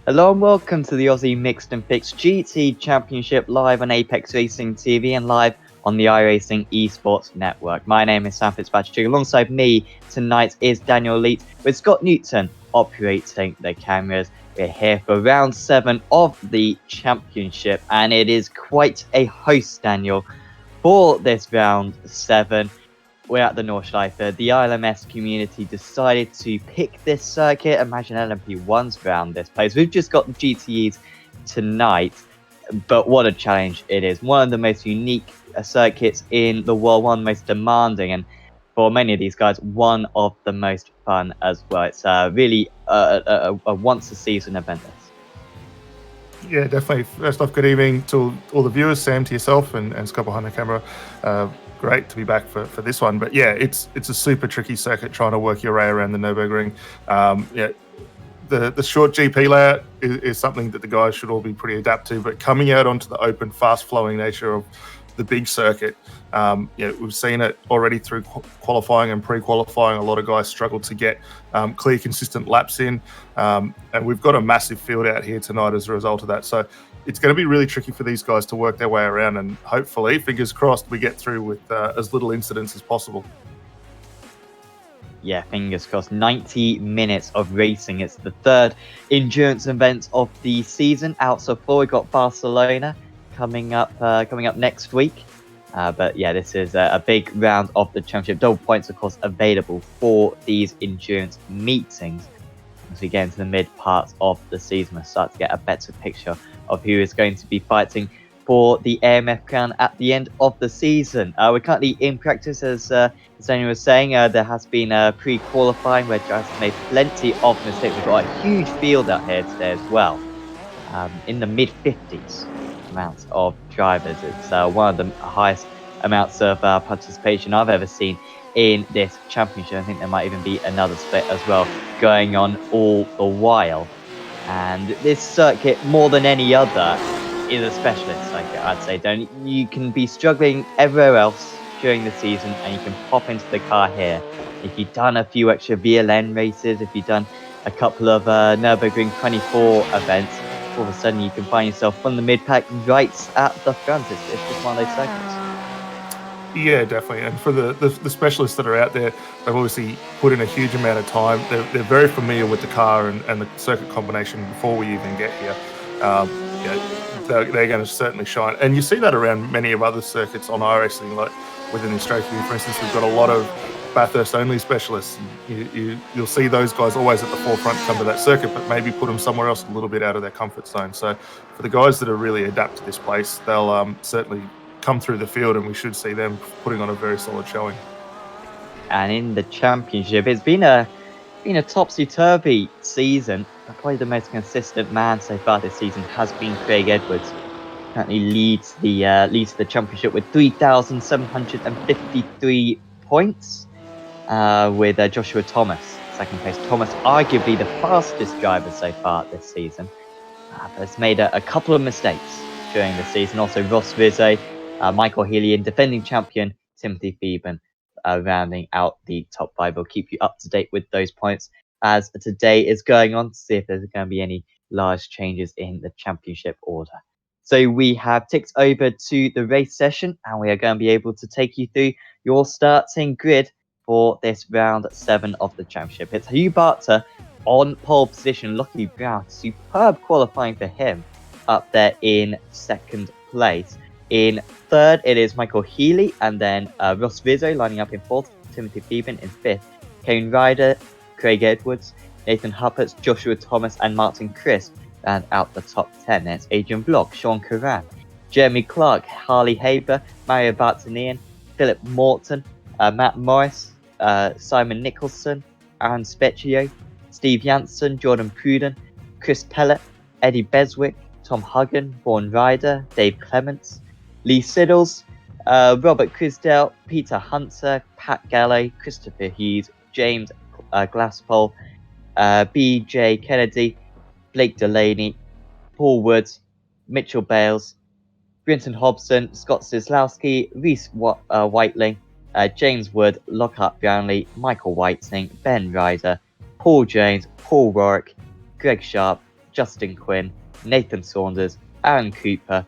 Hello and welcome to the Aussie Mixed and Fixed GT Championship live on Apex Racing TV and live on the iRacing Esports Network. My name is Sam Fitzpatrick. Alongside me tonight is Daniel Leet with Scott Newton operating the cameras. We're here for round 7 of the championship and it is quite a host, Daniel, for this round 7. We're at the Nordschleife. The ILMS community decided to pick this circuit. Imagine LMP1's round this place. We've just got the GTEs tonight, but what a challenge it is. One of the most unique circuits in the world, one of the most demanding, and for many of these guys, one of the most fun as well. It's really a once-a-season event. Yeah, definitely. First off, good evening to all the viewers, Sam, to yourself, and Scott behind the camera. Great to be back for this one. But yeah, it's a super tricky circuit trying to work your way around the Nurburgring. The short GP layout is something that the guys should all be pretty adapt to. But coming out onto the open, fast-flowing nature of the big circuit, we've seen it already through qualifying and pre-qualifying. A lot of guys struggle to get clear, consistent laps in, and we've got a massive field out here tonight as a result of that. So it's going to be really tricky for these guys to work their way around, and hopefully, fingers crossed, we get through with as little incidents as possible. Yeah, fingers crossed. 90 minutes of racing. It's the third endurance event of the season. Out so far, we've got Barcelona coming up next week. But yeah, this is a big round of the championship. Double points, of course, available for these endurance meetings. As we get into the mid parts of the season, we'll start to get a better picture of who is going to be fighting for the AMF crown at the end of the season. We're currently in practice, as Daniel was saying. There has been a pre-qualifying where drivers have made plenty of mistakes. We've got a huge field out here today as well. In the mid-50s amounts of drivers. It's one of the highest amounts of participation I've ever seen in this championship. I think there might even be another split as well going on all the while. And this circuit, more than any other, is a specialist circuit, I'd say. You can be struggling everywhere else during the season and you can pop into the car here. If you've done a few extra VLN races, if you've done a couple of Nurburgring 24 events, all of a sudden you can find yourself on the mid-pack right at the front. It's just one of those circuits. Yeah, definitely. And for the specialists that are out there, they've obviously put in a huge amount of time. They're very familiar with the car and the circuit combination before we even get here. They're going to certainly shine. And you see that around many of other circuits on iRacing, like within the Australia community, for instance. We've got a lot of Bathurst-only specialists. You'll see those guys always at the forefront come to that circuit, but maybe put them somewhere else a little bit out of their comfort zone. So for the guys that are really adapt to this place, they'll certainly come through the field, and we should see them putting on a very solid showing. And in the championship, it's been a topsy-turvy season. Probably the most consistent man so far this season has been Craig Edwards. Currently leads the championship with 3,753 points, with Joshua Thomas second place. Thomas, arguably the fastest driver so far this season, but has made a couple of mistakes during the season. Also, Ross Rizzo, Michael Healy, and defending champion Timothy Phoeben rounding out the top 5. We'll keep you up to date with those points as today is going on to see if there's going to be any large changes in the championship order. So we have ticked over to the race session, and we are going to be able to take you through your starting grid for this round 7 of the championship. It's Hugh Barter on pole position. Lucky Brown, superb qualifying for him, up there in 2nd place. In 3rd, it is Michael Healy, and then Ross Rizzo lining up in 4th, Timothy Beeben in 5th, Kane Ryder, Craig Edwards, Nathan Hupperts, Joshua Thomas, and Martin Crisp round out the top 10. Then it's Adrian Block, Sean Curran, Jeremy Clark, Harley Haber, Mario Bartanian, Philip Morton, Matt Morris, Simon Nicholson, Aaron Specchio, Steve Janssen, Jordan Pruden, Chris Pellet, Eddie Beswick, Tom Huggan, Vaughan Ryder, Dave Clements, Lee Siddles, Robert Crisdell, Peter Hunter, Pat Gallo, Christopher Hughes, James Glasspole, BJ Kennedy, Blake Delaney, Paul Woods, Mitchell Bales, Brinton Hobson, Scott Sislowski, Reese Whiteling, James Wood, Lockhart Brownlee, Michael Whiting, Ben Ryder, Paul Jones, Paul Warwick, Greg Sharp, Justin Quinn, Nathan Saunders, Aaron Cooper,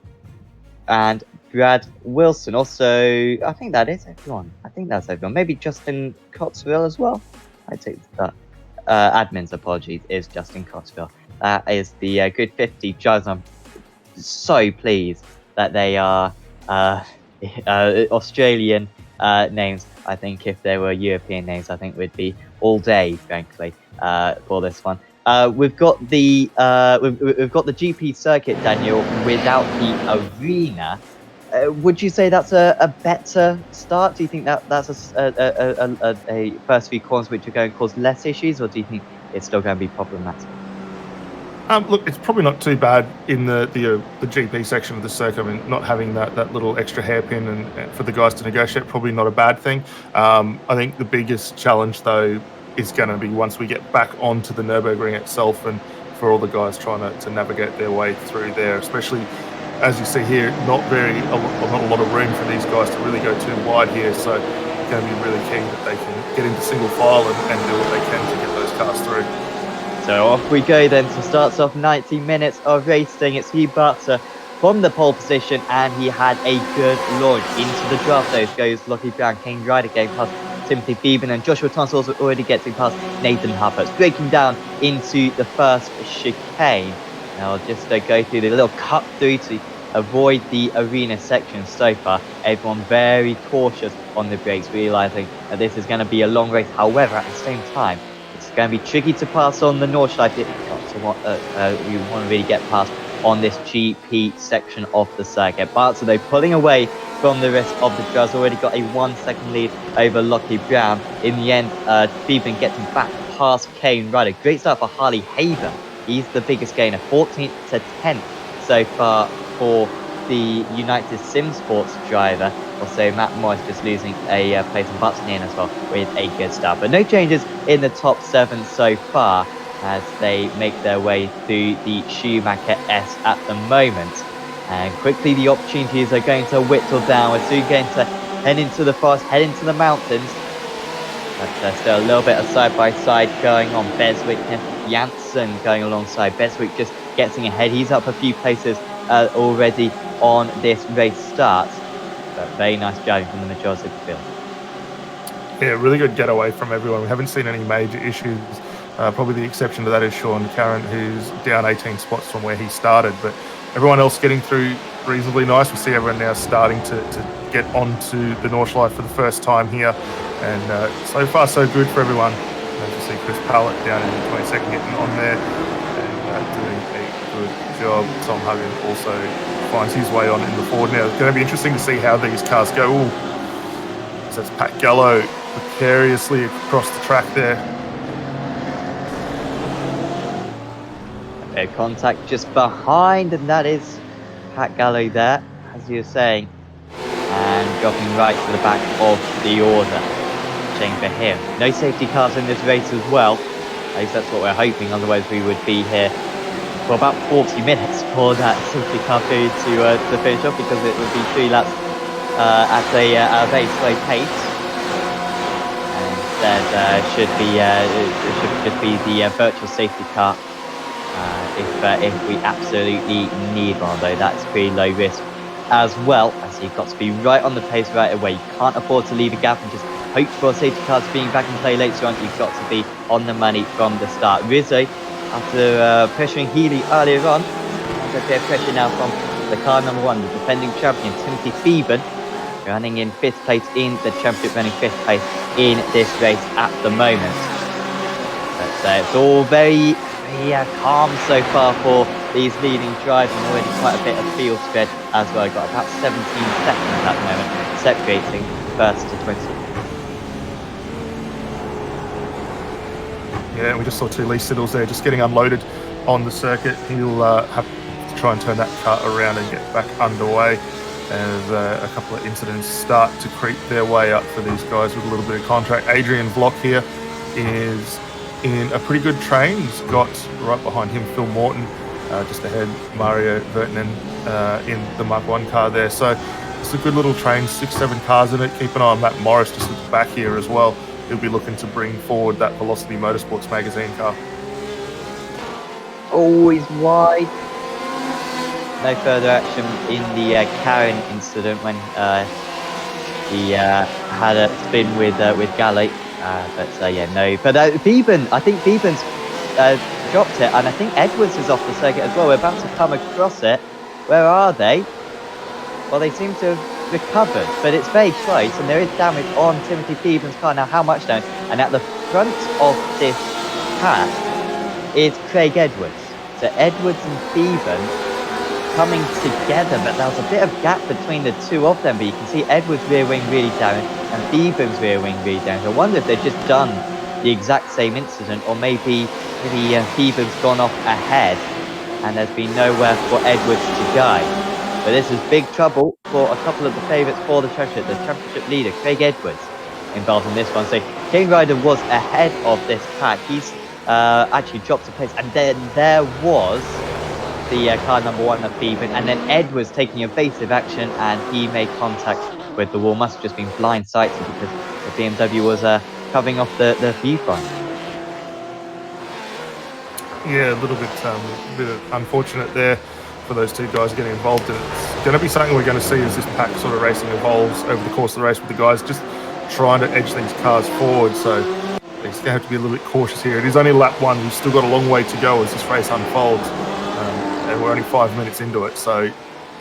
and Brad Wilson. Also, I think that is everyone. I think that's everyone. Maybe Justin Cotsville as well. I take that. Admin's apologies, is Justin Cotsville. That is the Good 50 judges. I'm so pleased that they are Australian names. I think if they were European names, I think we'd be all day, frankly, for this one. We've got the GP circuit, Daniel, without the arena. Would you say that's a better start? Do you think that's a first few corners which are going to cause less issues, or do you think it's still going to be problematic? Look, it's probably not too bad in the GP section of the circuit. I mean, not having that little extra hairpin and for the guys to negotiate, probably not a bad thing. I think the biggest challenge, though, is going to be once we get back onto the Nurburgring itself, and for all the guys trying to navigate their way through there, especially as you see here, not a lot of room for these guys to really go too wide here. So it's going to be really key that they can get into single file and do what they can to get those cars through. So off we go then. So starts off 90 minutes of racing. It's Hugh Barter from the pole position, and he had a good launch into the draft. Those goes Lucky Brown, Kane Ryder getting past Timothy Beeben, and Joshua Thomas also already getting past Nathan Hupperts, breaking down into the first chicane. Now I'll just go through the little cut through to avoid the arena section. So far, everyone very cautious on the brakes, realising that this is going to be a long race. However, at the same time, it's going to be tricky to pass on the Nordschleife. We want to really get past on this GP section of the circuit. Barter, though, pulling away from the rest of the drivers, already got a 1 second lead over Lucky Brown. In the end, Beeben getting back past Kane Ryder. Great start for Harley Haber. He's the biggest gainer, 14th to 10th so far for the United Sim Sports driver. Also, Matt Morris just losing a place on Bartanian as well with a good start. But no changes in the top 7 so far as they make their way through the Schumacher S at the moment. And quickly the opportunities are going to whittle down. We're soon going to head into the forest, head into the mountains. But there's still a little bit of side-by-side going on. Beswick and Janssen going alongside. Beswick just getting ahead. He's up a few places already on this race start. But very nice driving from the majority of the field. Yeah, really good getaway from everyone. We haven't seen any major issues. Probably the exception to that is Sean Curran, who's down 18 spots from where he started. But everyone else getting through reasonably nice. We see everyone now starting to get onto the Nordschleife for the first time here. And so far, so good for everyone. As you see Chris Pallett down in the 22nd getting on there and doing a good job. Tom Huggan also finds his way on in the Ford now. It's going to be interesting to see how these cars go. Ooh. So that's Pat Gallo precariously across the track there. A contact just behind, and that is Pat Gallo there, as you were saying, and dropping right to the back of the order. Shame for him. No safety cars in this race as well. At least that's what we're hoping, otherwise we would be here for about 40 minutes for that safety car period to finish off, because it would be 3 laps at a very slow pace. instead should be it should just be the virtual safety car if we absolutely need one, though that's pretty low risk as well, as you've got to be right on the pace right away. You can't afford to leave a gap and just hope for safety cars being back in play later on. You've got to be on the money from the start. Rizzo, after pressuring Healy earlier on, there's a bit of pressure now from the car number 1, the defending champion, Timothy Thieben, running in 5th place in the championship, running 5th place in this race at the moment. But it's all very calm so far for these leading drivers, and already quite a bit of field spread as well. Got about 17 seconds at the moment, separating first to 20. Yeah, we just saw 2 Lee Siddles there just getting unloaded on the circuit. He'll have to try and turn that car around and get back underway as a couple of incidents start to creep their way up for these guys with a little bit of contract. Adrian Vlock here is in a pretty good train. He's got right behind him Phil Morton, just ahead Mario Vertinen in the Mark 1 car there. So it's a good little train, 6-7 cars in it. Keep an eye on Matt Morris just at the back here as well. He'll be looking to bring forward that Velocity Motorsports magazine car. Always wide. No further action in the Karen incident when he had a spin with Galate. But yeah, no. But Thieben, I think Thieben's dropped it, and I think Edwards is off the circuit as well. We're about to come across it. Where are they? Well, they seem to have recovered, but it's very close, and there is damage on Timothy Thieben's car. Now, how much damage? And at the front of this pack is Craig Edwards. So Edwards and Thieben coming together, but there was a bit of gap between the two of them. But you can see Edwards' rear wing really damaged and Thieben's rear wing really damaged. I wonder if they've just done the exact same incident, or maybe Thieben's gone off ahead and there's been nowhere for Edwards to go. But this is big trouble for a couple of the favourites for the championship leader, Craig Edwards, involved in this one. So King Rider was ahead of this pack. He's actually dropped a place, and then there was the car number 1 of Thieben, and then Edwards taking evasive action, and he made contact with the wall. Must have just been blindsided because the BMW was covering off the viewfront. Yeah, a little bit unfortunate there for those 2 guys getting involved in it. It's going to be something we're going to see as this pack sort of racing evolves over the course of the race, with the guys just trying to edge these cars forward. So they're going to have to be a little bit cautious here. It is only lap 1. We've still got a long way to go as this race unfolds. And we're only 5 minutes into it, so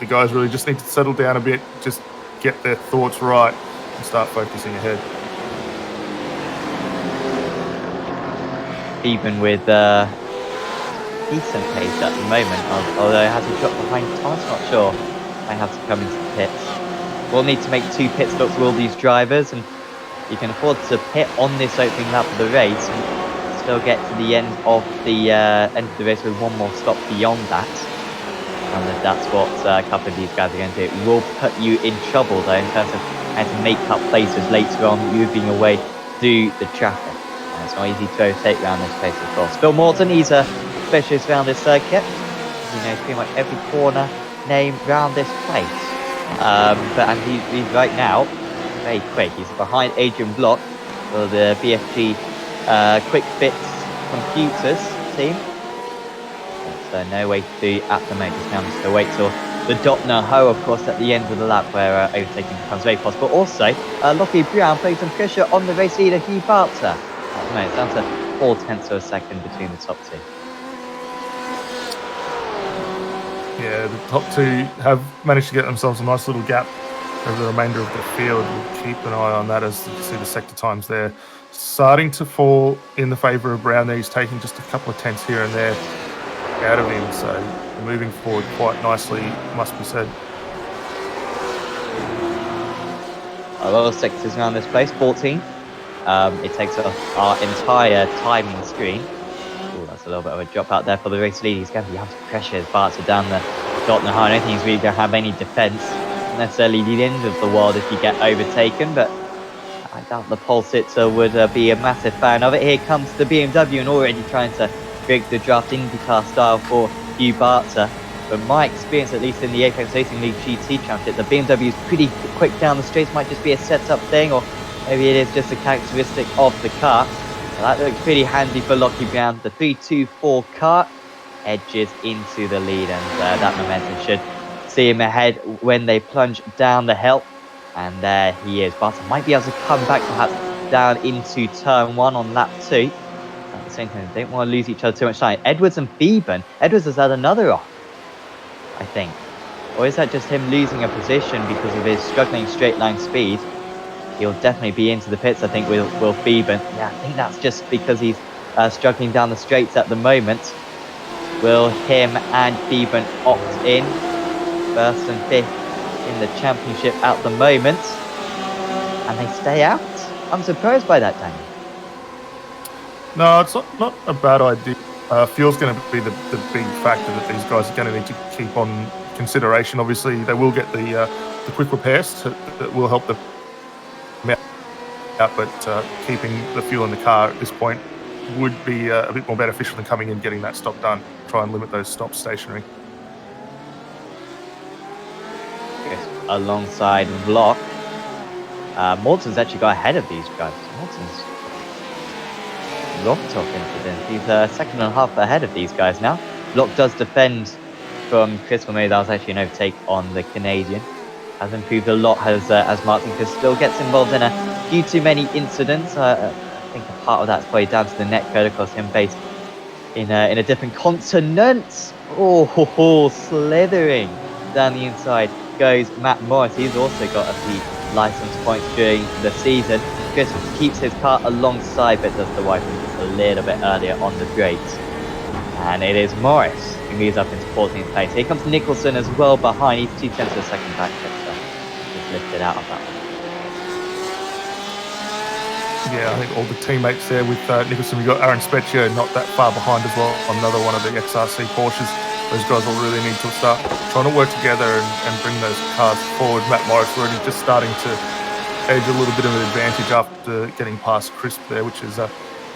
the guys really just need to settle down a bit, just get their thoughts right and start focusing ahead. Even with decent pace at the moment, although has he dropped behind Thomas? Not sure. I have to come into the pits. We'll need to make 2 pit stops with all these drivers, and you can afford to pit on this opening lap of the race and still get to the end of the race with 1 more stop beyond that. And if that's what a couple of these guys are going to do, it will put you in trouble though in terms of having to make up places later on, moving away through the traffic. And it's not easy to overtake around this place, of course. Phil Morton, he's a specialist around this circuit. He knows pretty much every corner name around this place. And he's right now very quick. He's behind Adrian Block for the BFG Quick Fix Computers team. So no way through at the moment. Just now just to wait till the Dotner Ho, of course, at the end of the lap where overtaking becomes very possible. Also, Lockie Brown putting some pressure on the race leader, Hugh Barter. At the moment, it's down to 4 tenths of a second between the top 2. Yeah, the top 2 have managed to get themselves a nice little gap over the remainder of the field. We'll keep an eye on that as you can see the sector times there starting to fall in the favour of Brown there. He's taking just a couple of tenths here and there out of him, so moving forward quite nicely, must be said. A lot of sectors around this place, 14. It takes off our entire timing screen. Ooh, that's a little bit of a drop out there for the race lead. He's going to have to pressure his Barter down the Dotner High. I don't think he's really going to have any defence. Not necessarily the end of the world if you get overtaken, but I doubt the pole sitter would be a massive fan of it. Here comes the BMW and already trying to break the draft IndyCar style for Hugh Barter. But my experience, at least in the Apex Racing League GT Championship, the BMW is pretty quick down the straights. Might just be a set-up thing, or Maybe it is just a characteristic of the car. Well, that looks pretty handy for Lockie Brown. The 3-2-4 car edges into the lead, and that momentum should see him ahead when they plunge down the hill. And there he is. Barton might be able to come back perhaps down into turn 1 on lap 2. At the same time, they don't want to lose each other too much time. Edwards and Phoeben. Edwards has had another off, I think. Or is that just him losing a position because of his struggling straight line speed? He'll definitely be into the pits, I think, with Will Phoeben. Yeah, I think that's just because he's struggling down the straights at the moment. Will him and Phoeben opt in? First and fifth in the championship at the moment. And they stay out. I'm surprised by that, Daniel. No, it's not a bad idea. Fuel's going to be the big factor that these guys are going to need to keep on consideration. Obviously, they will get the quick repairs that will help them out, but keeping the fuel in the car at this point would be a bit more beneficial than coming in and getting that stop done. Try and limit those stops stationary. Alongside Vlok, Morton's actually got ahead of these guys. Morton's locked off incident. He's second and a half ahead of these guys now. Vlok does defend from Chris Vermeer. That was actually an overtake on the Canadian. Has improved a lot as Martin still gets involved in a few too many incidents. I think a part of that's probably down to the net code, of course, him based in a different continent. Oh, slithering down the inside goes Matt Morris. He's also got a few license points during the season. Chris keeps his car alongside, but does the wiping just a little bit earlier on the brakes. And it is Morris who moves up into 14th place. Here comes Nicholson as well behind. He's 2 tenths of a second back. Just lifted out of that one. Yeah, I think all the teammates there with Nicholson. We've got Aaron Spezia not that far behind as well. Another one of the XRC Porsches. Those guys will really need to start trying to work together and bring those cars forward. Matt Morris already just starting to edge a little bit of an advantage after getting past Crisp there, which is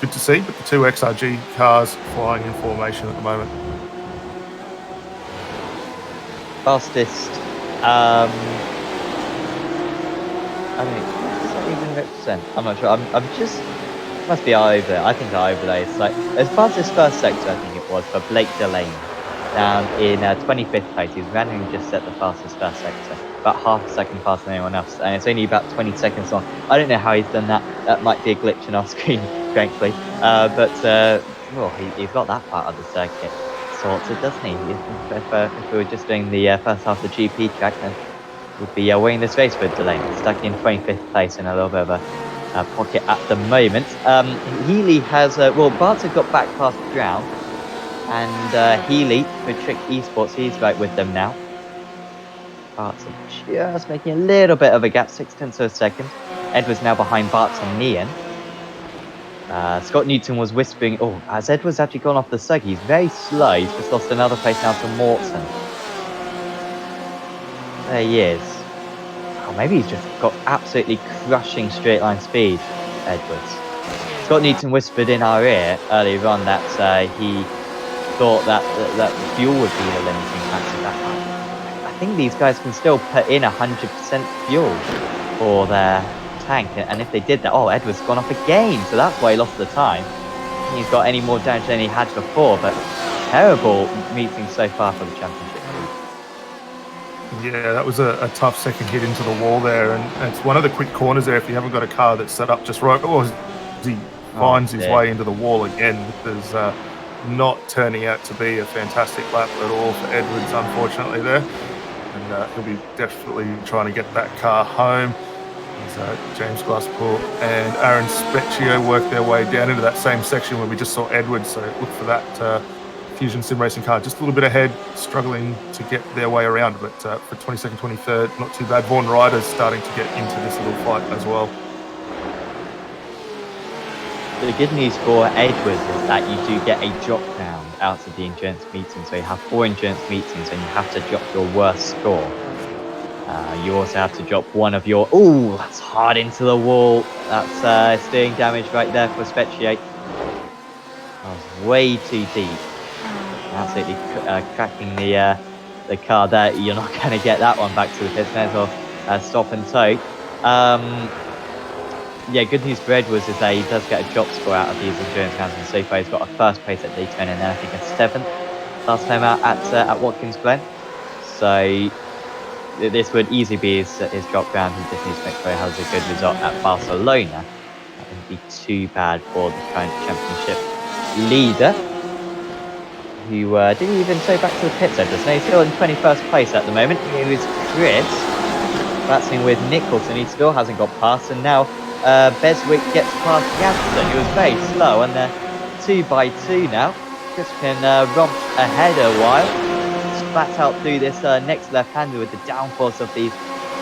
good to see. But the 2 XRG cars flying in formation at the moment. Fastest, I mean, does that even represent? I'm not sure. I'm just, must be our overlay. I think our overlay is like, as fastest first sector, I think it was, for Blake Delaney. Down in 25th place. He's randomly just set the fastest first sector. About half a second faster than anyone else. And it's only about 20 seconds long. I don't know how he's done that. That might be a glitch in our screen, frankly. Well, he's got that part of the circuit sorted, doesn't he? If we were just doing the first half of the GP track, then we'd be winning this race with Delaney. Stuck in 25th place in a little bit of a pocket at the moment. Healy has, Barton got back past Brown. And Healy for Trick Esports, he's right with them now. Barton just making a little bit of a gap, 6 tenths of a second. Edwards now behind Barton Neon. Scott Newton was whispering, has Edwards actually gone off the circuit? He's very slow, he's just lost another place now to Morton. There he is. Oh, maybe he's just got absolutely crushing straight line speed, Edwards. Scott Newton whispered in our ear earlier on that he thought that fuel would be the limiting factor. That I think these guys can still put in 100% fuel for their tank, and if they did that, Edwards gone off again, so that's why he lost the time. He's got any more damage than he had before, but terrible meeting so far for the championship. Yeah, that was a tough second hit into the wall there, and it's one of the quick corners there if you haven't got a car that's set up just right. He finds his way into the wall again. There's not turning out to be a fantastic lap at all for Edwards, unfortunately, there. And he'll be definitely trying to get that car home. As James Glasspool and Aaron Specchio work their way down into that same section where we just saw Edwards. So look for that Fusion Sim Racing car just a little bit ahead, struggling to get their way around. But for 22nd, 23rd, not too bad. Vaughan Ryder's starting to get into this little fight as well. The good news for Edwards is that you do get a drop round out of the endurance meeting. So you have 4 endurance meetings and you have to drop your worst score. You also have to drop one of your... that's hard into the wall. That's steering damage right there for Specchio. That was way too deep. Absolutely cracking the car there. You're not going to get that one back to the pits. May as well stop and tow. yeah, good news for Edwards is that he does get a drop score out of these endurance rounds, and so far he's got a first place at Daytona and then I think a 7th last time out at Watkins Glen. So this would easily be his drop round. He just needs to make sure he has a good result at Barcelona. That wouldn't be too bad for the current championship leader, who didn't even show back to the pits just now. He's still in 21st place at the moment. Here is Chris battling with Nicholson. He still hasn't got past, and now Beswick gets past Janssen, who was very slow, and they're 2 by 2 now. Chris can romp ahead a while, spat out through this next left-hander with the downforce of these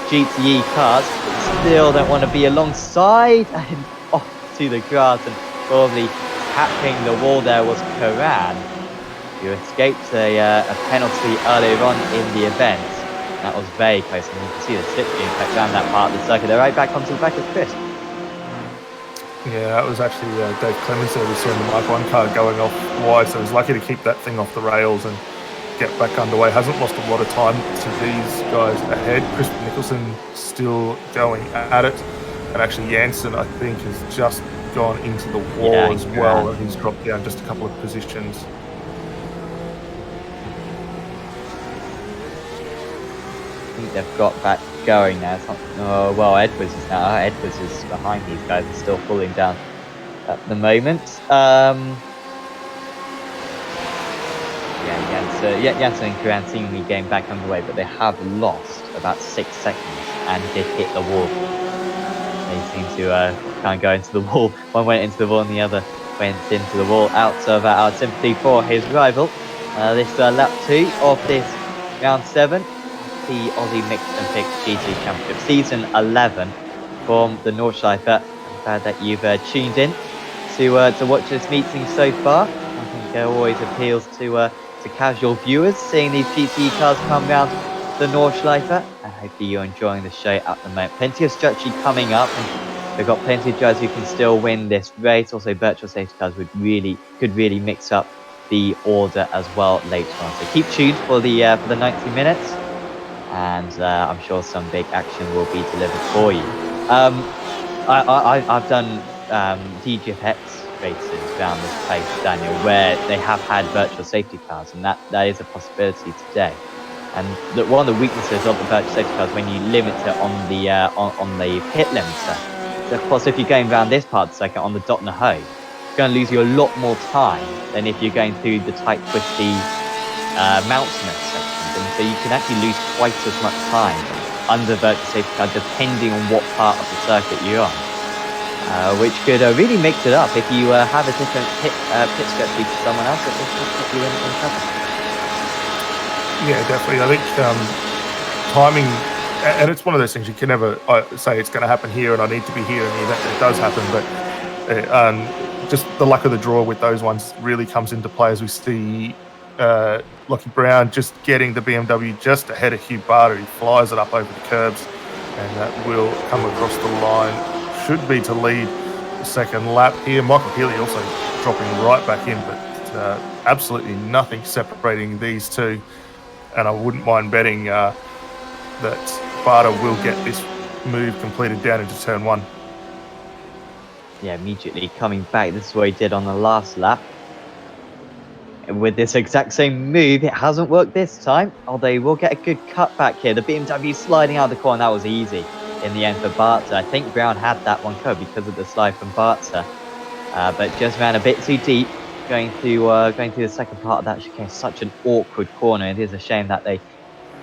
GTE cars, but still don't want to be alongside, and off to the grass, and probably tapping the wall there was Karan, who escaped a penalty earlier on in the event. That was very close, and you can see the slipstream effect around that part of the circuit. They're right back onto the back of Chris. Yeah, that was actually Dave Clemens there. We saw in the Mark 1 car going off wide, so he's lucky to keep that thing off the rails and get back underway. Hasn't lost a lot of time to these guys ahead. Chris Nicholson still going at it, and actually Janssen, I think, has just gone into the wall as well, and he's dropped down just a couple of positions. I think they've got back going now. It's not, oh, well, Edwards is now. Edwards is behind these guys. Are still falling down at the moment. Janssen and Karan seemingly getting back underway, but they have lost about 6 seconds and did hit the wall. They seem to kind of go into the wall. One went into the wall and the other went into the wall. Out of our sympathy for his rival. This lap 2 of this round 7. The Aussie Mixed and Picked GT Championship, Season 11 from the Nordschleife. I'm glad that you've tuned in to watch this meeting so far. I think it always appeals to casual viewers, seeing these GT cars come round the Nordschleife. And hopefully you're enjoying the show at the moment. Plenty of strategy coming up, and we've got plenty of drivers who can still win this race. Also, virtual safety cars could really mix up the order as well later on. So keep tuned for the 90 minutes. And I'm sure some big action will be delivered for you. I've done DGFX races around this place, Daniel, where they have had virtual safety cars, and that is a possibility today. And one of the weaknesses of the virtual safety cars, when you limit it on the pit limiter, of course, if you're going around this part of the circuit on the dot and a hoe, it's going to lose you a lot more time than if you're going through the tight, twisty mountainous sections. And so you can actually lose twice as much time under virtual safety car, depending on what part of the circuit you're on, which could really mix it up. If you have a different pit strategy to someone else, it will put you in trouble. Yeah, definitely. I think timing, and it's one of those things you can never say it's going to happen here and I need to be here in the event that it does happen, but just the luck of the draw with those ones really comes into play, as we see Lockie Brown just getting the BMW just ahead of Hugh Barter. He flies it up over the curbs, and that will come across the line. Should be to lead the second lap here. Michael Healy also dropping right back in, but absolutely nothing separating these two. And I wouldn't mind betting that Barter will get this move completed down into turn 1. Yeah, immediately coming back. This is what he did on the last lap. With this exact same move, it hasn't worked this time, although he will get a good cutback here. The BMW sliding out of the corner, that was easy in the end for Barter. I think Brown had that one covered because of the slide from Barter, but just ran a bit too deep going through the second part of that chicane. Such an awkward corner. It is a shame that they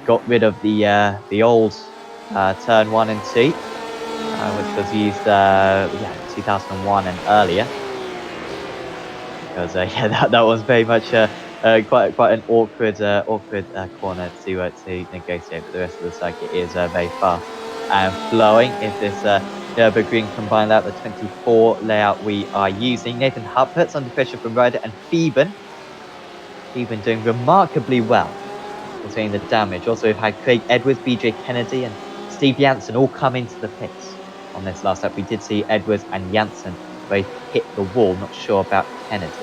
got rid of the old turn 1 and 2, which was used 2001 and earlier. Because that was very much quite an awkward corner to negotiate, but the rest of the circuit is very fast and flowing. Is this Nurburgring combined layout, the 24 layout we are using? Nathan Huppert's under pressure from Ryder and Phoeben doing remarkably well, considering the damage. Also, we've had Craig Edwards, BJ Kennedy, and Steve Janssen all come into the pits on this last lap. We did see Edwards and Janssen both hit the wall. Not sure about Kennedy.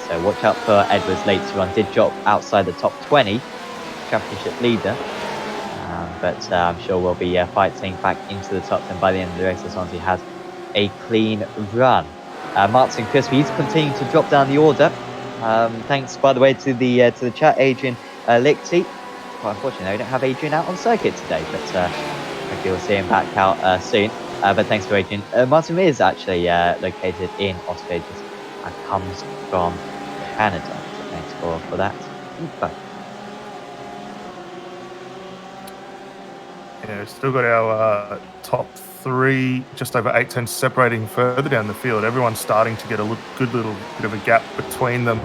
So watch out for Edwards later on. Did drop outside the top 20, championship leader. But I'm sure we'll be fighting back into the top 10 by the end of the race as long as he has a clean run. Martin Crispy, he's continuing to drop down the order. Thanks, by the way, to the chat, Adrian Lichty. Quite unfortunately, we don't have Adrian out on circuit today, but hopefully we'll see him back out soon. But thanks for Adrian. Martin is actually located in Australia, comes from Canada. So thanks for that. Bye. Yeah, we've still got our top 3, just over 8 tenths separating further down the field. Everyone's starting to get a good little bit of a gap between them.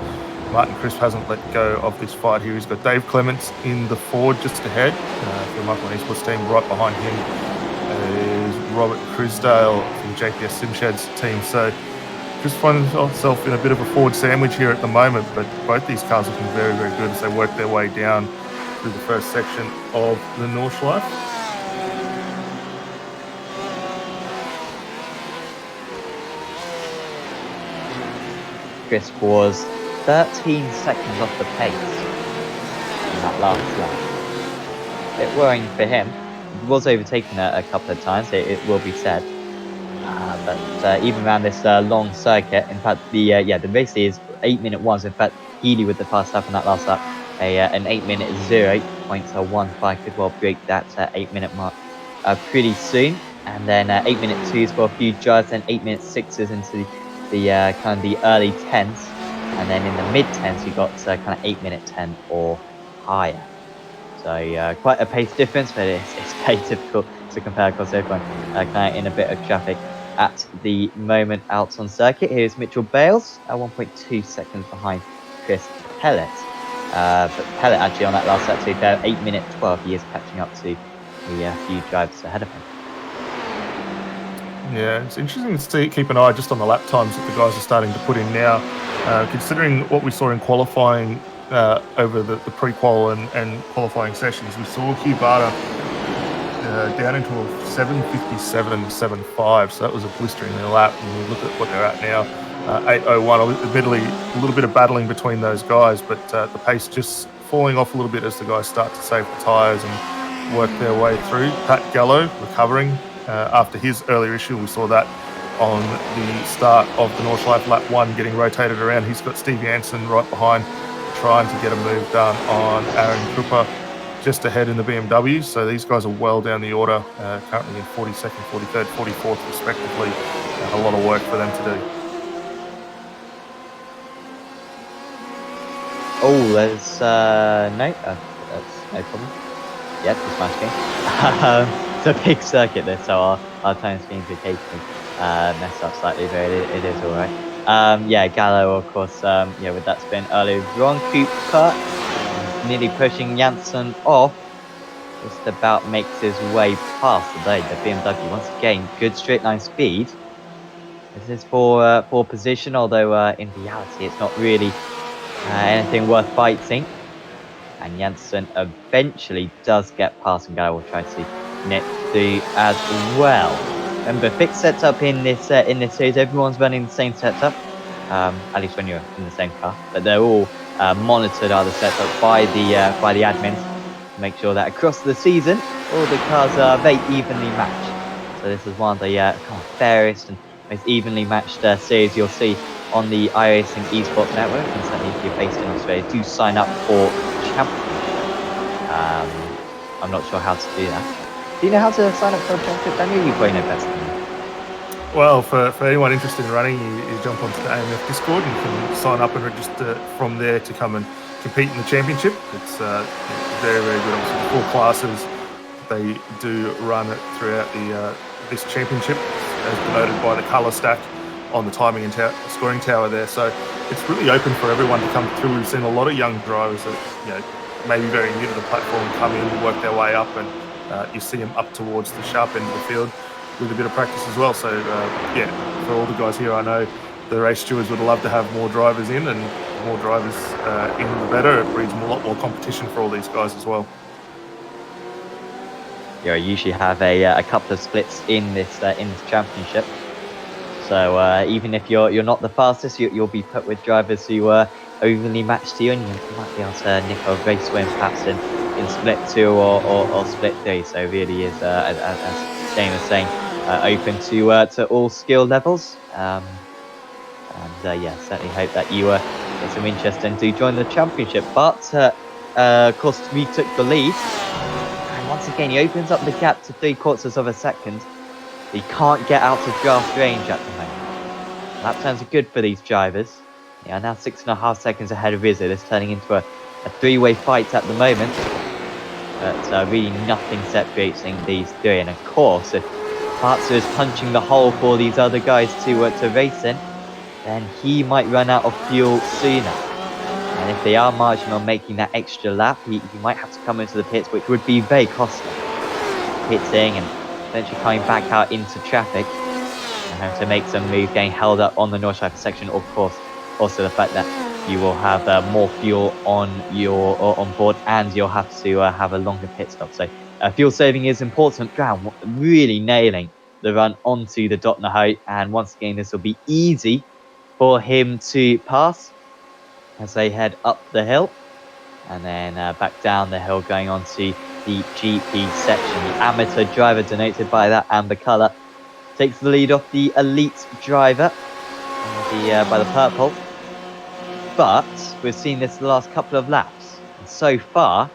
Martin Crisp hasn't let go of this fight here. He's got Dave Clements in the Ford just ahead. For the Michael Esports team, right behind him is Robert Crisdale from JPS Simshed's team. So just finds himself in a bit of a Ford sandwich here at the moment, but both these cars looking very, very good as they work their way down through the first section of the Nordschleife. Crisp was 13 seconds off the pace in that last lap. A bit worrying for him. He was overtaken a couple of times, it will be said. But even around this long circuit, in fact, the race is 8-minute 1. So in fact, Healy with the fast lap in that last lap, an 8-minute 0.15 could well break that 8-minute mark pretty soon. And then 8-minute 2s for a few drives, then 8-minute 6s into the kind of the early 10s, and then in the mid 10s you got kind of 8-minute 10 or higher. So quite a pace difference, but it's very difficult to compare because everyone kind of in a bit of traffic at the moment out on circuit. Here's Mitchell Bales at 1.2 seconds behind Chris Pellet. But Pellet actually on that last lap too, 8-minute 12. He is catching up to the few drivers ahead of him. Yeah, it's interesting to keep an eye just on the lap times that the guys are starting to put in now. Considering what we saw in qualifying over the pre-qual and qualifying sessions, we saw Hugh Barter down into a 7:57.75, so that was a blistering lap. And we look at what they're at now, 8:01. Admittedly, a little bit of battling between those guys, but the pace just falling off a little bit as the guys start to save the tyres and work their way through. Pat Gallo recovering after his earlier issue. We saw that on the start of the Nordschleife lap 1 getting rotated around. He's got Steve Jansen right behind, trying to get a move done on Aaron Cooper just ahead in the BMW. So these guys are well down the order, currently in 42nd, 43rd, 44th respectively. A lot of work for them to do. Oh, there's no, that's no problem. Yeah, just masking. It's a big circuit this, so our time screens occasionally mess up slightly, but it is all right. Yeah, Gallo, of course, with that spin earlier on. Cooper nearly pushing Janssen off. Just about makes his way past today. The BMW, once again, good straight line speed. This is for position, although in reality it's not really anything worth fighting. And Janssen eventually does get past, and Gallo will try to nip through as well. Remember, fixed setup in this series. Everyone's running the same setup, at least when you're in the same car. But they're all monitored, are the setups by the admins to make sure that across the season all the cars are very evenly matched. So this is one of the kind of fairest and most evenly matched series you'll see on the iRacing Esports network. And certainly, if you're based in Australia, do sign up for Championship. I'm not sure how to do that. Do you know how to sign up for a championship, Daniel? You probably know best than me. Well, for anyone interested in running, you jump onto the AMF Discord and you can sign up and register from there to come and compete in the championship. It's very, very good. Obviously, 4 classes they do run throughout this championship, as denoted by the colour stack on the timing and scoring tower there. So it's really open for everyone to come through. We've seen a lot of young drivers that maybe very new to the platform come in, work their way up, and you see them up towards the sharp end of the field with a bit of practice as well. So for all the guys here, I know the race stewards would love to have more drivers in, and more drivers in the better. It breeds a lot more competition for all these guys as well. You usually have a couple of splits in this championship. So even if you're not the fastest, you'll be put with drivers who are evenly matched to you, and you might be able to nick a race win perhaps in in split 2 or split 3. So really is, as Shane was saying, open to all skill levels. And yeah, certainly hope that you get some interest and do join the championship. But of course, we took the lead, and once again, he opens up the gap to 3/4 of a second. He can't get out of draft range at the moment. Lap times are good for these drivers. Yeah, now 6.5 seconds ahead of Rizzo. This turning into a three-way fight at the moment. But really nothing separates these three. And of course, if Bartzer is punching the hole for these other guys to race in, then he might run out of fuel sooner. And if they are marginal on making that extra lap, he might have to come into the pits, which would be very costly. Pitting and eventually coming back out into traffic and having to make some move, getting held up on the North Side section. Of course, also the fact that you will have more fuel on board, and you'll have to have a longer pit stop. So fuel saving is important. Brown really nailing the run onto the Dotnahoe, and once again, this will be easy for him to pass as they head up the hill and then back down the hill, going on to the GP section. The amateur driver, denoted by that amber colour, takes the lead off the elite driver by the purple. But we've seen this the last couple of laps, and so far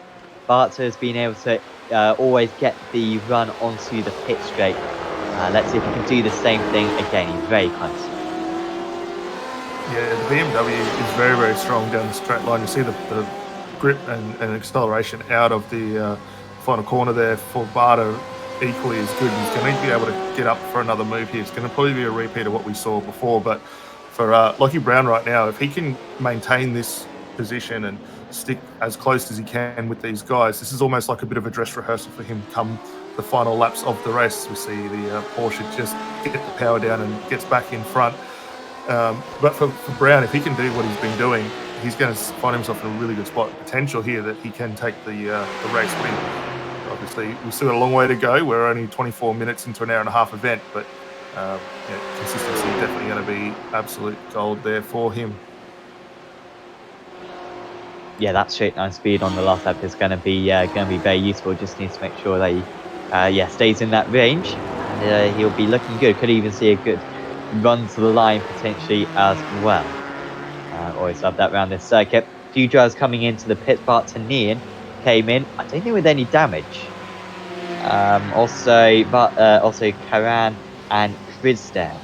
Bartzer has been able to always get the run onto the pit straight. Let's see if he can do the same thing again. He's very close. Yeah, the BMW is very, very strong down the straight line. You see the grip and acceleration out of the final corner there for Barter equally as good. He's going to be able to get up for another move here. It's going to probably be a repeat of what we saw before, but for Lockie Brown right now, if he can maintain this position and stick as close as he can with these guys, this is almost like a bit of a dress rehearsal for him come the final laps of the race. We see the Porsche just get the power down and gets back in front. But for Brown, if he can do what he's been doing, he's going to find himself in a really good spot. Potential here that he can take the race win. Obviously, we've still got a long way to go. We're only 24 minutes into an hour-and-a-half event, but consistency definitely going to be absolute gold there for him. Yeah, that straight line speed on the last lap is going to be very useful. Just needs to make sure that he stays in that range, and he'll be looking good. Could even see a good run to the line potentially as well. Always love that around this circuit. A few drivers coming into the pit. Bartanian came in, I don't think with any damage. Also Karan and Krisdale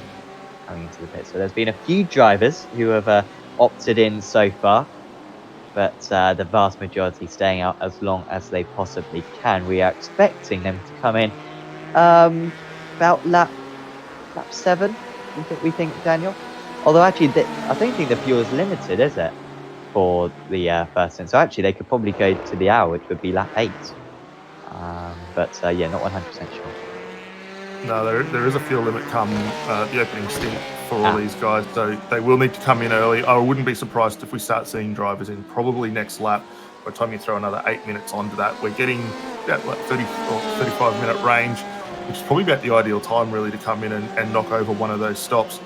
coming into the pit. So there's been a few drivers who have opted in so far, but the vast majority staying out as long as they possibly can. We are expecting them to come in about lap 7. We think, Daniel? Although actually, I don't think the fuel is limited, is it, for the first one? So actually, they could probably go to the hour, which would be lap 8. But yeah, not 100% sure. No, there is a fuel limit come the opening stint for all these guys, so they will need to come in early. I wouldn't be surprised if we start seeing drivers in probably next lap. By the time you throw another 8 minutes onto that, we're getting that 30 or 35-minute range, which is probably about the ideal time really to come in and knock over one of those stops.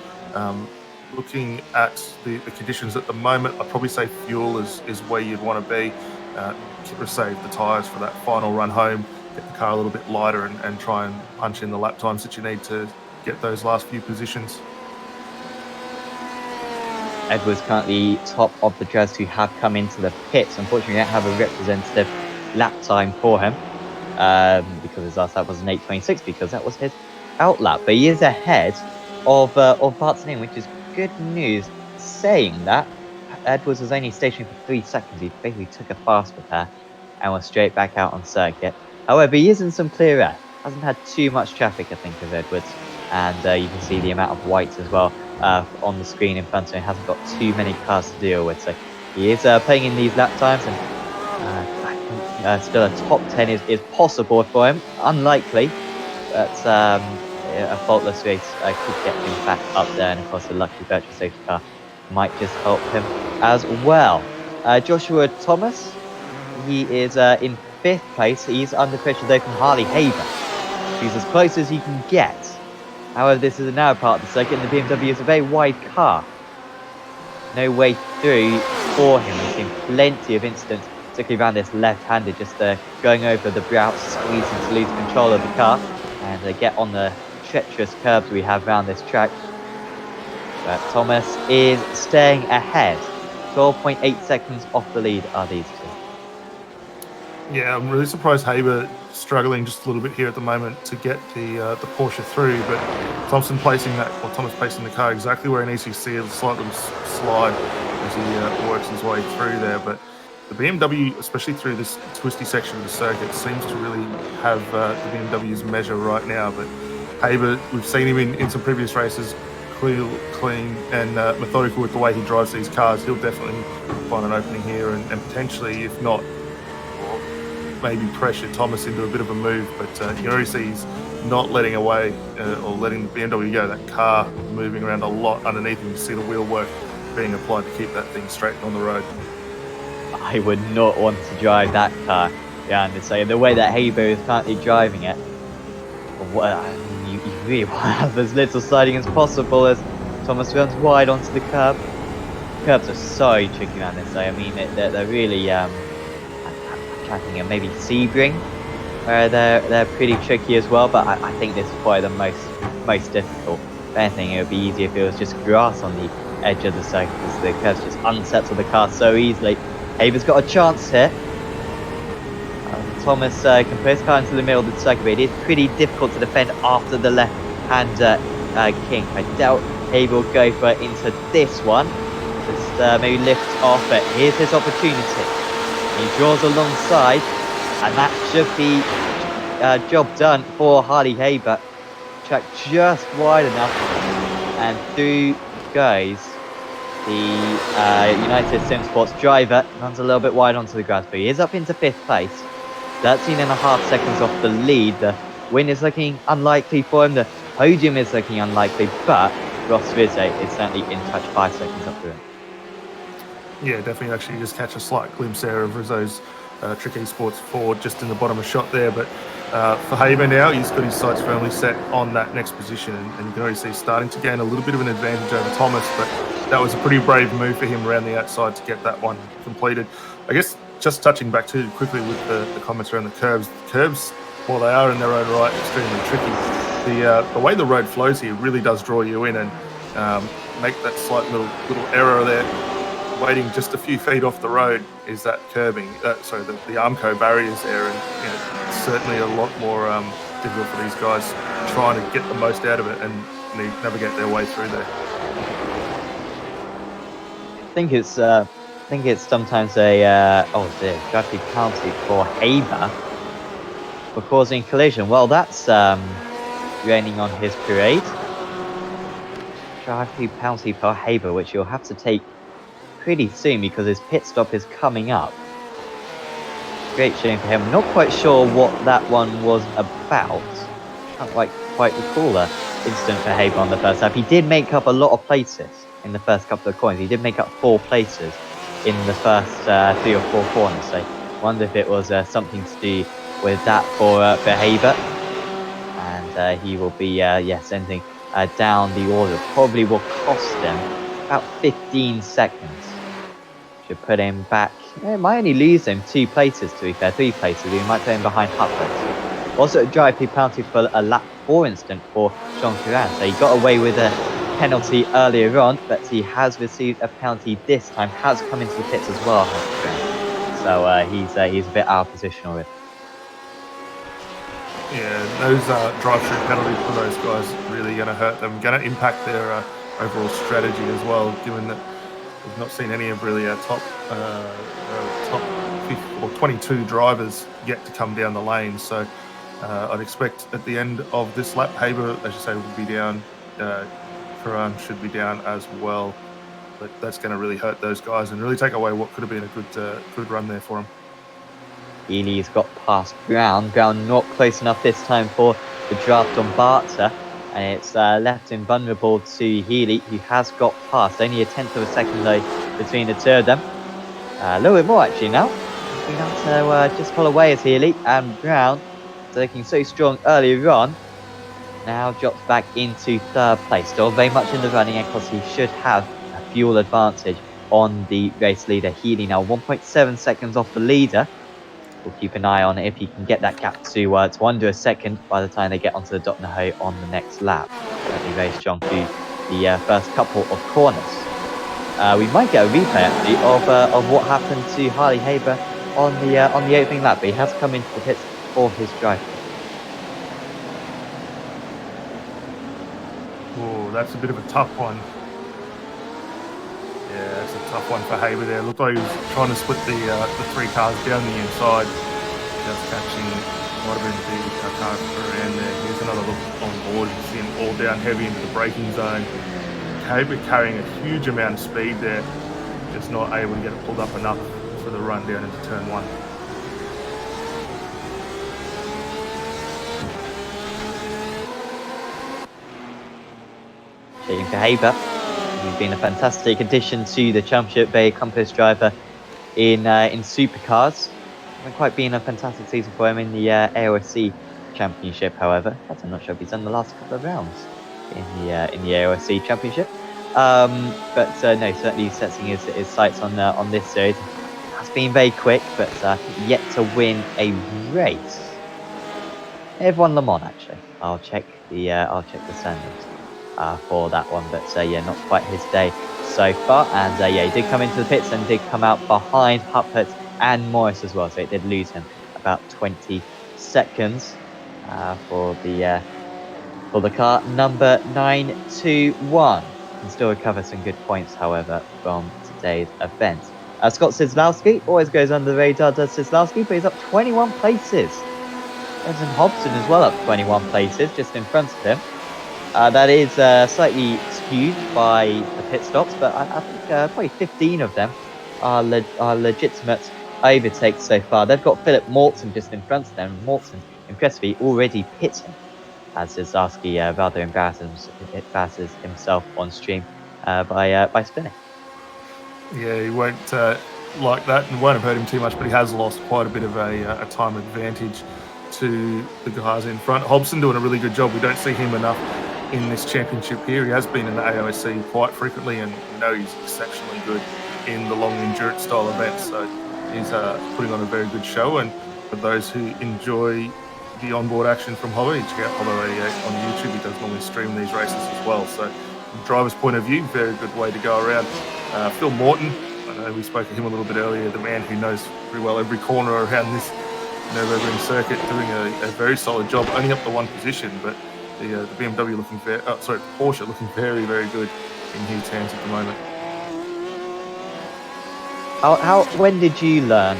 Looking at the conditions at the moment, I'd probably say fuel is where you'd want to be. Save the tyres for that final run home, get the car a little bit lighter and try and punch in the lap times that you need to get those last few positions. Edwards currently top of the drivers who have come into the pits. Unfortunately, we don't have a representative lap time for him because his last lap was an 8:26 because that was his out lap. But he is ahead of Bartolini, which is good news. Saying that, Edwards was only stationary for 3 seconds. He basically took a fast repair and was straight back out on circuit. However, he is in some clear air. Hasn't had too much traffic, I think, of Edwards. And you can see the amount of whites as well on the screen in front of him. Hasn't got too many cars to deal with. So he is putting in these lap times, and still a top 10 is possible for him. Unlikely, but a faultless race could get him back up there. And of course, the lucky virtual safety car might just help him as well. Joshua Thomas, he is in 5th place. He's under pressure though from Harley Haber. He's as close as he can get. However, this is a narrow part of the circuit, and the BMW is a very wide car. No way through for him. We've seen plenty of incidents particularly around this left-hander, just going over the brow, squeezing to lose control of the car and get on the treacherous curbs we have around this track. But Thomas is staying ahead. 12.8 seconds off the lead are these two. Yeah, I'm really surprised Haber struggling just a little bit here at the moment to get the Porsche through, but Thomas placing the car exactly where he needs to see it, slight little slide as he works his way through there. But the BMW, especially through this twisty section of the circuit, seems to really have the BMW's measure right now. But Haber, we've seen him in some previous races, clean and methodical with the way he drives these cars. He'll definitely find an opening here and potentially, if not, maybe pressure Thomas into a bit of a move. But you can already see he's not letting away or letting the BMW go. That car moving around a lot underneath him. You see the wheel work being applied to keep that thing straight on the road. I would not want to drive that car. Yeah, and so the way that Haber is currently driving it, you really want to have as little sliding as possible as Thomas runs wide onto the curb. Curbs are so tricky around this. I mean, they're really. I'm trying to think of maybe Sebring, where they're pretty tricky as well. But I think this is probably the most difficult. If anything, it would be easier if it was just grass on the edge of the circuit, because the curbs just unsettle the car so easily. Haber's got a chance here. Thomas can put his car into the middle of the circuit, but it is pretty difficult to defend after the left-hander kink. I doubt Haber will go for it into this one. Just maybe lift off, but here's his opportunity. He draws alongside, and that should be job done for Harley Haber. Track just wide enough, and through goes the United Sim Sports driver. Runs a little bit wide onto the grass, but he is up into 5th place. 13.5 seconds off the lead. The win is looking unlikely for him. The podium is looking unlikely, but Ross Rizzo is certainly in touch 5 seconds up the him. Yeah, definitely. Actually, just catch a slight glimpse there of Rizzo's Trick Esports Ford just in the bottom of shot there. But for Haber now, he's got his sights firmly set on that next position, and you can already see starting to gain a little bit of an advantage over Thomas. But that was a pretty brave move for him around the outside to get that one completed. I guess just touching back too quickly with the comments around the curbs. The curbs, while they are in their own right extremely tricky, the way the road flows here really does draw you in and make that slight little error there. Waiting just a few feet off the road is that curbing, the Armco barriers there, and it's certainly a lot more difficult for these guys trying to get the most out of it and navigate their way through there. I think it's sometimes a traffic penalty for Haber for causing collision. Well, that's raining on his parade. Traffic penalty for Haber, which you'll have to take pretty soon because his pit stop is coming up. Great shame for him. Not quite sure what that one was about. Can't quite recall an incident for Haber on the first lap. He did make up a lot of places in the first couple of corners. He did make up 4 places in the first 3 or 4 corners. So I wonder if it was something to do with that for Haber. And he will be sending down the order. Probably will cost him about 15 seconds. Should put him back. It might only lose him 2 places, to be fair, 3 places. He might put him behind Hutford. Also, a drive penalty for a lap 4 incident for Jean Curran. So he got away with a penalty earlier on, but he has received a penalty this time. Has come into the pits as well, so he's a bit out of position already. Yeah, those drive-through penalties for those guys really going to hurt them. Going to impact their overall strategy as well, given that we've not seen any of really our top 22 drivers yet to come down the lane. So I'd expect at the end of this lap, Haber, as you say, will be down. Curran should be down as well. But that's going to really hurt those guys and really take away what could have been a good run there for him. Healy's got past Brown. Brown not close enough this time for the draft on Barter. And it's left him vulnerable to Healy, who has got past. Only a 1/10 of a second though between the two of them. A little bit more actually now. We have to just pull away as Healy, and Brown, looking so strong earlier on, now drops back into 3rd place. Still very much in the running, because he should have a fuel advantage on the race leader, Healy, now 1.7 seconds off the leader. We'll keep an eye on it if he can get that gap to under a second by the time they get onto the Dotnaho on the next lap. Certainly very strong through the first couple of corners. We might get a replay actually of what happened to Harley Haber on the opening lap, but he has come into the pits for his drive. Oh, that's a bit of a tough one. Yeah, that's a tough one for Haber there. Looked like he was trying to split the 3 cars down the inside. Just catching, might have been the car around there. Here's another look on board. You see him all down heavy into the braking zone. Haber carrying a huge amount of speed there. Just not able to get it pulled up enough for the run down into turn 1. Checking for Haber. He's been a fantastic addition to the championship, very accomplished driver in supercars. Hasn't quite been a fantastic season for him in the AOSC championship, however. I'm not sure if he's done the last couple of rounds in the AOSC championship. But no, certainly setting his sights on this series. Has been very quick, but yet to win a race. They've won Le Mans actually. I'll check the standings for that one, but yeah, not quite his day so far. And yeah, he did come into the pits and did come out behind Huppert and Morris as well, so it did lose him about 20 seconds for the car number 921. Can still recover some good points, however, from today's event. Scott Cisłowski always goes under the radar, does Cisłowski, but he's up 21 places. Benson Hobson as well up 21 places, just in front of him. That is slightly skewed by the pit stops, but I think probably 15 of them are legitimate overtakes so far. They've got Philip Morton just in front of them. Morton, impressively, already pitting, as Cisłowski rather embarrasses himself on stream by spinning. Yeah, he won't like that and won't have hurt him too much, but he has lost quite a bit of a time advantage to the guys in front. Hobson doing a really good job. We don't see him enough in this championship here. He has been in the AOSC quite frequently, and we know he's exceptionally good in the long endurance style events, so he's putting on a very good show. And for those who enjoy the onboard action from Hollow, check out Hollow 88 on YouTube. He does normally stream these races as well, so from the driver's point of view, very good way to go around. Phil Morton, I know we spoke to him a little bit earlier, the man who knows pretty well every corner around this Nurburgring circuit, doing a very solid job, only up to one position, but the BMW looking very, Porsche looking very, very good in his hands at the moment. When did you learn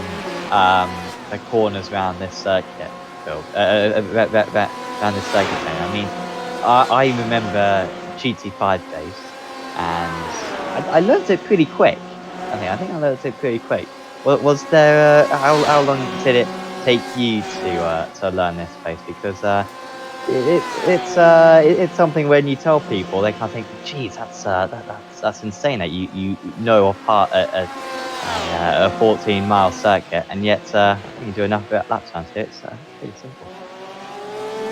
the corners around this circuit, Phil? Around this circuit thing? I mean, I remember GT5 days, and I learned it pretty quick. I think I learned it pretty quick. Was there? How long did it take you to learn this place? Because it's something when you tell people, they kind of think, geez, that's insane that you know off heart a 14-mile circuit, and yet you do enough lap times here. It's pretty simple.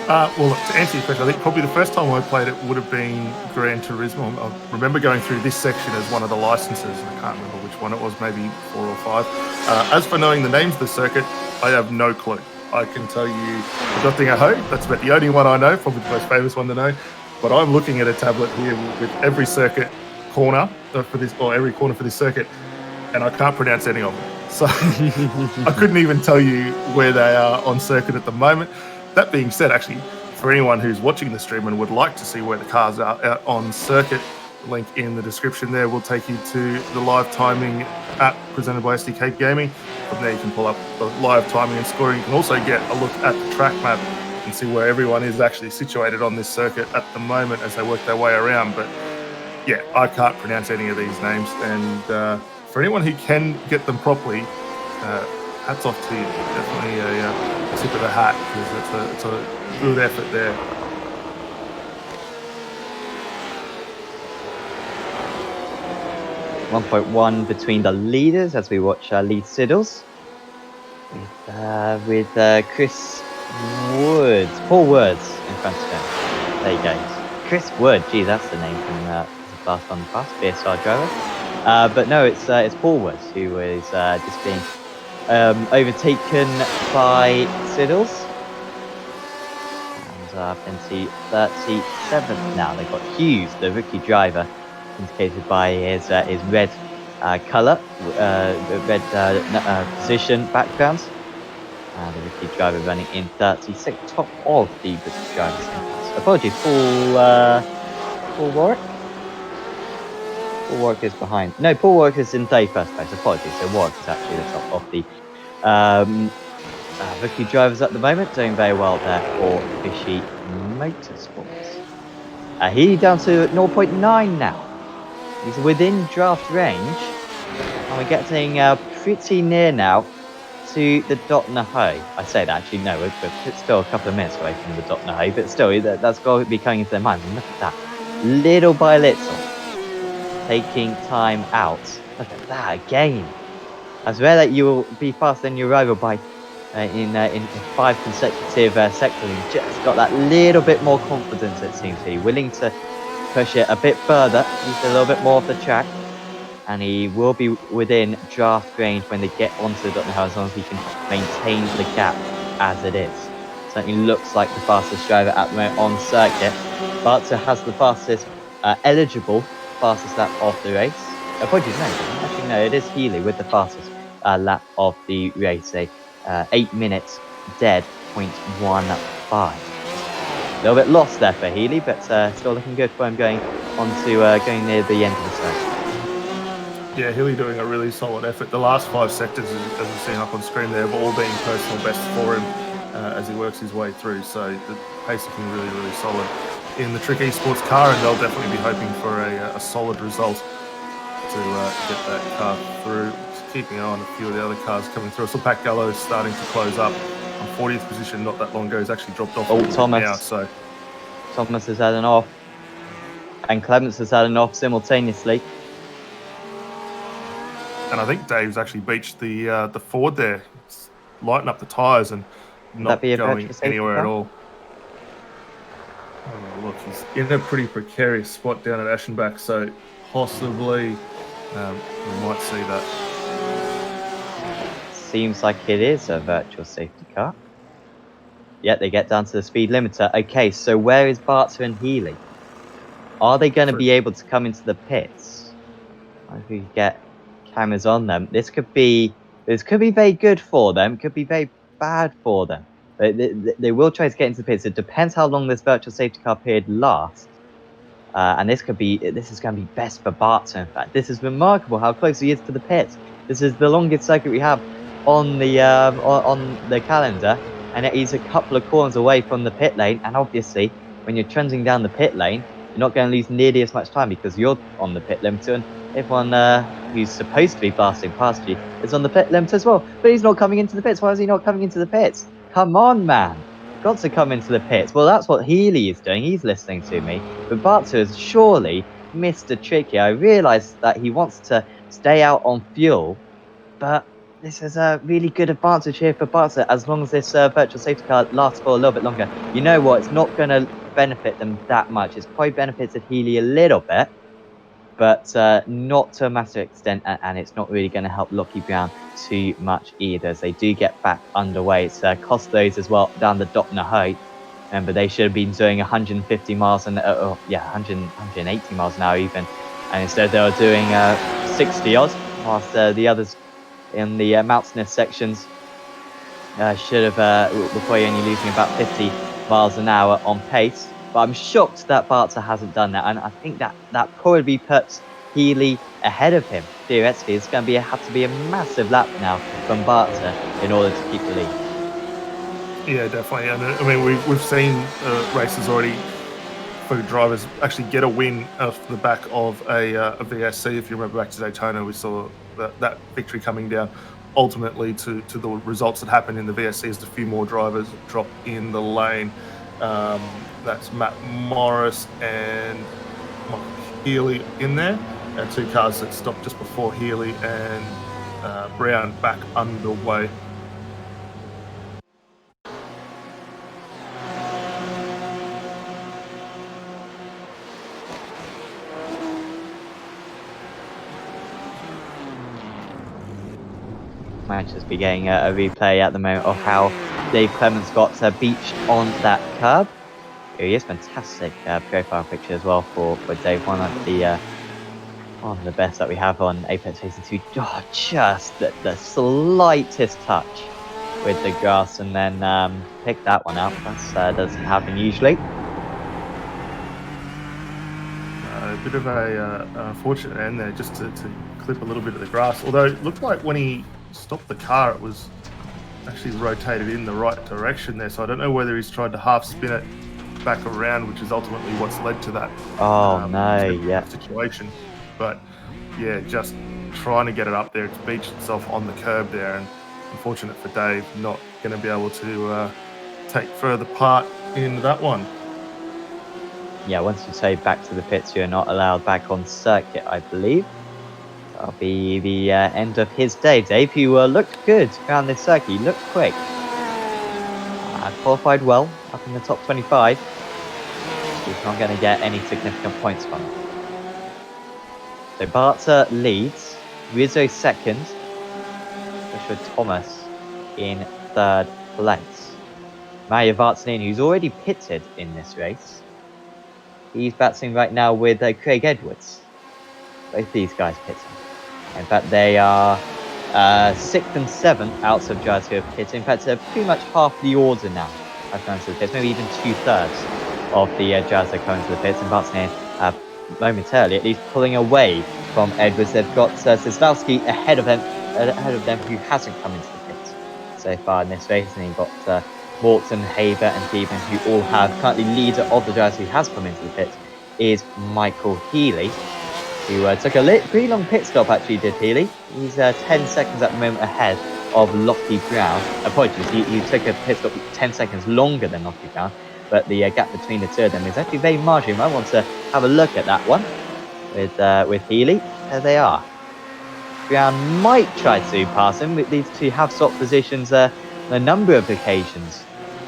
Well, to answer your question, I think probably the first time I played it would have been Gran Turismo. I remember going through this section as one of the licenses. I can't remember which one it was, maybe 4 or 5. As for knowing the names of the circuit, I have no clue. I can tell you Dotnaho, that's about the only one I know, probably the most famous one to know. But I'm looking at a tablet here with every circuit corner for this, or every corner for this circuit, and I can't pronounce any of them. So I couldn't even tell you where they are on circuit at the moment. That being said, actually, for anyone who's watching the stream and would like to see where the cars are out on circuit, link in the description there will take you to the live timing app presented by SDK Gaming. From there you can pull up the live timing and scoring. You can also get a look at the track map and see where everyone is actually situated on this circuit at the moment as they work their way around. But yeah, I can't pronounce any of these names, and for anyone who can get them properly, hats off to you. Definitely a tip of the hat, because it's a good effort there. .1 between the leaders as we watch Lee Siddles with Chris Woods, Paul Woods in front of him. There you go. Chris Wood, gee, that's the name from the Fast on the Fast, BSR driver. But no, it's Forward who is just being overtaken by Siddles. And up into 37th now. They've got Hughes, the rookie driver, indicated by his red colour, red position background. The rookie driver running in 36th, top of the rookie drivers in class. Apologies, Paul Warwick. Paul Warwick is behind. No, Paul Warwick is in 31st place. Apologies. So Warwick is actually the top of the rookie drivers at the moment, doing very well there for Fishy Motorsports. He down to 0.9 now. He's within draft range, and we're getting pretty near now to the dot and a hoe. I say that actually, no, we're still a couple of minutes away from the dot and a hoe, but still, that's got to be coming into their minds. And look at that, little by little, taking time out. Look at that again. It's rare that you will be faster than your rival by in 5 consecutive sectors. He's just got that little bit more confidence, it seems to be willing to push it a bit further, use a little bit more of the track, and he will be within draft range when they get onto the dot and a hoe, as long as he can maintain the gap as it is. Certainly looks like the fastest driver at the moment on circuit. Bartzer has the fastest eligible fastest lap of the race. Apologies, no, actually no, it is Healy with the fastest lap of the race. 8 minutes dead, 0.15. A little bit lost there for Healy, but still looking good for him going on to going near the end of the circuit. Yeah, Healy doing a really solid effort. The last 5 sectors, as we've seen up on screen there, have all been personal bests for him as he works his way through. So the pace looking really, really solid in the Trick Esports car, and they'll definitely be hoping for a solid result to get that car through. Just keeping an eye on a few of the other cars coming through. So Pat Gallo is starting to close up on 40th position not that long ago. He's actually dropped off Thomas now. So Thomas has had an off, and Clements has had an off simultaneously. And I think Dave's actually beached the Ford there, lighten up the tyres and not going anywhere at all. Oh, look, he's in a pretty precarious spot down at Aschenbach, so possibly we might see that. Seems like it is a virtual safety car. Yeah, they get down to the speed limiter. Okay, so where is Bartzer and Healy? Are they going to be able to come into the pits? I think we get cameras on them. This could be very good for them. Could be very bad for them. They will try to get into the pits. It depends how long this virtual safety car period lasts. And this is going to be best for Bartzer. In fact, this is remarkable how close he is to the pits. This is the longest circuit we have on the calendar, and yet he's a couple of corners away from the pit lane. And obviously, when you're trundling down the pit lane, you're not going to lose nearly as much time because you're on the pit limiter, and everyone who's supposed to be blasting past you is on the pit limiter as well. But he's not coming into the pits. Why is he not coming into the pits? Come on, man. Got to come into the pits. Well, that's what Healy is doing. He's listening to me. But Bartzer has surely missed a trick here. I realise that he wants to stay out on fuel, but this is a really good advantage here for Bartzer as long as this virtual safety car lasts for a little bit longer. You know what? It's not going to benefit them that much. It's probably benefited Healy a little bit, but not to a massive extent, and it's not really going to help Lockie Brown too much either, as they do get back underway. It's cost those as well down the dot and a hoe. Remember, they should have been doing 150 miles and 180 miles an hour even, and instead they were doing 60 odd, whilst the others in the mountainous sections should have were probably only losing about 50 miles an hour on pace. But I'm shocked that Bartzer hasn't done that, and I think that probably puts Healy ahead of him. Theoretically, it's going to have to be a massive lap now from Bartzer in order to keep the lead. Yeah, definitely. And I mean, we've seen races already for drivers actually get a win off the back of a VSC. If you remember back to Daytona, we saw that victory coming down ultimately to the results that happened in the VSC as a few more drivers dropped in the lane. That's Matt Morris and Healy in there, and 2 cars that stopped just before Healy and Brown back underway. might just be getting a replay at the moment of how Dave Clements got beached on that curb. Here he is, fantastic profile picture as well for Dave. One of the best that we have on Apex Racing 2. Oh, just the slightest touch with the grass, and then pick that one up. That doesn't happen usually. A bit of a unfortunate end there, just to clip a little bit of the grass. Although it looked like when he stopped the car, it was actually rotated in the right direction there. So I don't know whether he's tried to half spin it back around, which is ultimately what's led to that situation. But yeah, just trying to get it up there. It's beached itself on the curb there, and unfortunate for Dave, not going to be able to take further part in that one. Yeah, once you say back to the pits, you're not allowed back on circuit, I believe. That'll be the end of his day. Dave, who looked good around this circuit, he looked quick. Qualified well, up in the top 25. He's not going to get any significant points from it. So Barter leads, Rizzo second, Joshua Thomas in third place. Mario Vartzanin, who's already pitted in this race, he's battling right now with Craig Edwards. Both these guys pitting. In fact, they are 6th and 7th out of drivers who have pitted. In fact, pretty much half the order now have gone to the pits, maybe even 2/3 of the drivers that are coming to the pits. And Vartzanin momentarily at least pulling away from Edwards. They've got Sisvalski ahead of them, who hasn't come into the pits so far in this race. And you've got Morton, Haber and Deevan, who all have. Currently leader of the drivers who has come into the pit is Michael Healy, who took a pretty long pit stop, actually, did Healy. He's 10 seconds at the moment ahead of Lockie Brown. Apologies, he took a pit stop 10 seconds longer than Lockie Brown, but the gap between the two of them is actually very marginal. You might want to have a look at that one with Healy. There they are. Brown might try to pass him, but these two have swapped positions a number of occasions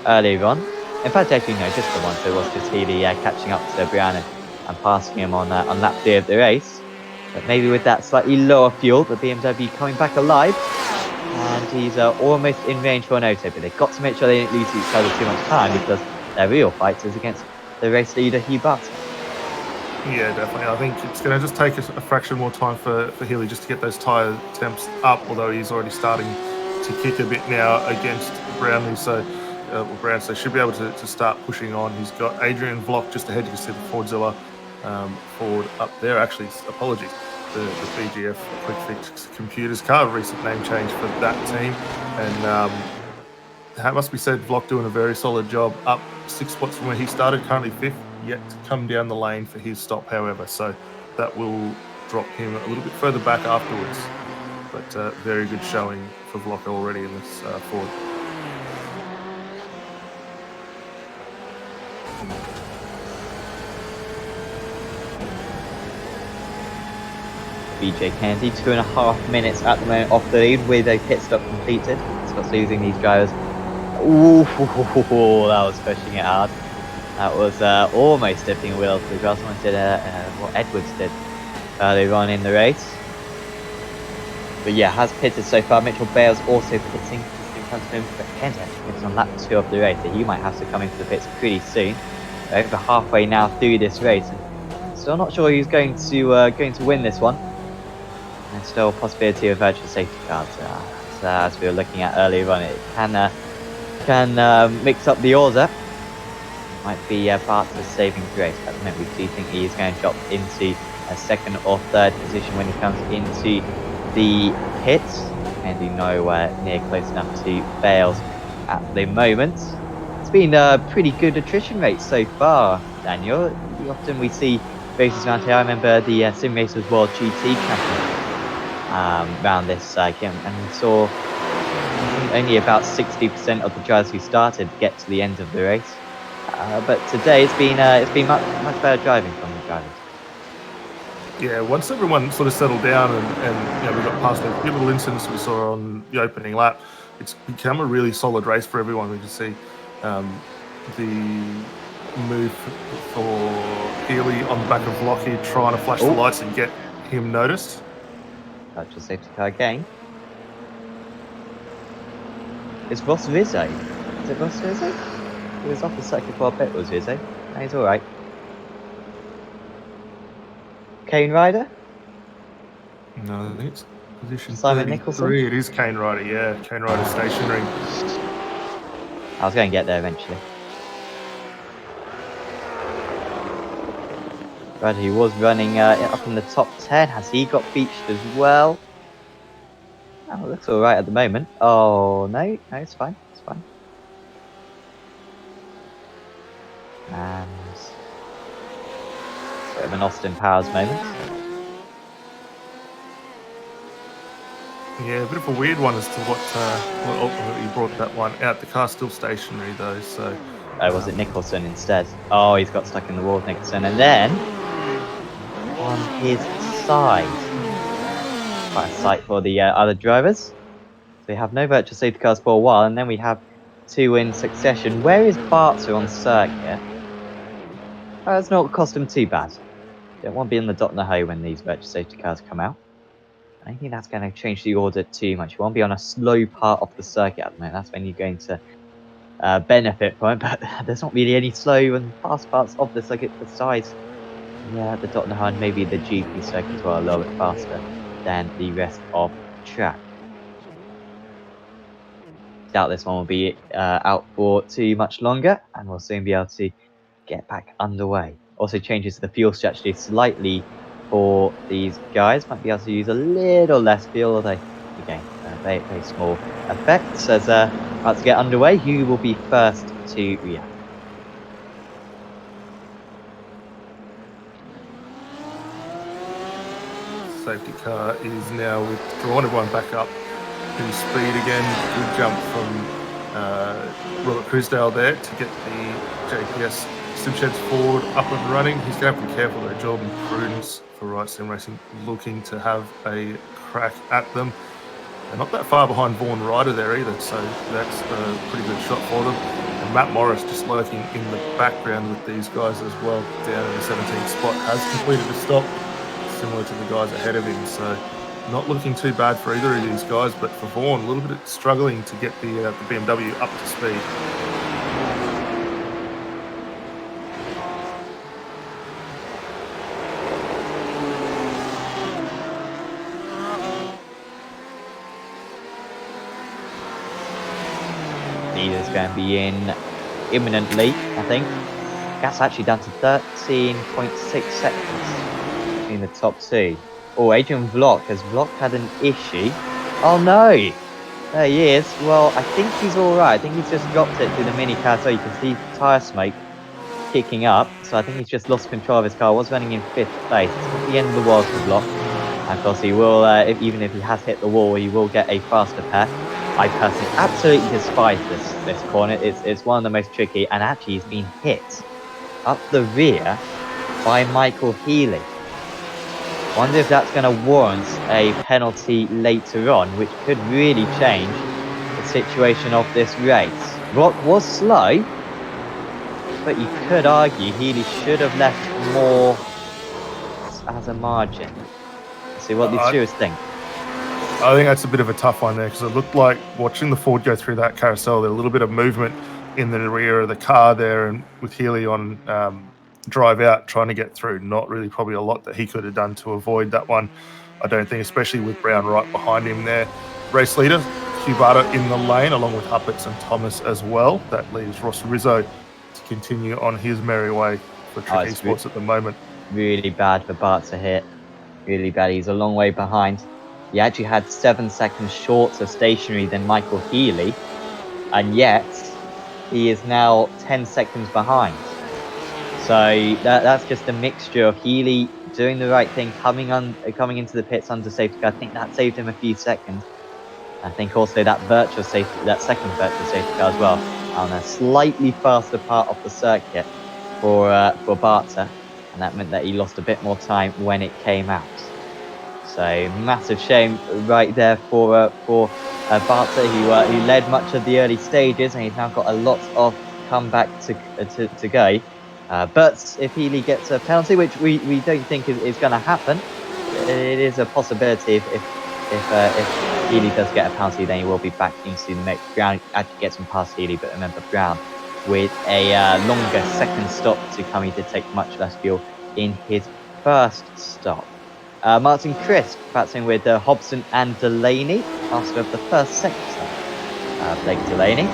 earlier on. In fact, actually, no, just the one. So it was just Healy catching up to Brown and passing him on lap 3 of the race. But maybe with that slightly lower fuel, the BMW coming back alive. And he's almost in range for an auto, but they've got to make sure they don't lose each other too much time, because their real fight is against the race leader, Hugh Barton. Yeah, definitely. I think it's going to just take a fraction more time for Healy just to get those tyre temps up, although he's already starting to kick a bit now against Brownlee. So should be able to start pushing on. He's got Adrian Vlock just ahead. You can see the Fordzilla Ford up there. Actually, apologies, the BGF Quick Fix Computers car, recent name change for that team. And that must be said, Vlock doing a very solid job, up 6 spots from where he started, currently 5th, yet to come down the lane for his stop, however. So that will drop him a little bit further back afterwards. But very good showing for Vlock already in this Ford. BJ Kennedy, 2.5 minutes at the moment off the lead with a pit stop completed. Scott's losing these drivers. Ooh, that was pushing it hard. That was almost tipping wheels to the grass. Someone did what Edwards did earlier on in the race. But yeah, has pitted so far. Mitchell Bale's also pitting just in front of him. But Kennedy is on lap 2 of the race, so he might have to come into the pits pretty soon. We're over halfway now through this race, and still not sure who's going to win this one. And still a possibility of virtual safety cars, as we were looking at earlier on. It can mix up the order. Might be Bart's saving grace. At the moment, we do think he is going to drop into a 2nd or 3rd position when he comes into the pits, and he's nowhere near close enough to Bales at the moment. It's been a pretty good attrition rate so far, Daniel. Often we see races around here. I remember the Sim Racers World GT Championship around this circuit, and we saw only about 60% of the drivers who started get to the end of the race. But today it's been much better driving from the drivers. Yeah, once everyone sort of settled down and we got past the little incidents we saw on the opening lap, it's become a really solid race for everyone. We can see the move for Healy on the back of Lockie, trying to flash the lights and get him noticed. Virtual safety car again. It's Ross Rizzo. Is it Ross Rizzo? He was off the circuit for a bit, was Rizzo? No, he's alright. Kane Ryder? No, I think it's position Simon 33. Nicholson? It is Kane Ryder, yeah. Kane Ryder stationary. I was going to get there eventually. But he was running up in the top 10. Has he got featured as well? Oh, it looks alright at the moment. Oh, no, it's fine. It's fine. And a bit of an Austin Powers moment. Yeah, a bit of a weird one as to what ultimately brought that one out. The car's still stationary though, so. Oh, was it Nicholson instead? Oh, he's got stuck in the wall with Nicholson. And then, on his side. Quite a sight for the other drivers. So we have no virtual safety cars for a while, and then we have two in succession. Where is Bartzer on circuit? It's not cost him too bad. Don't want to be in the dot and the hoe when these virtual safety cars come out. I don't think that's going to change the order too much. You won't be on a slow part of the circuit at the moment. That's when you're going to benefit from it. But there's not really any slow and fast parts of the circuit besides, yeah, the dot and the hoe and maybe the GP circuit as well, a little bit faster than the rest of the track. Doubt this one will be out for too much longer, and we'll soon be able to get back underway. Also changes the fuel strategy slightly for these guys. Might be able to use a little less fuel, although again, very, very small effects. As about to get underway, who will be first to react? Safety car is now withdrawn. Everyone back up in speed again. Good jump from Robert Crisdale there to get the JPS Simsheds forward up and running. He's going to have to be careful though. Jordan Prudence for Right Sim Racing looking to have a crack at them. They're not that far behind Vaughan Ryder there either, so that's a pretty good shot for them. And Matt Morris just lurking in the background with these guys as well, down in the 17th spot, has completed a stop, similar to the guys ahead of him. So not looking too bad for either of these guys, but for Vaughan, a little bit struggling to get the BMW up to speed. Leader's going to be in imminently, I think. That's actually down to 13.6 seconds between the top two. Oh, Adrian Vlok. Has Vlok had an issue? Oh no! There he is. Well, I think he's alright. I think he's just dropped it through the mini car, so you can see tyre smoke kicking up. So I think he's just lost control of his car. Was running in 5th place. It's not the end of the world for Vlok. And of course, he will, even if he has hit the wall, he will get a faster pair. I personally absolutely despise this corner. It's one of the most tricky, and actually he's been hit up the rear by Michael Healy. Wonder if that's going to warrant a penalty later on, which could really change the situation of this race. Rock was slow, but you could argue Healy should have left more as a margin. Let's see what the stewards think. I think that's a bit of a tough one there, because it looked like watching the Ford go through that carousel, there was a little bit of movement in the rear of the car there, and with Healy on drive out trying to get through, not really probably a lot that he could have done to avoid that one, I don't think, especially with Brown right behind him there. Race leader, Hugh Barter in the lane, along with Huppets and Thomas as well. That leaves Ross Rizzo to continue on his merry way for Tricky Sports at the moment. Really bad for Bart to hit. Really bad. He's a long way behind. He actually had 7 seconds shorter stationary than Michael Healy, and yet he is now 10 seconds behind. So that's just a mixture of Healy doing the right thing, coming into the pits under safety car. I think that saved him a few seconds. I think also that second virtual safety car as well, on a slightly faster part of the circuit for Barter, and that meant that he lost a bit more time when it came out. So massive shame right there for Barter, who led much of the early stages, and he's now got a lot of comeback to go. But if Healy gets a penalty, which we don't think is going to happen, it is a possibility if Healy does get a penalty, then he will be back into the mix. Brown actually gets him past Healy, but remember Brown with a longer second stop to come. He did take much less fuel in his first stop. Martin Crisp battling with Hobson and Delaney, master of the first sector. Blake Delaney.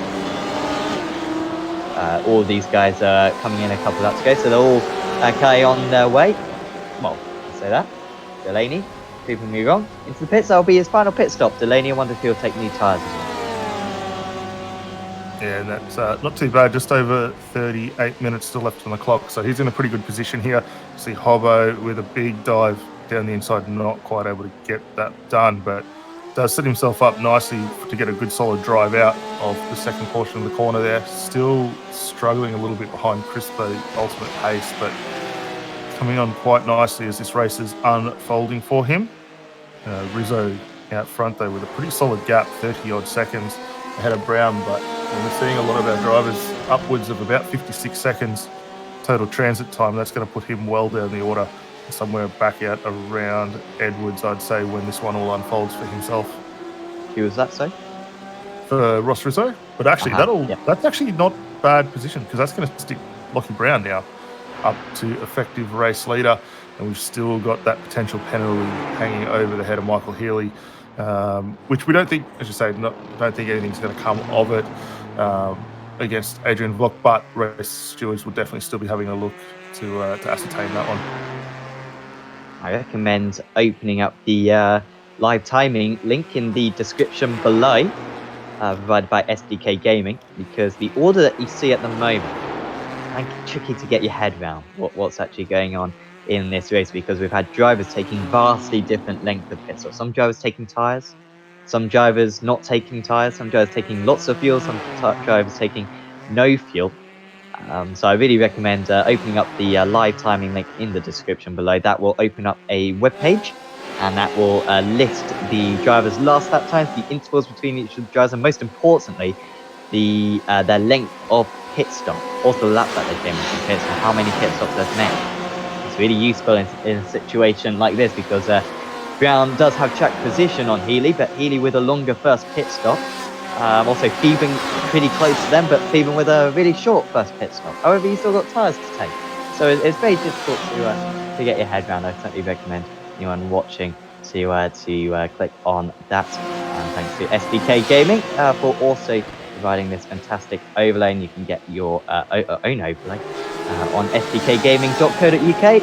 All of these guys are coming in a couple laps ago, so they're all carry on their way. Well, I'll say that. Delaney, proving me wrong. Into the pits, that'll be his final pit stop. Delaney, I wonder if he'll take new tyres as well. Yeah, and that's not too bad. Just over 38 minutes still left on the clock, so he's in a pretty good position here. See Hobbo with a big dive down the inside, not quite able to get that done, but does set himself up nicely to get a good solid drive out of the second portion of the corner there. Still struggling a little bit behind Crispo, ultimate pace, but coming on quite nicely as this race is unfolding for him. Rizzo out front though with a pretty solid gap, 30 odd seconds ahead of Brown, but we're seeing a lot of our drivers upwards of about 56 seconds total transit time. That's going to put him well down the order, somewhere back out around Edwards, I'd say, when this one all unfolds for himself. Who was that, so? For Ross Rizzo. But actually, that's actually not bad position, because that's going to stick Lockie Brown now up to effective race leader, and we've still got that potential penalty hanging over the head of Michael Healy, which we don't think, as you say, don't think anything's going to come of it against Adrian Vlock, but race stewards will definitely still be having a look to ascertain that one. I recommend opening up the live timing link in the description below, provided by SDK Gaming, because the order that you see at the moment, I think it's tricky to get your head around what's actually going on in this race, because we've had drivers taking vastly different length of pit stops. Some drivers taking tyres, some drivers not taking tyres, some drivers taking lots of fuel, some drivers taking no fuel. So I really recommend opening up the live timing link in the description below. That will open up a web page, and that will list the drivers' last lap times, the intervals between each of the drivers, and most importantly, their length of pit stop, also the lap that they came into pits, and how many pit stops they've made. It's really useful in a situation like this, because Brown does have track position on Healy, but Healy with a longer first pit stop. Also Phoeben pretty close to them, but Phoeben with a really short first pit stop. However, he's still got tyres to take, so it's very difficult to get your head around. I certainly recommend anyone watching to click on that. And thanks to SDK Gaming for also providing this fantastic overlay, and you can get your own overlay on sdkgaming.co.uk.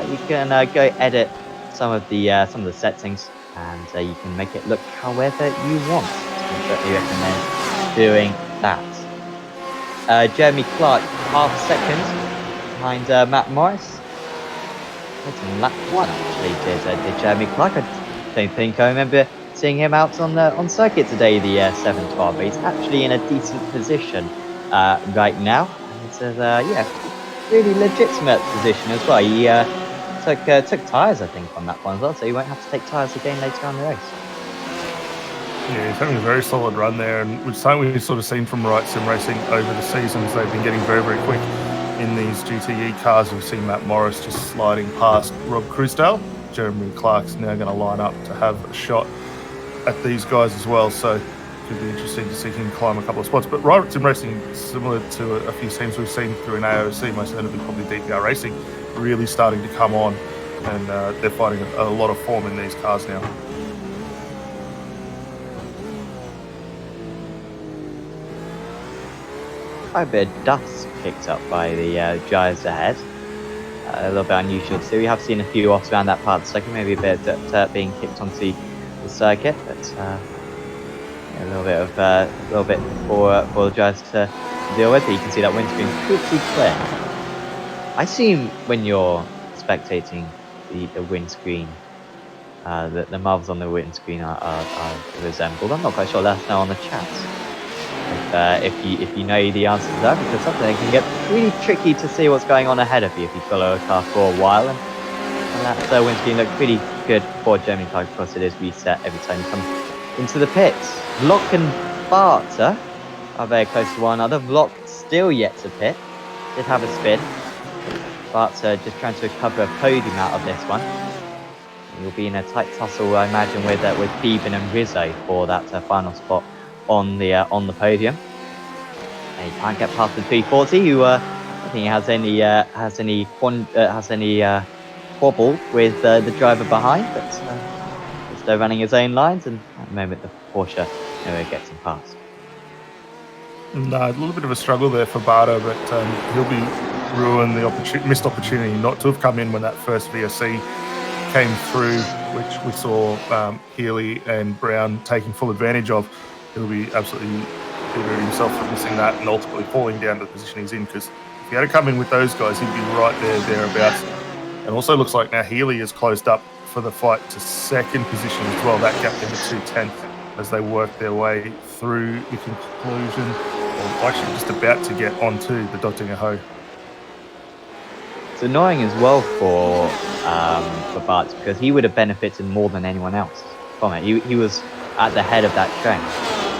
You can go edit some of the settings, and you can make it look however you want. So I certainly recommend doing that. Jeremy Clark, half second behind Matt Morris. That's in lap 1 actually, did Jeremy Clark. I don't think I remember seeing him out on circuit today, the 7-12, but he's actually in a decent position right now. And it's really legitimate position as well. He took tyres, I think, on that one as well, so he won't have to take tyres again later on in the race. Yeah, he's having a very solid run there, and it's something we've sort of seen from Right Sim Racing over the seasons. They've been getting very, very quick in these GTE cars. We've seen Matt Morris just sliding past Rob Crusdale. Jeremy Clark's now going to line up to have a shot at these guys as well, so it could be interesting to see him climb a couple of spots. But Right Sim Racing, similar to a few teams we've seen through in AOC, most notably probably DPR Racing, really starting to come on, and they're finding a lot of form in these cars now. Quite a bit of dust picked up by the drivers ahead. A little bit unusual to see. We have seen a few offs around that part of the circuit, maybe a bit of dirt being kicked onto the circuit, but a little bit for the drivers to deal with. But you can see that windscreen pretty clear. I assume when you're spectating the windscreen, the marbles on the windscreen are resembled. I'm not quite sure. Let us know on the chat if you know the answer to that, because sometimes it can get pretty tricky to see what's going on ahead of you if you follow a car for a while. And that windscreen looked pretty good for Jeremy Clark. Of course, it is reset every time you come into the pits. Vlock and Barter are very close to one another. Vlock still yet to pit. Did have a spin. Barter just trying to recover a podium out of this one. You'll be in a tight tussle, I imagine, with Beeben and Rizzo for that final spot on the podium. And he can't get past the 340, who I don't think has any quabble with the driver behind, but just running his own lines, and at the moment the Porsche nowhere gets him past. No, a little bit of a struggle there for Barter, but he'll be ruined the missed opportunity not to have come in when that first VSC came through, which we saw Healy and Brown taking full advantage of. He'll be absolutely bitter himself for missing that and ultimately falling down to the position he's in, because if he had to come in with those guys, he'd be right thereabouts. And also looks like now Healy is closed up for the fight to second position as well. That gap into 210 as they work their way through the conclusion, or actually just about to get onto the Dottinger Ho. It's annoying as well for Bart, because he would have benefited more than anyone else from it. He was at the head of that train,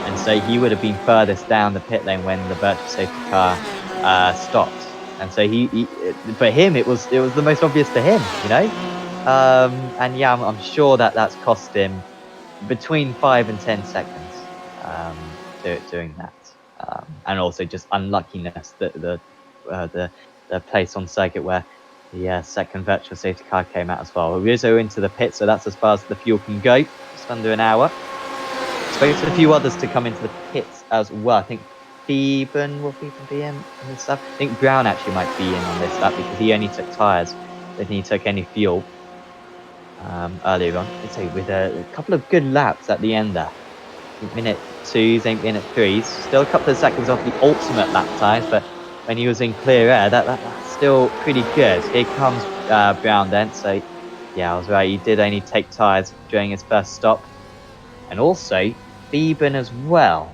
and so he would have been furthest down the pit lane when the virtual safety car stopped. And so he for him it was the most obvious to him, you know. And yeah, I'm sure that's cost him between 5 and 10 seconds doing that, and also just unluckiness that the place on circuit where the second virtual safety car came out as well. Rizzo into the pit, so that's as far as the fuel can go, just under an hour. Expected a few others to come into the pits as well. I think Beeben will be in this stuff. I think Brown actually might be in on this lap because he only took tyres, didn't he took any fuel earlier on. I'd say with a couple of good laps at the end there. Minute 2s, minute 3s. Still a couple of seconds off the ultimate lap times, but when he was in clear air, that's still pretty good. Here comes Brown then. So yeah, I was right. He did only take tyres during his first stop. And also Beeben as well.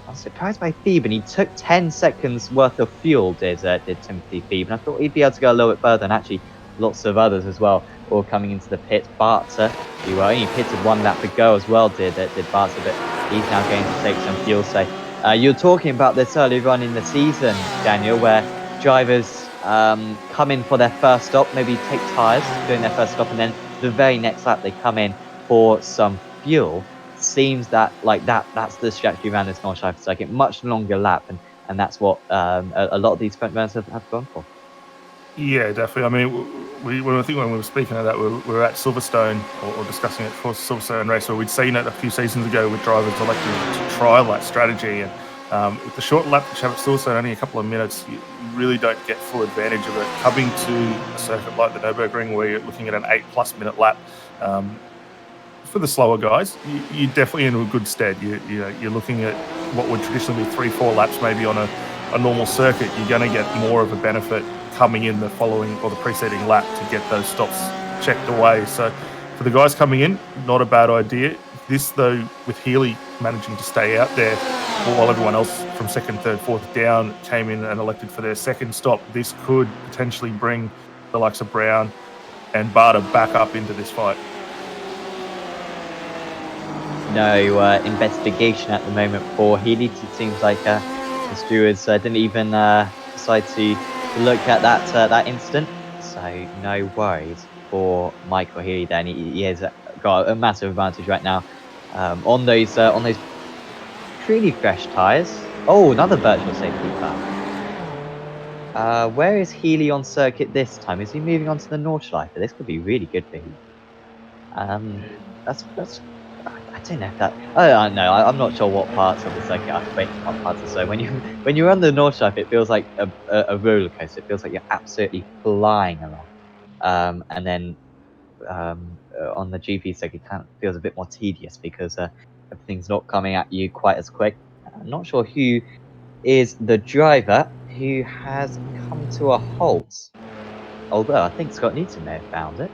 I was surprised by Beeben. He took 10 seconds worth of fuel, did Timothy Beeben. I thought he'd be able to go a little bit further, and actually lots of others as well, all coming into the pit. Barter, who only pitted 1 lap ago as well, did Barter, but he's now going to take some fuel. So you were talking about this earlier on in the season, Daniel, where drivers come in for their first stop, maybe take tyres during their first stop, and then the very next lap they come in for some fuel. Seems that that's the strategy around this Nordschleife circuit, much longer lap, and that's what a lot of these front runners have gone for. Yeah, definitely. I mean, when we were speaking of that, we were at Silverstone or discussing it for Silverstone race, where we'd seen it a few seasons ago with drivers electing to trial that strategy. And with the short lap that you have at Silverstone, only a couple of minutes, you really don't get full advantage of it. Coming to a circuit like the Nurburgring, where you're looking at an 8+ minute lap, for the slower guys, you're definitely in a good stead. You're looking at what would traditionally be 3-4 laps, maybe on a normal circuit. You're going to get more of a benefit coming in the following or the preceding lap to get those stops checked away. So for the guys coming in, not a bad idea. This, though, with Healy managing to stay out there while everyone else from 2nd, 3rd, 4th down came in and elected for their second stop, this could potentially bring the likes of Brown and Barter back up into this fight. No investigation at the moment for Healy. It seems like the stewards didn't even decide to look at that incident. So no worries for Michael Healy then. He has got a massive advantage right now on those really fresh tyres. Oh, another virtual safety car. Where is Healy on circuit this time? Is he moving on to the Nordschleife? This could be really good for Healy. That's I don't know if that. I don't know. I'm not sure what parts of the circuit are quick, what parts are slow. When you're on the Nordschleife, it feels like a roller coaster. It feels like you're absolutely flying along. And then on the GP circuit, it kind of feels a bit more tedious because everything's not coming at you quite as quick. I'm not sure who is the driver who has come to a halt. Although I think Scott Newton may have found it.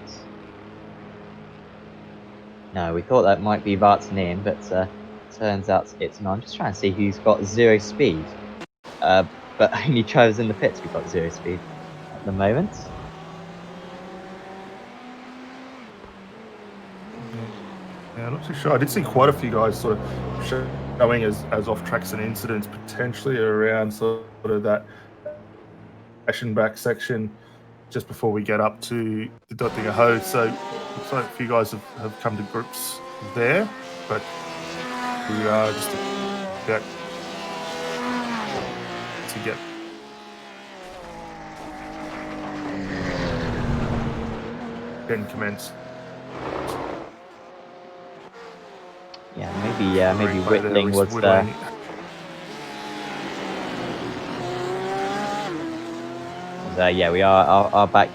No, we thought that might be Vartanen, but turns out it's not. I'm just trying to see who's got 0 speed. But only drivers in the pits who've got 0 speed at the moment. Yeah, I'm not too sure. I did see quite a few guys sort of showing as off-tracks and incidents potentially around sort of that back section just before we get up to the Dottinger Ho. So Looks like a few guys have come to grips there, but we are just about to get commence. Yeah, maybe Whitling was Whittling. Yeah, we are back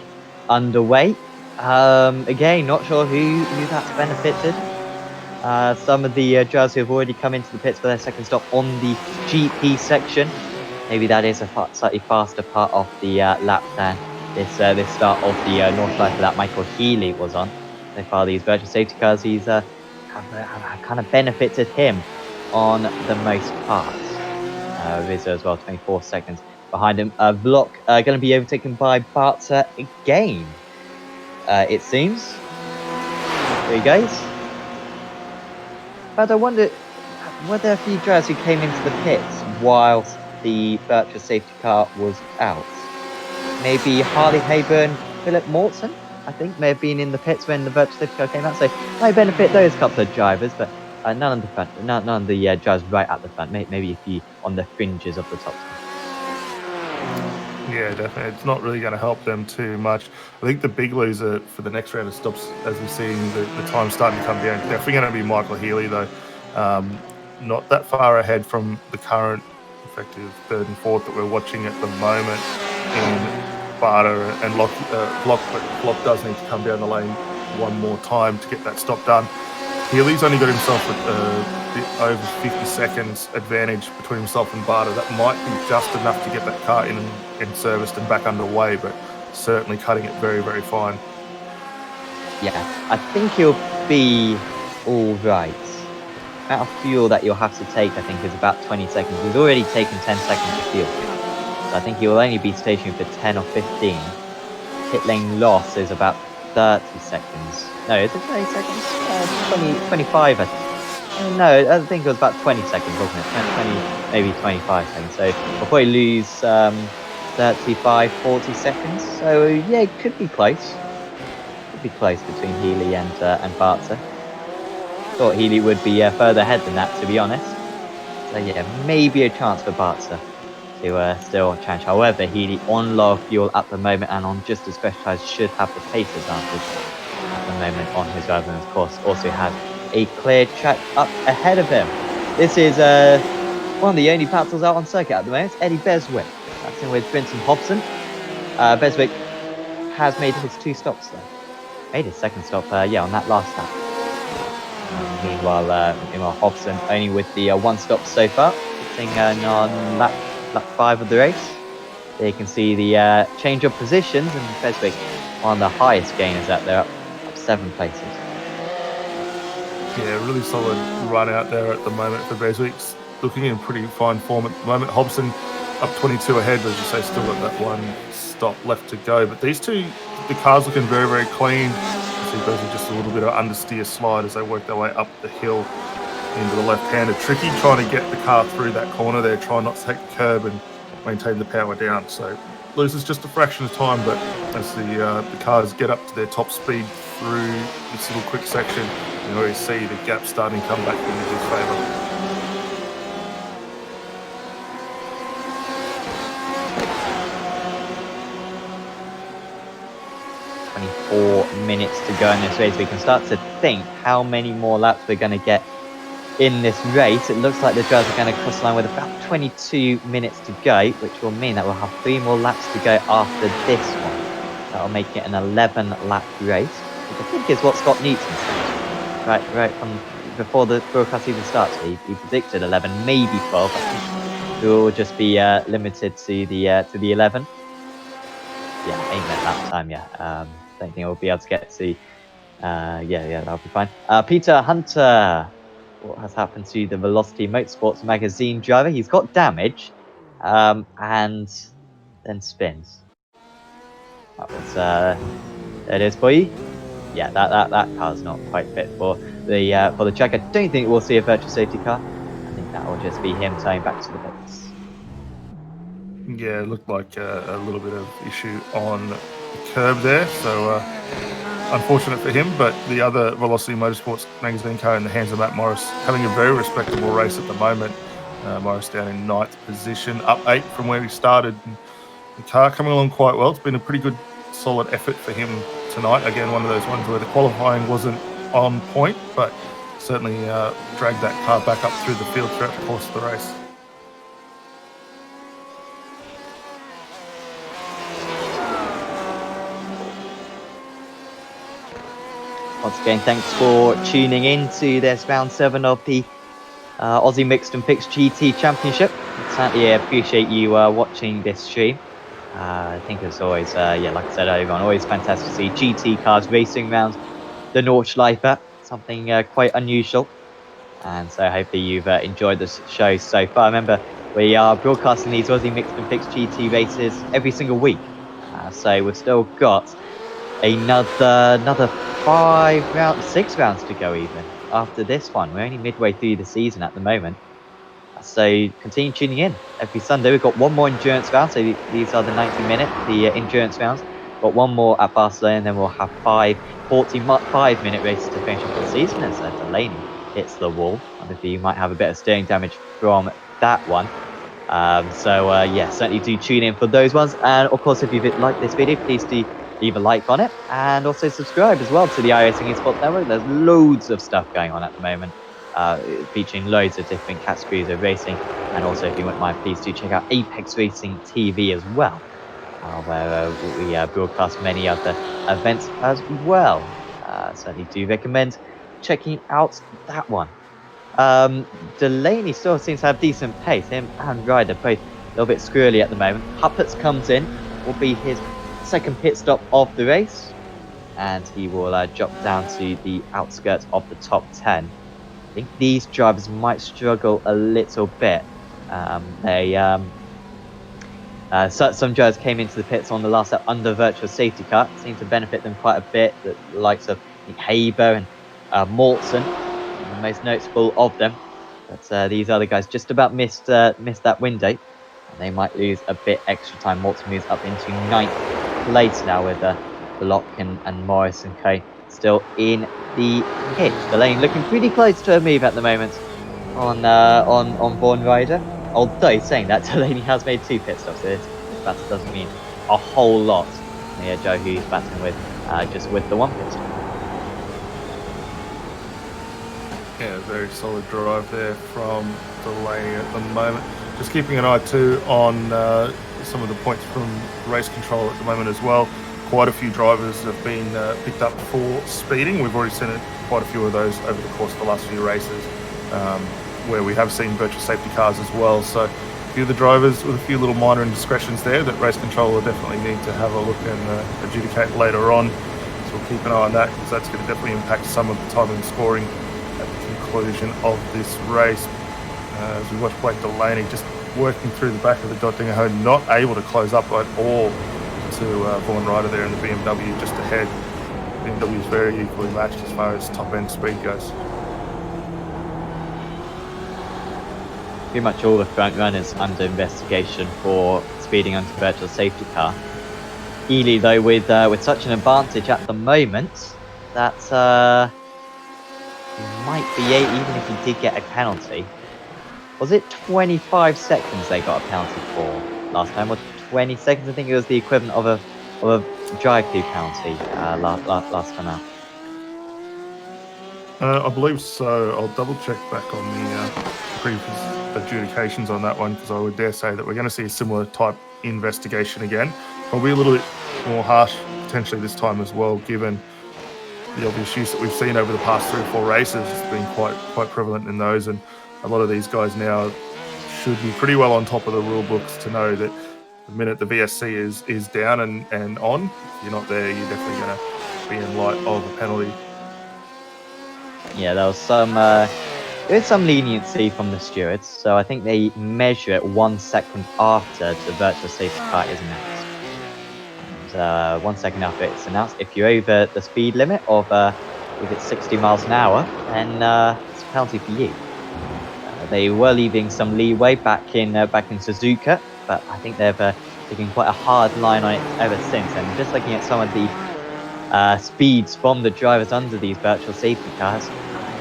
underway. Again, not sure who that's benefited. Some of the drivers who have already come into the pits for their second stop on the GP section. Maybe that is a slightly faster part of the lap than this start of the Nordschleife that Michael Healy was on. So far, these virtual safety cars, he's have kind of benefited him on the most parts. Rizzo as well, 24 seconds behind him. Vlok going to be overtaken by Bartzer again, it seems. There he goes. But I wonder, were there a few drivers who came into the pits whilst the virtual safety car was out? Maybe Harley Hayburn, Philip Morton, I think, may have been in the pits when the virtual safety car came out. So might benefit those couple of drivers, but none on the front, none of the drivers right at the front. Maybe a few on the fringes of the top 10. Yeah, definitely. It's not really going to help them too much. I think the big loser for the next round of stops, as we're seeing the time starting to come down, definitely going to be Michael Healy, though. Not that far ahead from the current effective third and fourth that we're watching at the moment in Barter and Vlok, but Vlok does need to come down the lane one more time to get that stop done. Healy's only got himself over 50 seconds advantage between himself and Barter. That might be just enough to get that car in and serviced and back underway, but certainly cutting it very, very fine. Yeah, I think he'll be all right. The amount of fuel that you'll have to take, I think, is about 20 seconds. He's already taken 10 seconds of fuel. So I think he will only be stationary for 10 or 15. Pit lane loss is about 30 seconds. No, is it 30 seconds? 25, I think. No, I think it was about 20 seconds, wasn't it? 20, maybe 25 seconds. So we'll probably lose 35, 40 seconds. So yeah, it could be close. Could be close between Healy and Bartzer. Thought Healy would be further ahead than that, to be honest. So yeah, maybe a chance for Bartzer to still challenge. However, Healy on low fuel at the moment and on just as fresh tyres should have the pace advantage at the moment on his driver, and of course also has a clear track up ahead of him. This is one of the only battles out on circuit at the moment. It's Eddie Beswick. That's in with Brinton Hobson. Beswick has made his 2 stops though. Made his second stop, yeah, on that last lap. Meanwhile, Hobson only with the 1 stop so far, sitting on lap 5 of the race. There you can see the change of positions, and Beswick one of the highest gainers out there, up 7 places. Yeah, really solid run out there at the moment for Beswick's looking in pretty fine form at the moment. Hobson up 22 ahead, but as you say, still got that 1 stop left to go. But these two, the car's looking very, very clean. You see Beswick just a little bit of understeer slide as they work their way up the hill into the left-hander. Tricky trying to get the car through that corner there, trying not to take the curb and maintain the power down. So loses just a fraction of time, but as the cars get up to their top speed through this little quick section, you already see the gap starting to come back into his favour. Minutes to go in this race. We can start to think how many more laps we're going to get in this race. It looks like the drivers are going to cross the line with about 22 minutes to go, which will mean that we'll have 3 more laps to go after this one. That'll make it an 11-lap race, which I think is what Scott Newton said. Right from before the broadcast even starts. He predicted 11, maybe 12. I think it will just be limited to the 11. Yeah, ain't met that time yet. Don't think we'll be able to get to. Yeah, that'll be fine. Peter Hunter, what has happened to the Velocity Motorsports magazine driver? He's got damage, and then spins. That was there it is for you. Yeah, that car's not quite fit for the track. I don't think we'll see a virtual safety car. I think that will just be him turning back to the pits. Yeah, it looked like a little bit of issue on the curb there, so unfortunate for him, but the other Velocity Motorsports magazine car in the hands of Matt Morris having a very respectable race at the moment. Morris down in 9th position, up 8 from where he started. And the car coming along quite well. It's been a pretty good, solid effort for him tonight. Again, one of those ones where the qualifying wasn't on point, but certainly dragged that car back up through the field throughout the course of the race. Once again, thanks for tuning in to this round 7 of the Aussie Mixed and Fixed GT Championship. Certainly appreciate you watching this stream. I think as always, yeah, like I said earlier on, always fantastic to see GT cars racing around the Nordschleife. Something quite unusual. And so hopefully you've enjoyed this show so far. Remember, we are broadcasting these Aussie Mixed and Fixed GT races every single week. So we've still got another 6 rounds to go even after this one. We're only midway through the season at the moment. So continue tuning in every Sunday. We've got one more endurance round. So these are the 90-minute, the endurance rounds. Got one more at Barcelona, and then we'll have 5 45-minute races to finish off the season as Delaney hits the wall. One of you might have a bit of steering damage from that one. Yeah, certainly do tune in for those ones. And of course, if you've liked this video, please do leave a like on it, and also subscribe as well to the iRacing Esports Network. There's loads of stuff going on at the moment, featuring loads of different categories of racing. And also, if you wouldn't mind, please do check out Apex Racing TV as well, where we broadcast many other events as well. Certainly do recommend checking out that one. Delaney still seems to have decent pace. Him and Ryder both a little bit squirrely at the moment. Huppert's comes in, will be his second pit stop of the race, and he will drop down to the outskirts of the top 10. I think these drivers might struggle a little bit. Some drivers came into the pits on the last lap under virtual safety car. Seemed to benefit them quite a bit. The likes of Haber and Mortson, the most noticeable of them. But these other guys just about missed that window, and they might lose a bit extra time. Mortson moves up into 9th place now with Block and Morris and Co still in the pit. The lane looking pretty close to a move at the moment on Born Rider. Although saying that, Delaney has made 2 pit stops. This battle doesn't mean a whole lot. Yeah, Joe, who's battling with just with the 1 pit stop. Yeah, very solid drive there from Delaney at the moment. Just keeping an eye too on some of the points from race control at the moment as well. Quite a few drivers have been picked up for speeding. We've already seen quite a few of those over the course of the last few races, where we have seen virtual safety cars as well. So a few of the drivers with a few little minor indiscretions there that race control will definitely need to have a look and adjudicate later on. So we'll keep an eye on that, because that's going to definitely impact some of the time and scoring at the conclusion of this race. As we watch Blake Delaney just working through the back of the Dottinger, not able to close up at all to Vaughan Ryder there in the BMW just ahead. BMW is very equally matched as far as top end speed goes. Pretty much all the front runners under investigation for speeding under virtual safety car. Ely, though, with such an advantage at the moment, that might be even if he did get a penalty. Was it 25 seconds they got a penalty for last time, or 20 seconds? I think it was the equivalent of a drive-through penalty last time out. I believe so. I'll double check back on the previous adjudications on that one, because I would dare say that we're going to see a similar type investigation again. Probably a little bit more harsh potentially this time as well, given the obvious use that we've seen over the past 3 or 4 races. It's been quite prevalent in those, and a lot of these guys now should be pretty well on top of the rule books to know that the minute the VSC is down and on, if you're not there, you're definitely going to be in light of a penalty. Yeah, there was some leniency from the stewards, so I think they measure it 1 second after the virtual safety car is announced. And 1 second after it's announced, if you're over the speed limit of if it's 60 miles an hour, then it's a penalty for you. They were leaving some leeway back in Suzuka, but I think they've taken quite a hard line on it ever since. And just looking at some of the speeds from the drivers under these virtual safety cars,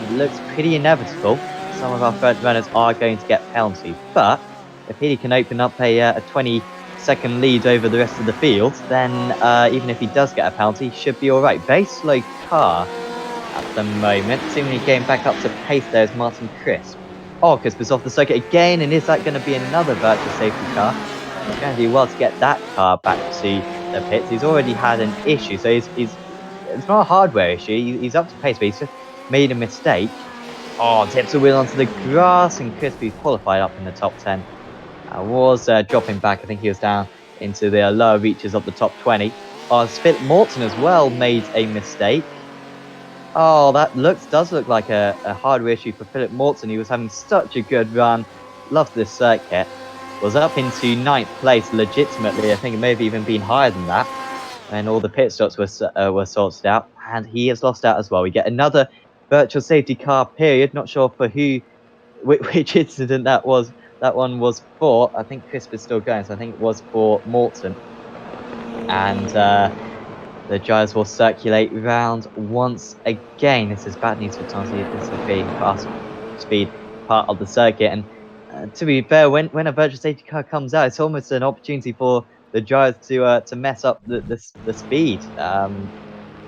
it looks pretty inevitable. Some of our front runners are going to get penalties, but if Healy can open up a 20-second lead over the rest of the field, then even if he does get a penalty, he should be all right. Very slow car at the moment, seemingly getting back up to pace. There's Martin Crisp. Oh, Crisp is off the circuit again, and is that going to be another virtual safety car? It's going to do well to get that car back to the pits. He's already had an issue, so it's not a hardware issue. He's up to pace, but he's just made a mistake. Oh, tips a wheel onto the grass, and Crispy qualified up in the top 10. Was dropping back. I think he was down into the lower reaches of the top 20. Oh, Philip Morton as well made a mistake. Oh, that does look like a hardware issue for Philip Morton. He was having such a good run. Loved this circuit. Was up into 9th place legitimately. I think it may have even been higher than that. And all the pit stops were sorted out. And he has lost out as well. We get another virtual safety car period. Not sure for which incident that was. That one was for. I think Crisp is still going. So I think it was for Morton. And the drivers will circulate round once again. This is bad news for Tansy. This will be fast speed part of the circuit. And to be fair, when a virtual safety car comes out, it's almost an opportunity for the drivers to mess up the speed.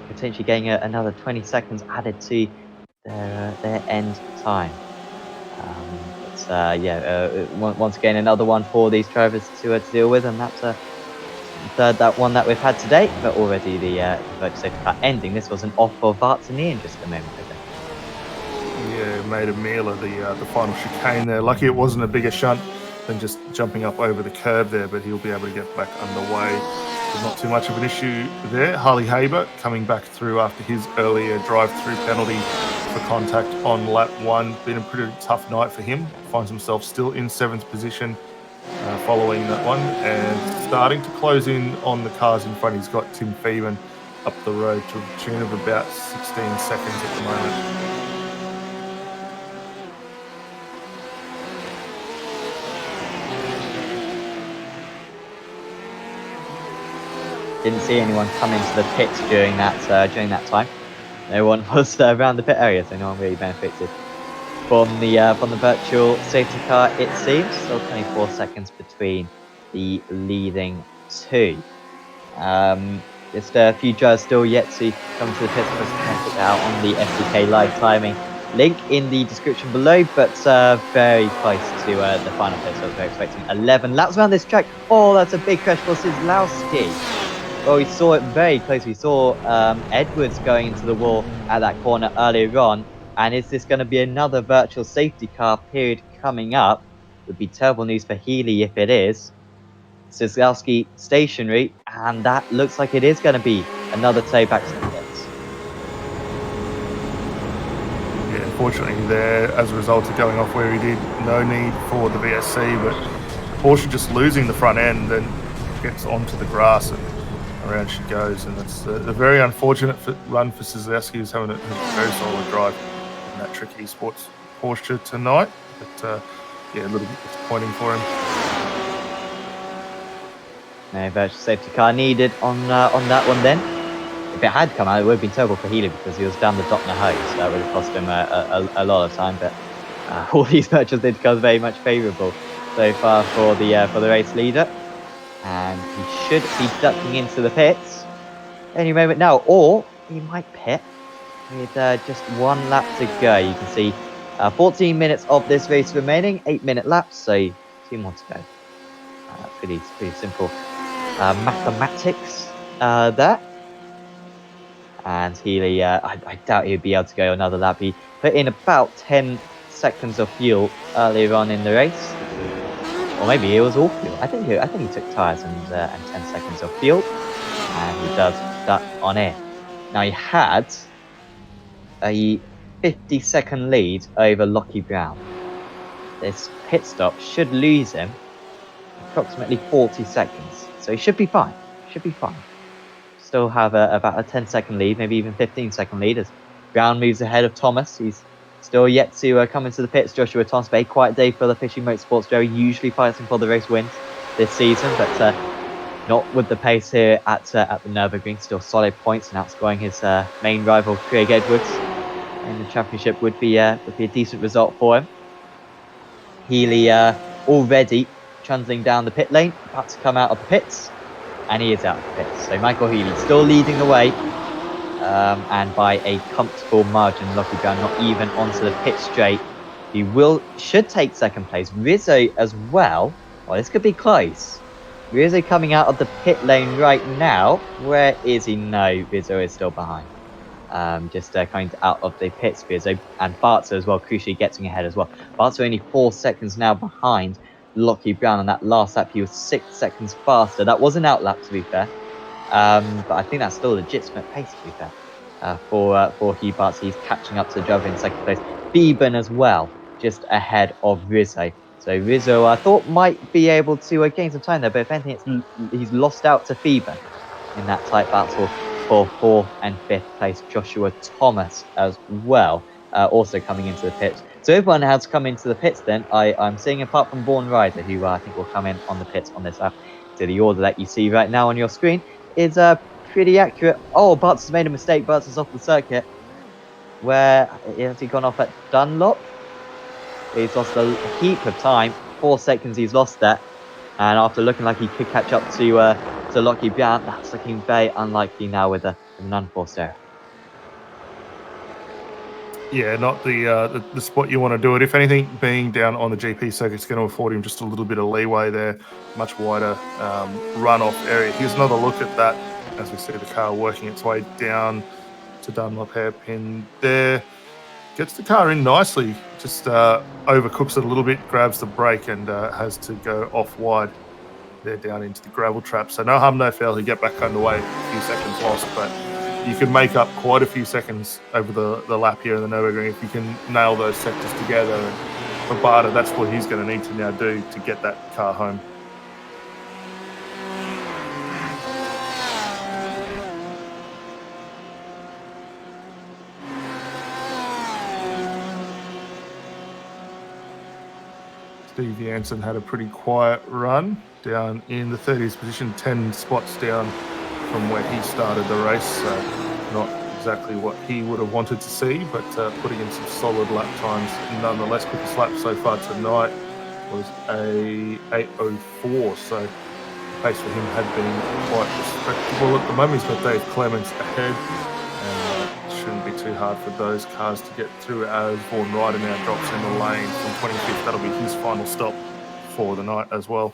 Potentially getting another 20 seconds added to their end time. Once again, another one for these drivers to deal with, and that's that one that we've had today, but already the virtual safety car ending. This was an off for Vartanian just a moment ago. Yeah, made a meal of the final chicane there. Lucky it wasn't a bigger shunt than just jumping up over the curb there, but he'll be able to get back underway. But not too much of an issue there. Harley Haber coming back through after his earlier drive-through penalty for contact on lap 1. Been a pretty tough night for him. Finds himself still in 7th position following that one, and starting to close in on the cars in front. He's got Tim Phelan up the road to a tune of about 16 seconds at the moment. Didn't see anyone come into the pits during that time. No one was around the pit area, so no one really benefited from the virtual safety car, it seems. Still 24 seconds between the leading two. Just a few drivers still yet to come to the pits. I'm going to put that out on the FDK live timing link in the description below, but very close to the final pit, so we're expecting 11 laps around this track. Oh, that's a big crash for Kozlowski. Well, we saw it very close. We saw Edwards going into the wall at that corner earlier on. And is this going to be another virtual safety car period coming up? Would be terrible news for Healy if it is. Kozlowski stationary, and that looks like it is going to be another tow back to the pits. Yeah, unfortunately there, as a result of going off where he did, no need for the VSC, but Porsche just losing the front end and gets onto the grass and around she goes, and it's a very unfortunate run for Kozlowski, who's having a very solid drive in that tricky esports Porsche tonight. But yeah, a little bit disappointing for him. No virtual safety car needed on that one then. If it had come out, it would have been terrible for Healy because he was down the Doppner hose. So that would have cost him a lot of time. But all these virtual safety cars are very much favourable so far for the race leader. And he should be ducking into the pits any moment now, or he might pit with just 1 lap to go. You can see 14 minutes of this race remaining, 8-minute laps, so 2 more to go. Pretty simple mathematics there. And Healy, I doubt he'd be able to go another lap. He put in about 10 seconds of fuel earlier on in the race. Or maybe it was all fuel. I think he took tyres and 10 seconds of fuel. And he does that on it. Now he had a 50-second lead over Lockie Brown. This pit stop should lose him approximately 40 seconds. So he should be fine. Still have about a 10-second lead, maybe even 15-second lead as Brown moves ahead of Thomas. He's still yet to come into the pits. Joshua Thomas, very quiet day for the Fishing Motorsports. Joe usually fighting for the race wins this season, but not with the pace here at the Nurburgring. Still solid points and outscoring his main rival Craig Edwards in the championship would be a decent result for him. Healy already trundling down the pit lane, about to come out of the pits, and he is out of the pits. So Michael Healy still leading the way, and by a comfortable margin. Lockie Brown not even onto the pit straight. He should take second place. Rizzo as well. Well, this could be close. Rizzo coming out of the pit lane right now. Where is he? No, Rizzo is still behind. Just coming out of the pits, Rizzo, and Bartzer as well, crucially getting ahead as well. Bartzer only 4 seconds now behind Lockie Brown on that last lap. He was 6 seconds faster. That was an outlap, to be fair. But I think that's still a legitimate pace, to be fair, for Hugh Bartz. He's catching up to the driver in second place. Beeban as well, just ahead of Rizzo. So Rizzo, I thought, might be able to gain some time there, but if anything, he's lost out to Beeban in that tight battle for 4th and 5th place. Joshua Thomas as well, also coming into the pits. So everyone has come into the pits then. I'm seeing, apart from Born Rider, who I think will come in on the pits on this lap. So the order that you see right now on your screen is pretty accurate. Oh, Bartz has made a mistake. Bartz is off the circuit. Where has he gone off at Dunlop? He's lost a heap of time. 4 seconds he's lost there. And after looking like he could catch up to Lockie Brown, that's looking very unlikely now with an unforced error. Yeah, not the spot you want to do it. If anything, being down on the GP circuit is going to afford him just a little bit of leeway there, much wider runoff area. Here's another look at that as we see the car working its way down to Dunlop hairpin there. Gets the car in nicely, just overcooks it a little bit, grabs the brake and has to go off wide there down into the gravel trap. So no harm, no foul. He get back underway, a few seconds lost, but you can make up quite a few seconds over the lap here in the Nurburgring if you can nail those sectors together. And for Barter, that's what he's going to need to now do to get that car home. Steve Jansen had a pretty quiet run down in the 30th position, 10 spots down from where he started the race. So not exactly what he would have wanted to see, but putting in some solid lap times nonetheless. Quickest lap so far tonight was a 8:04, so the pace for him had been quite respectable at the moment. He's got Dave Clements ahead, and it shouldn't be too hard for those cars to get through as Vaughan Ryder now drops in the lane from 25th. That'll be his final stop for the night as well.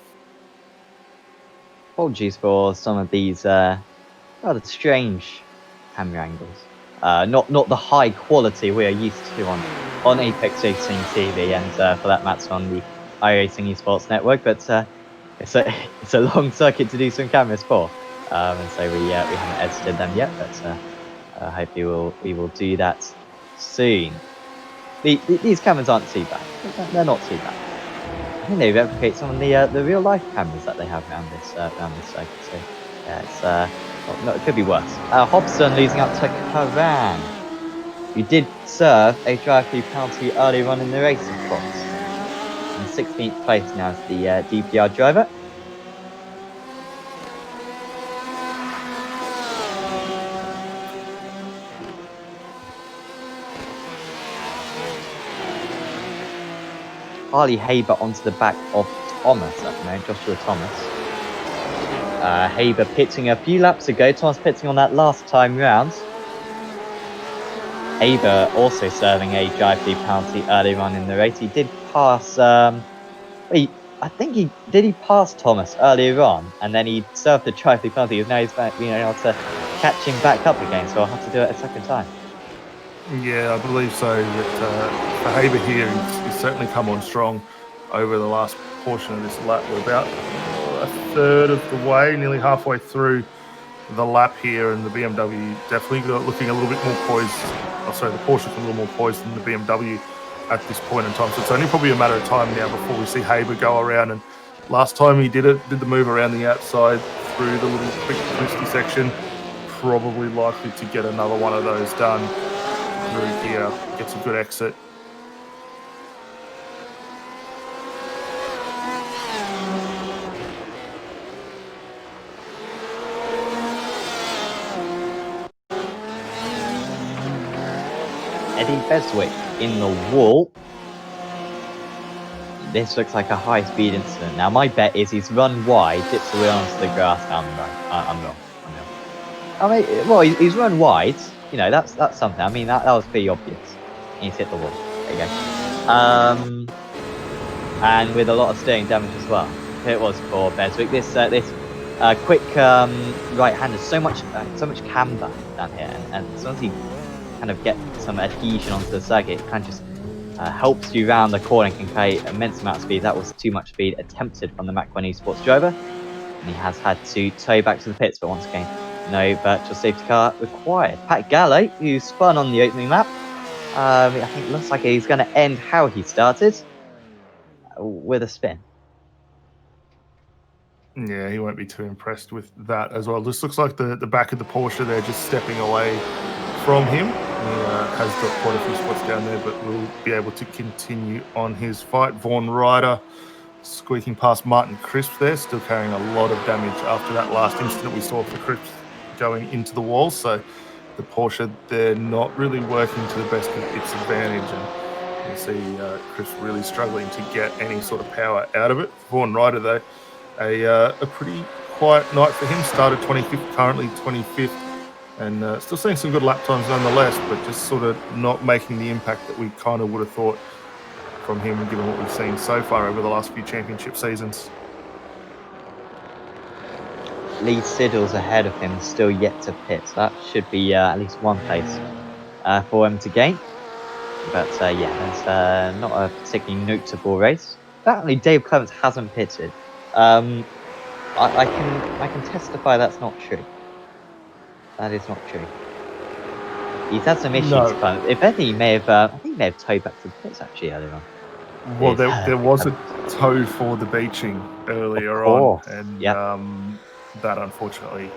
Apologies for some of these rather strange camera angles. Not the high quality we are used to on Apex Racing TV, and for that matter on the iRacing Esports Network. But it's a long circuit to do some cameras for, and so we haven't edited them yet. But hopefully we will do that soon. These cameras aren't too bad. They're not too bad. I think they replicate some of the real life cameras that they have around this circuit. So yeah, it's no, it could be worse. Hobson losing out to Karan, who did serve a drive-through penalty earlier on in the race, of course. In 16th place now as the DPR driver. Harley Haber onto the back of Thomas at the moment, Joshua Thomas. Haber pitting a few laps ago. Thomas pitting on that last time round. Haber also serving a drive-through penalty earlier on in the race. He did pass. I think he pass Thomas earlier on, and then he served the drive-through penalty. Now he's back, able to catch him back up again. So I'll have to do it a second time. Yeah, I believe so. But for Haber here, he's certainly come on strong over the last portion of this lap. We're about a third of the way, nearly halfway through the lap here, and the BMW definitely looking a little bit more poised. Oh, sorry, the Porsche looking a little more poised than the BMW at this point in time. So it's only probably a matter of time now before we see Haber go around. And last time he did the move around the outside through the little quick twisty section. Probably likely to get another one of those done through here. Gets a good exit. Eddie Beswick in the wall. This looks like a high-speed incident. Now, my bet is he's run wide, hits the wheel onto the grass. I'm wrong. I mean, well, he's run wide. You know, that's something. I mean, that was pretty obvious. And he's hit the wall. There you go. And with a lot of steering damage as well. It was for Beswick. This quick right-hander, so much camber down here, and as long as you kind of get some adhesion onto the circuit, it kind of just helps you round the corner and can create immense amount of speed. That was too much speed attempted from the Mach 1 Esports driver, and he has had to tow back to the pits, but once again, no virtual safety car required. Pat Gallo, who spun on the opening lap, I think it looks like he's going to end how he started, with a spin. Yeah, he won't be too impressed with that as well. This looks like the back of the Porsche there just stepping away from him. He has got quite a few spots down there, but will be able to continue on his fight. Vaughn Ryder squeaking past Martin Crisp there, still carrying a lot of damage after that last incident we saw for Crisp going into the wall. So the Porsche, they're not really working to the best of its advantage, and you see Crisp really struggling to get any sort of power out of it. Vaughn Ryder, though, a pretty quiet night for him. Started 25th, currently 25th, and still seeing some good lap times nonetheless, but just sort of not making the impact that we kind of would have thought from him, given what we've seen so far over the last few championship seasons. Lee Siddle's ahead of him, still yet to pit. So that should be at least one place for him to gain. But yeah, that's not a particularly notable race. Apparently, Dave Clements hasn't pitted. I can testify that's not true. That is not true. He's had some issues. No. If anything, he may have. I think he may have towed back to the pits actually earlier on. Well, there was a tow for the beaching earlier on, and that unfortunately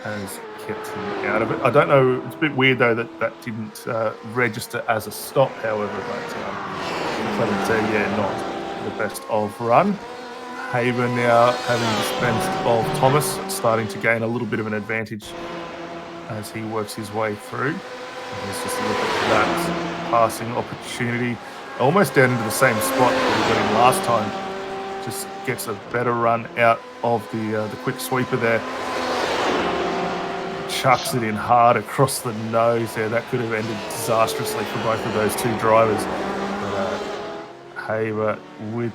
has kept him out of it. I don't know. It's a bit weird though that didn't register as a stop. However, but Clements said, yeah, not the best of run. Haber now having dispensed of Thomas, starting to gain a little bit of an advantage as he works his way through. And let's just look at that passing opportunity. Almost down into the same spot that we got in last time. Just gets a better run out of the quick sweeper there. Chucks it in hard across the nose there. That could have ended disastrously for both of those two drivers. But Haber with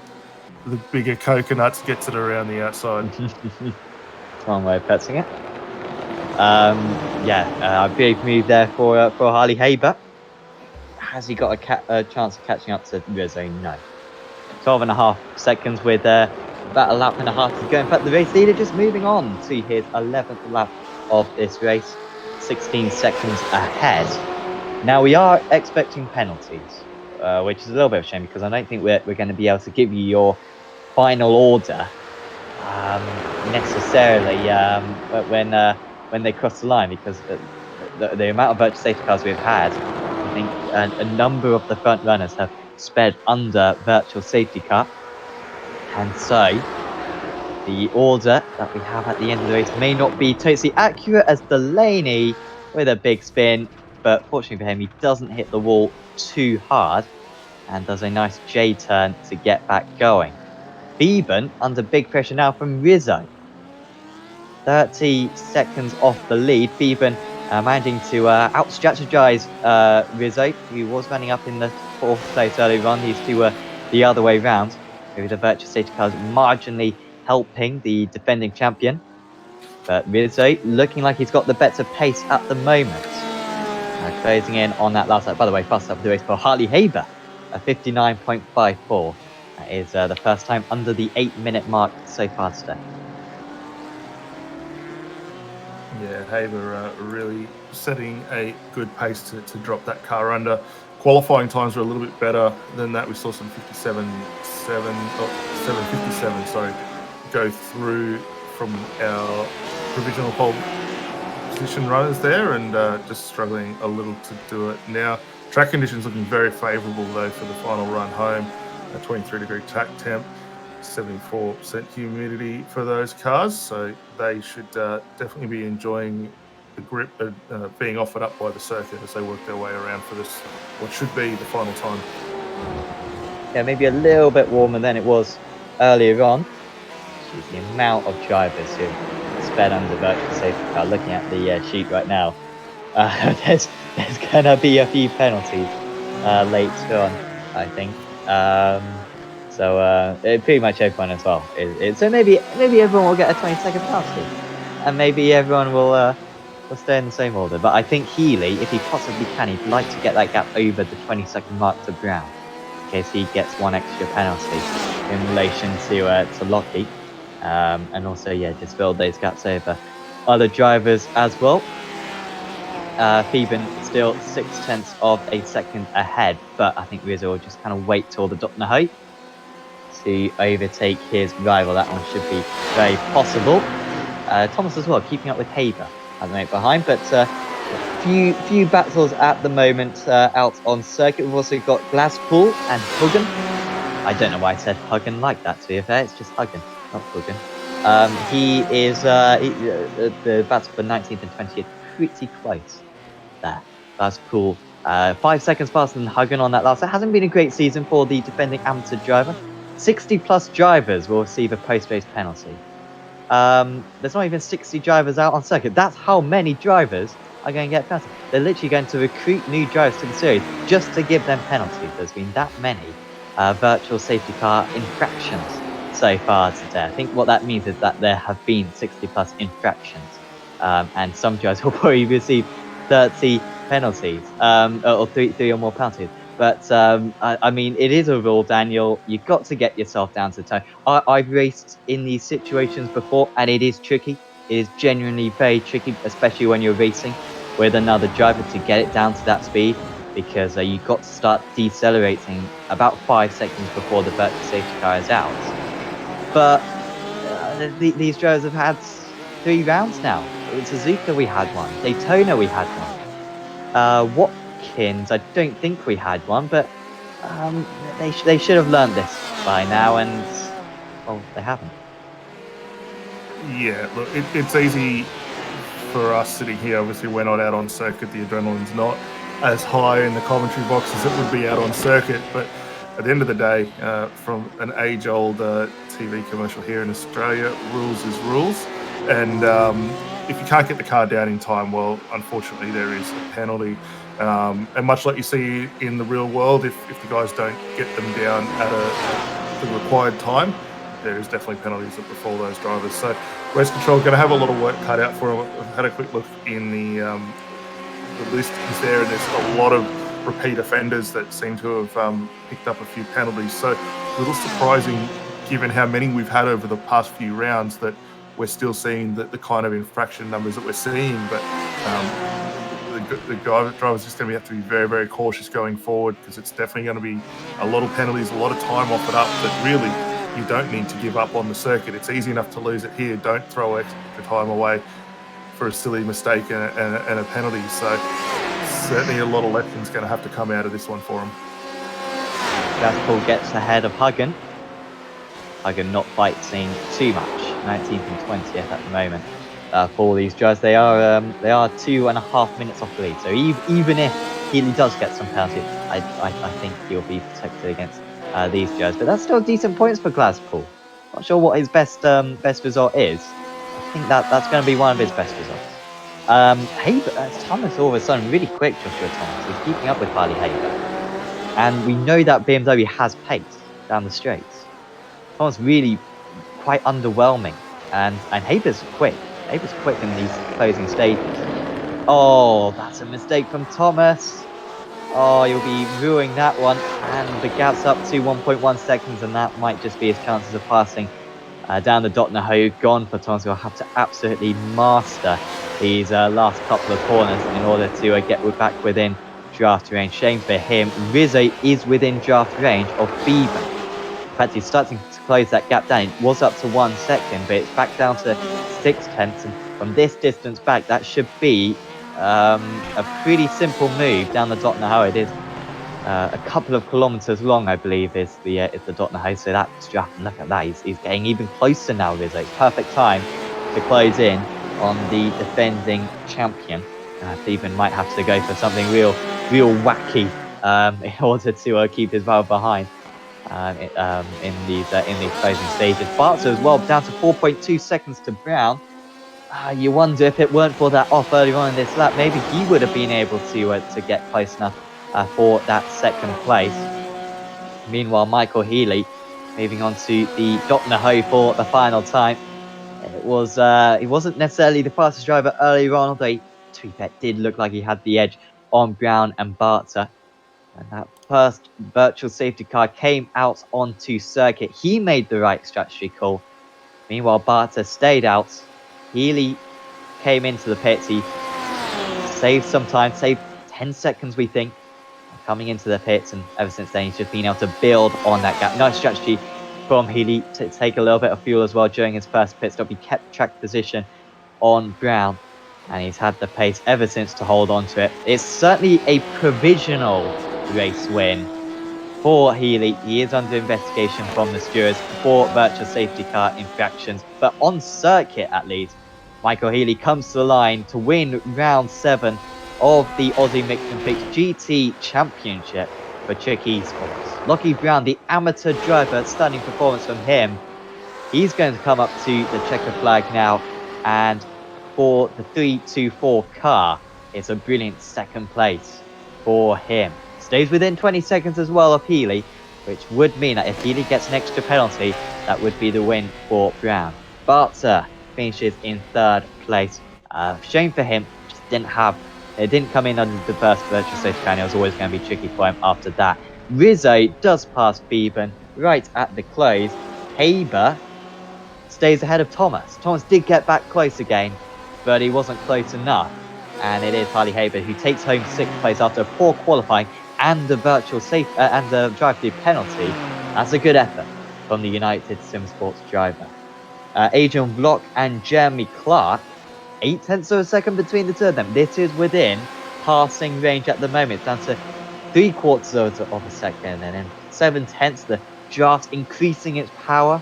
the bigger coconuts gets it around the outside. Wrong way of pitching it. A big move there for Harley Haber. Has he got a chance of catching up to Rizzo? No. 12.5 seconds with about a lap and a half to go. In fact, the race leader just moving on to his 11th lap of this race. 16 seconds ahead. Now, we are expecting penalties, which is a little bit of a shame because I don't think we're going to be able to give you your final order necessarily when they cross the line, because the amount of virtual safety cars we've had, I think a number of the front runners have sped under virtual safety car, and so the order that we have at the end of the race may not be totally accurate, as Delaney with a big spin, but fortunately for him, he doesn't hit the wall too hard and does a nice J turn to get back going. Beeben under big pressure now from Rizzo. 30 seconds off the lead. Beeben managing to out-strategize Rizzo, who was running up in the 4th place earlier on. These two were the other way round, with the virtual safety cars marginally helping the defending champion. But Rizzo looking like he's got the better pace at the moment. Closing in on that last lap. By the way, fast up the race for Harley Haber, a 59.54. That is the first time under the 8-minute mark so far today. Yeah, Haber really setting a good pace to drop that car under. Qualifying times were a little bit better than that. We saw some 7:57, sorry, go through from our provisional pole position runners there, and just struggling a little to do it now. Track conditions looking very favourable though for the final run home. A 23-degree track temp, 74% humidity for those cars, so they should definitely be enjoying the grip being offered up by the circuit as they work their way around for this, what should be the final time. Yeah, maybe a little bit warmer than it was earlier on. Jeez, the amount of drivers who sped under virtual safety car. Looking at the sheet right now, there's gonna be a few penalties later on, I think. So pretty much everyone as well. So maybe everyone will get a 20-second penalty, and maybe everyone will stay in the same order. But I think Healy, if he possibly can, he'd like to get that gap over the 20-second mark to Brown, in case he gets one extra penalty in relation to Lockie. And also, yeah, just fill those gaps over other drivers as well. Theben still 0.6 of a second ahead, but I think Rizzo will just kind of wait till the Dotnahoe to overtake his rival. That one should be very possible. Thomas as well, keeping up with Haber at the moment behind, but few battles at the moment out on circuit. We've also got Glaspool and Huggen. I don't know why I said Huggen like that, to be fair. It's just Huggen, not Huggen. He is the battle for 19th and 20th, pretty close there. Glaspool 5 seconds faster than Huggen on that last. It hasn't been a great season for the defending amateur driver. 60+ drivers will receive a post-race penalty. There's not even 60 drivers out on circuit. That's how many drivers are going to get penalties. They're literally going to recruit new drivers to the series just to give them penalties. There's been that many virtual safety car infractions so far today. I think what that means is that there have been 60+ infractions, and some drivers will probably receive 30 penalties, or three or more penalties. But I mean, it is a rule, Daniel. You've got to get yourself down to the time. I've raced in these situations before, and it is tricky. It is genuinely very tricky, especially when you're racing with another driver, to get it down to that speed, because you've got to start decelerating about 5 seconds before the virtual safety car is out. But these drivers have had 3 rounds now. In Suzuka we had one. Daytona we had one. Watkins, I don't think we had one, but they should have learned this by now, and well, they haven't. Yeah, look, it's easy for us sitting here. Obviously, we're not out on circuit. The adrenaline's not as high in the commentary box as it would be out on circuit. But at the end of the day, from an age-old TV commercial here in Australia, rules is rules. And if you can't get the car down in time, well, unfortunately, there is a penalty. And much like you see in the real world, if the guys don't get them down at the required time, there is definitely penalties that befall those drivers. So Race Control going to have a lot of work cut out for them. I've had a quick look in the listings there, and there's a lot of repeat offenders that seem to have picked up a few penalties. So a little surprising, given how many we've had over the past few rounds, that we're still seeing the kind of infraction numbers that we're seeing. But the drivers just going to have to be very, very cautious going forward, because it's definitely going to be a lot of penalties, a lot of time offered up that really you don't need to give up on the circuit. It's easy enough to lose it here. Don't throw extra time away for a silly mistake and a penalty. So certainly a lot of lessons going to have to come out of this one for him. Glaspool gets ahead of Huggen. Huggen not fighting too much. 19th and 20th at the moment for these drivers. They are 2.5 minutes off the lead. So even if Healy does get some penalties, I think he'll be protected against these drivers. But that's still decent points for Glaspool. Not sure what his best result is. I think that's going to be one of his best results. Haber, Thomas all of a sudden really quick, Joshua Thomas. He's keeping up with Harley Haber. And we know that BMW has pace down the straights. Thomas really quite underwhelming. And Haber's quick. Haber's quick in these closing stages. Oh, that's a mistake from Thomas. Oh, you'll be viewing that one. And the gap's up to 1.1 seconds, and that might just be his chances of passing down the Dotnahoe. Gone for Thomas. He'll have to absolutely master these last couple of corners in order to get back within draft range. Shame for him. Rizzo is within draft range of Theben. In fact, he's starting to close that gap down. It was up to 1 second, but it's back down to 0.6. And from this distance back, that should be a pretty simple move down the Dotnahoe. It is a couple of kilometers long, I believe, is the Dotnahoe. So that's draft. Look at that. He's getting even closer now, Rizzo. Perfect time to close in on the defending champion. Steven might have to go for something real wacky in order to keep his rival behind in these closing stages. Bart's as well, down to 4.2 seconds to Brown. You wonder if it weren't for that off earlier on in this lap, maybe he would have been able to get close enough for that second place. Meanwhile, Michael Healy moving on to the Dotnaho for the final time. It wasn't necessarily the fastest driver earlier on, although to be fair, it did look like he had the edge on Brown and Barter. And that first virtual safety car came out onto circuit. He made the right strategy call. Meanwhile, Barter stayed out. Healy came into the pits. He saved some time, saved 10 seconds, we think, coming into the pits. And ever since then, he's just been able to build on that gap. Nice strategy from Healy to take a little bit of fuel as well during his first pit stop. He kept track position on Brown, and he's had the pace ever since to hold on to it. It's certainly a provisional race win for Healy. He is under investigation from the stewards for virtual safety car infractions, but on circuit at least, Michael Healy comes to the line to win round 7 of the Aussie Mixed and Fixed GT Championship for Chick Esports. Lockie Brown, the amateur driver, stunning performance from him. He's going to come up to the checker flag now, and for the 3-2-4 car, it's a brilliant second place for him. Stays within 20 seconds as well of Healy, which would mean that if Healy gets an extra penalty, that would be the win for Brown. Barter finishes in 3rd place. Shame for him, just it didn't come in under the first virtual safety car. It was always going to be tricky for him after that. Rizzo does pass Bevan right at the close. Haber stays ahead of Thomas. Thomas did get back close again, but he wasn't close enough. And it is Harley Haber who takes home 6th place after a poor qualifying and the virtual safe and the drive-through penalty. That's a good effort from the United Sim Sports driver. Adrian Block and Jeremy Clark, 0.8 of a second between the two of them. This is within passing range at the moment. It's down to 0.75 of a second, and then 0.7. The draft increasing its power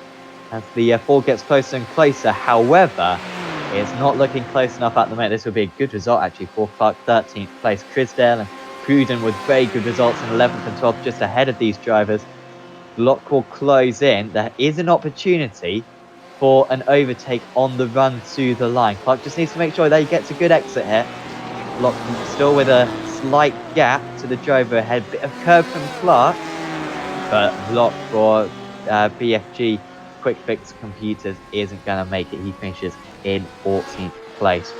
as the Ford gets closer and closer. However, it's not looking close enough at the moment. This would be a good result actually for Clark, 13th place. Crisdale and Pruden with very good results in 11th and 12th, just ahead of these drivers. Block will close in. There is an opportunity for an overtake on the run to the line. Clark just needs to make sure that he gets a good exit here. Block still with a slight gap to the driver ahead. Bit of curve from Clark, but Block for BFG Quick Fix Computers isn't going to make it. He finishes in 14th place.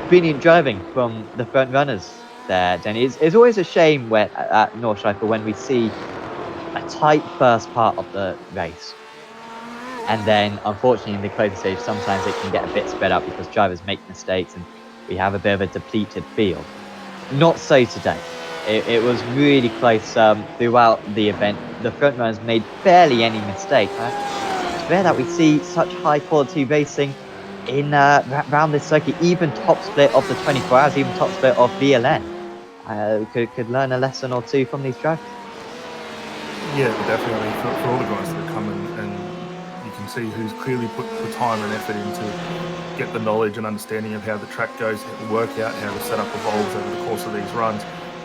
Brilliant driving from the front runners there, Danny. It's always a shame at Nordschleife when we see a tight first part of the race. And then, unfortunately, in the closing stage, sometimes it can get a bit spread out because drivers make mistakes and we have a bit of a depleted field. Not so today. It was really close throughout the event. The front runners made barely any mistake. It's rare that we see such high quality racing in around this circuit. Even top split of the 24 hours, even top split of VLN. Could learn a lesson or two from these drivers. Yeah, definitely. For all the guys that come and you can see who's clearly put the time and effort into get the knowledge and understanding of how the track goes, how the workout, how the setup evolves over the course of these runs,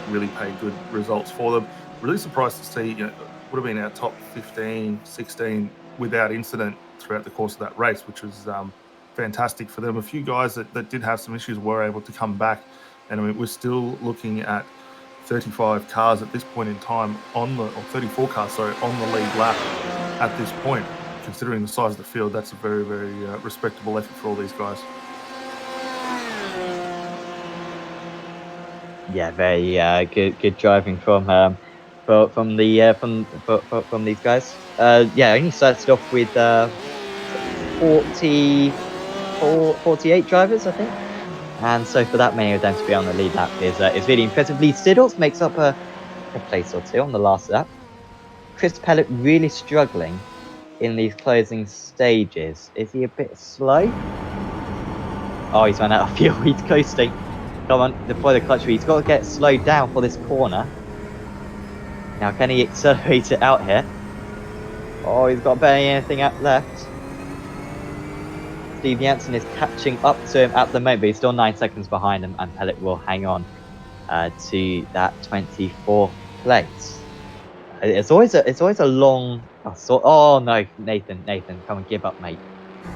really pay good results for them. Really surprised to see, would have been our top 15, 16 without incident throughout the course of that race, which was fantastic for them. A few guys that did have some issues were able to come back, and I mean, we're still looking at 35 cars at this point in time or 34 cars, sorry, on the lead lap at this point. Considering the size of the field, that's a very, very respectable effort for all these guys. Yeah, very good driving from these guys. Yeah, only started off with 48 drivers, I think. And so for that many of them to be on the lead lap is really impressive. Lee Siddles makes up a place or two on the last lap. Chris Pellet really struggling in these closing stages. Is he a bit slow? Oh, he's run out of fuel. He's coasting. Come on, deploy the clutch. He's got to get slowed down for this corner. Now, can he accelerate it out here? Oh, he's got barely anything left. Steve Jansen is catching up to him at the moment, but he's still 9 seconds behind him, and Pellic will hang on to that 24th place. It's always a long. Oh no, Nathan, come and give up, mate.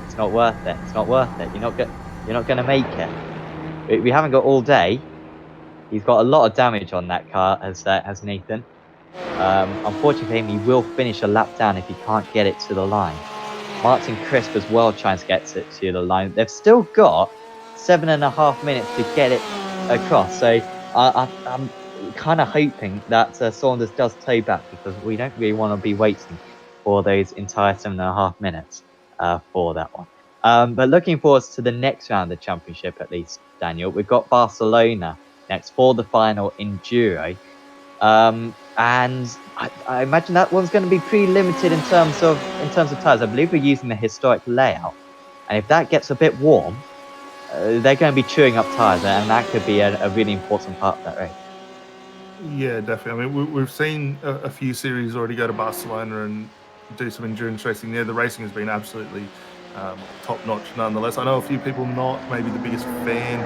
It's not worth it. It's not worth it. You're not gonna make it. We haven't got all day. He's got a lot of damage on that car, as Nathan. Unfortunately for him, he will finish a lap down if he can't get it to the line. Martin Crisp as well trying to get it to the line. They've still got 7.5 minutes to get it across. So I'm kind of hoping that Saunders does tow back, because we don't really want to be waiting for those entire 7.5 minutes for that one. But looking forward to the next round of the championship, at least, Daniel. We've got Barcelona next for the final enduro. And I imagine that one's going to be pretty limited in terms of tires. I believe we're using the historic layout, and if that gets a bit warm, they're going to be chewing up tires, and that could be a really important part of that race. Yeah, definitely. I mean, we've seen a few series already go to Barcelona and do some endurance racing there. The racing has been absolutely top notch, nonetheless. I know a few people not maybe the biggest fan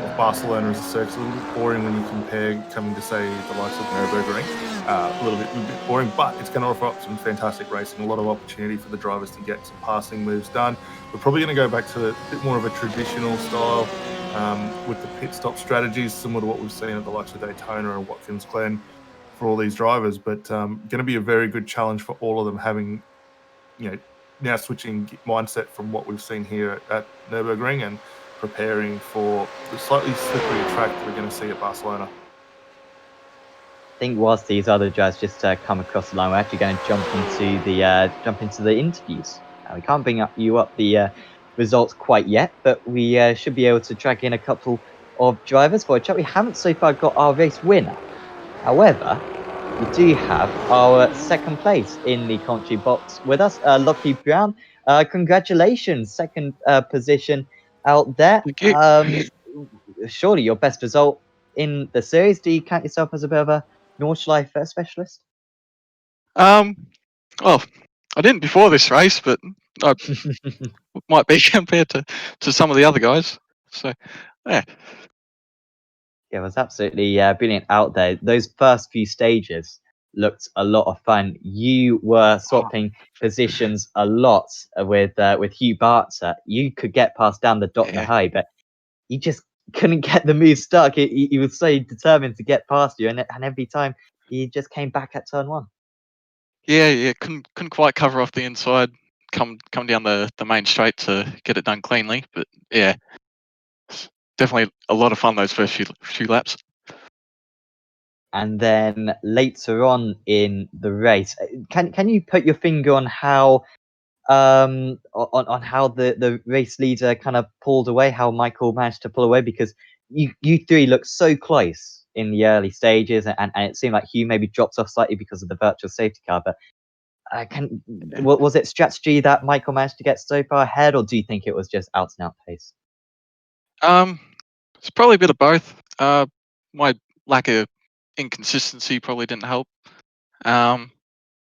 of Barcelona as a circuit. It's a little bit boring when you compare coming to, say, the likes of Nurburgring. A little bit boring, but it's going to offer up some fantastic racing, a lot of opportunity for the drivers to get some passing moves done. We're probably going to go back to a bit more of a traditional style with the pit stop strategies, similar to what we've seen at the likes of Daytona and Watkins Glen for all these drivers. But going to be a very good challenge for all of them, having, now switching mindset from what we've seen here at Nurburgring and preparing for the slightly slippery track that we're going to see at Barcelona. I think whilst these other drivers just come across the line, we're actually going to jump into the interviews. We can't bring you up the results quite yet, but we should be able to drag in a couple of drivers for a chat. We haven't so far got our race winner. However, we do have our second place in the commentary box with us, Lockie Brown. Congratulations, second position out there. Thank you. Surely your best result in the series. Do you count yourself as a bit of a Nordschleife specialist? Well, I didn't before this race, but I might be compared to some of the other guys. So, yeah. Yeah, it was absolutely brilliant out there. Those first few stages looked a lot of fun. You were swapping positions a lot with Hugh Bartzer. You could get past down the dot in a hurry, but he just couldn't get the move stuck. He was so determined to get past you, and every time he just came back at turn one. Yeah, couldn't quite cover off the inside. Come down the main straight to get it done cleanly, but yeah, definitely a lot of fun those first few laps. And then later on in the race, can you put your finger on how on how the race leader kind of pulled away, how Michael managed to pull away? Because you three looked so close in the early stages, and it seemed like Hugh maybe dropped off slightly because of the virtual safety car. But was it strategy that Michael managed to get so far ahead, or do you think it was just out and out pace? It's probably a bit of both. My lack of inconsistency probably didn't help.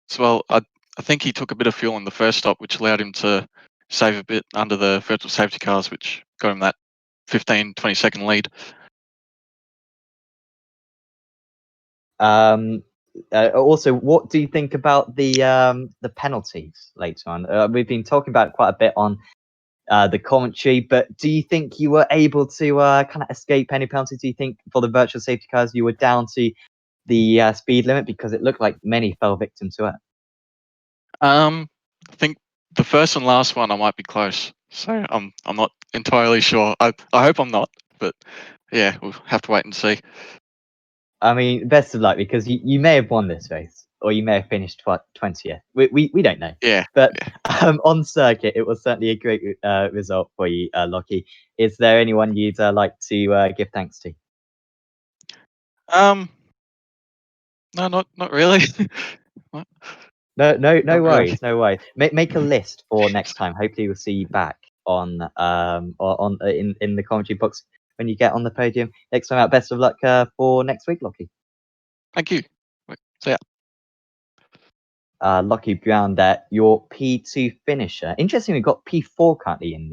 So I think he took a bit of fuel in the first stop, which allowed him to save a bit under the virtual safety cars, which got him that 15-20 second lead. Also, what do you think about the penalties later on? We've been talking about it quite a bit on the commentary, but do you think you were able to kind of escape any penalties? Do you think for the virtual safety cars you were down to the speed limit, because it looked like many fell victim to it? I think the first and last one I might be close, so I'm not entirely sure. I hope I'm not, but yeah, we'll have to wait and see. I mean, best of luck, because you may have won this race, or you may have finished 20th. We don't know. Yeah. But on circuit, it was certainly a great result for you, Lockie. Is there anyone you'd like to give thanks to? No, not really. No Not worries, really. no worries. Make a list for next time. Hopefully, we'll see you back on in the commentary box when you get on the podium next time out. Best of luck for next week, Lockie. Thank you. See ya. Lucky Brown there, your P2 finisher. Interesting, we've got P4 currently in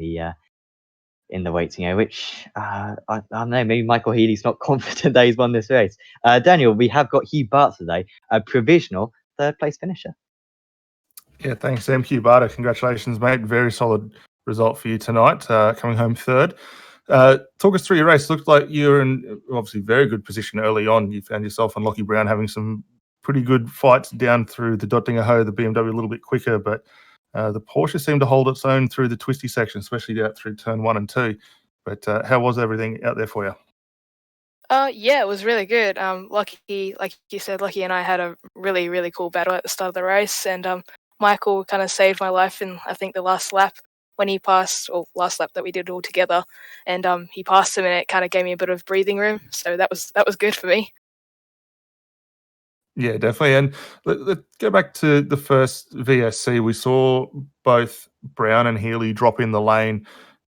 the waiting area, which I don't know, maybe Michael Healy's not confident that he's won this race. Daniel, we have got Hugh Bart today, a provisional third place finisher. Yeah, thanks, Sam. Hugh Barter. Congratulations, mate. Very solid result for you tonight, coming home third. Talk us through your race. Looked like you're in obviously very good position early on. You found yourself and Lockie Brown having some pretty good fights down through the Dottinger Ho, the BMW a little bit quicker, but the Porsche seemed to hold its own through the twisty section, especially out through turn 1 and 2. But how was everything out there for you? Yeah, it was really good. Lucky, like you said, Lucky and I had a really, really cool battle at the start of the race, and Michael kind of saved my life in, I think, the last lap when he passed, or last lap that we did all together, and he passed him, and it kind of gave me a bit of breathing room. So that was good for me. Yeah, definitely. And let's go back to the first VSC. We saw both Brown and Healy drop in the lane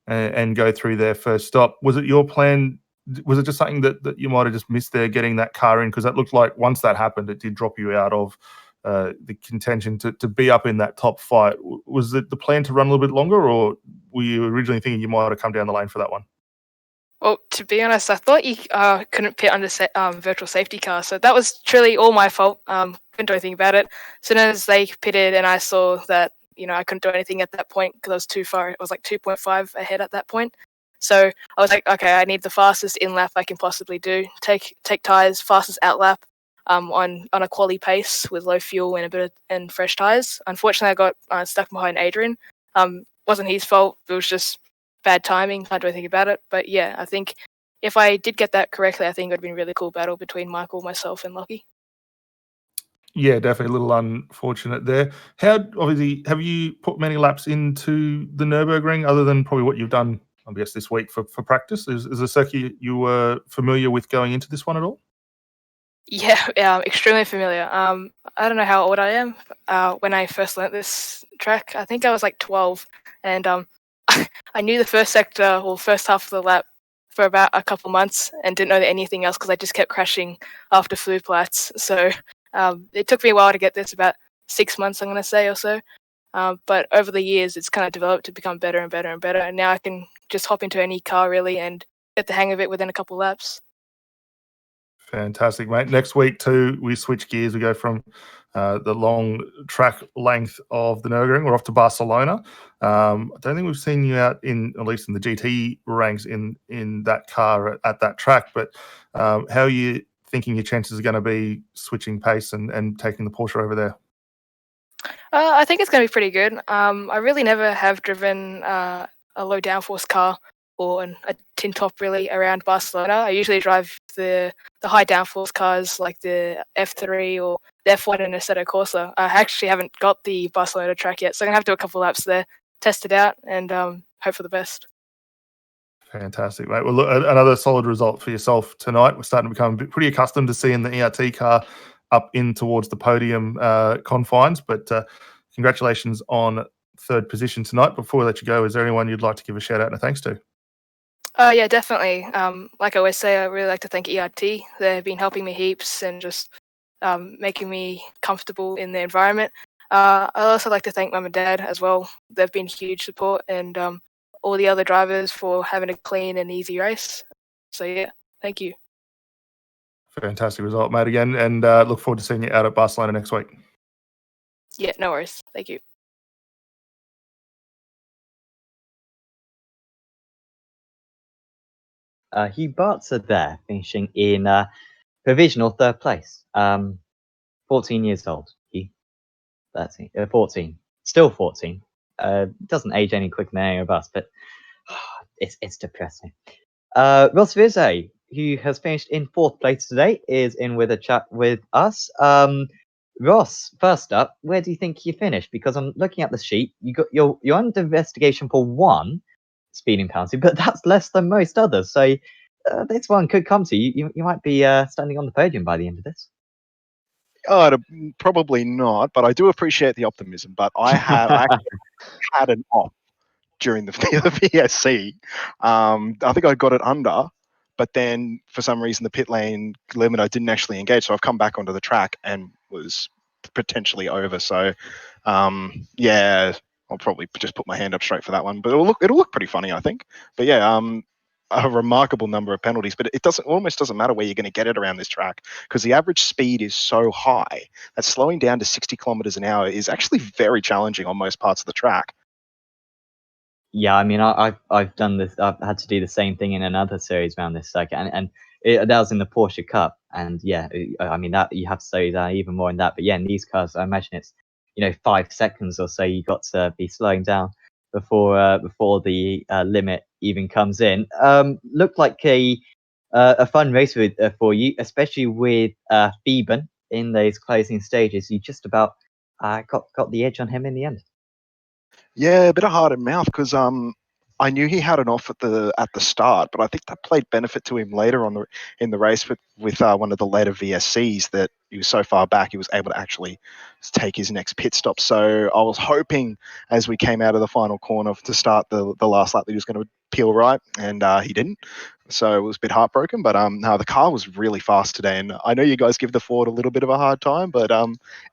and go through their first stop. Was it your plan? Was it just something that you might have just missed there getting that car in? Because that looked like once that happened, it did drop you out of the contention to be up in that top fight. Was it the plan to run a little bit longer, or were you originally thinking you might have come down the lane for that one? Well, to be honest, I thought you couldn't pit under virtual safety car, so that was truly all my fault. Couldn't do anything about it. As soon as they pitted and I saw that, I couldn't do anything at that point because I was too far. It was like 2.5 ahead at that point. So I was like, okay, I need the fastest in lap I can possibly do. Take tires, fastest out lap, on a quali pace with low fuel and fresh tires. Unfortunately, I got stuck behind Adrian. Wasn't his fault. It was just bad timing. Can't do anything about it. But yeah, I think if I did get that correctly, I think it would have been a really cool battle between Michael, myself, and Lockie. Yeah, definitely a little unfortunate there. How obviously have you put many laps into the Nurburgring other than probably what you've done, I guess, this week for practice? Is a circuit you were familiar with going into this one at all? Yeah, extremely familiar. I don't know how old I am. When I first learnt this track, I think I was like 12, and I knew the first sector or first half of the lap for about a couple months and didn't know anything else because I just kept crashing after flu plats. So it took me a while to get this, about 6 months, I'm going to say, or so. But over the years, it's kind of developed to become better and better and better. And now I can just hop into any car really and get the hang of it within a couple laps. Fantastic, mate. Next week, too, we switch gears. We go from the long track length of the Nurburgring. We're off to Barcelona. I don't think we've seen you out at least in the GT ranks in that car at that track. But how are you thinking your chances are going to be switching pace and taking the Porsche over there? I think it's going to be pretty good. I really never have driven a low downforce car or a tin top really around Barcelona. I usually drive the high downforce cars like the F3 or the F1 and Assetto Corsa. I actually haven't got the Barcelona track yet, so I'm going to have to do a couple laps there, test it out, and hope for the best. Fantastic, mate. Well, look, another solid result for yourself tonight. We're starting to become pretty accustomed to seeing the ERT car up in towards the podium confines, but congratulations on third position tonight. Before we let you go, is there anyone you'd like to give a shout out and a thanks to? Yeah, definitely. Like I always say, I really like to thank ERT. They've been helping me heaps and just making me comfortable in the environment. I also like to thank Mum and Dad as well. They've been huge support, and all the other drivers for having a clean and easy race. So yeah, thank you. Fantastic result, mate, again, and look forward to seeing you out at Barcelona next week. Yeah, no worries. Thank you. Hugh Bart's are there, finishing in provisional third place. 14 years old. Hugh. 14. Still 14. Doesn't age any quicker than any of us, but it's depressing. Ross Vizet, who has finished in fourth place today, is in with a chat with us. Ross, first up, where do you think you finished? Because I'm looking at the sheet. You're under investigation for one speeding penalty, but that's less than most others. So this one could come to you. You might be standing on the podium by the end of this. Probably not, but I do appreciate the optimism. But I actually had an off during the VSC. I think I got it under, but then for some reason the pit lane limiter didn't actually engage, so I've come back onto the track and was potentially over. So, yeah, I'll probably just put my hand up straight for that one. But it'll look pretty funny, I think. But yeah, a remarkable number of penalties. But it almost doesn't matter where you're going to get it around this track, because the average speed is so high that slowing down to 60 kilometers an hour is actually very challenging on most parts of the track. Yeah, I mean, I've done this. I've had to do the same thing in another series around this circuit, and that was in the Porsche Cup. And yeah, I mean that you have to slow down even more in that. But yeah, in these cars, I imagine it's 5 seconds or so you got to be slowing down before the limit even comes in. Looked like a fun race for you, especially with Theben in those closing stages. You just about got the edge on him in the end. Yeah, a bit of heart and mouth, because I knew he had an off at the start, but I think that played benefit to him later in the race with one of the later VSCs, that he was so far back he was able to actually take his next pit stop. So I was hoping, as we came out of the final corner to start the last lap, that he was going to peel right, and he didn't. So it was a bit heartbroken, but no, the car was really fast today, and I know you guys give the Ford a little bit of a hard time, but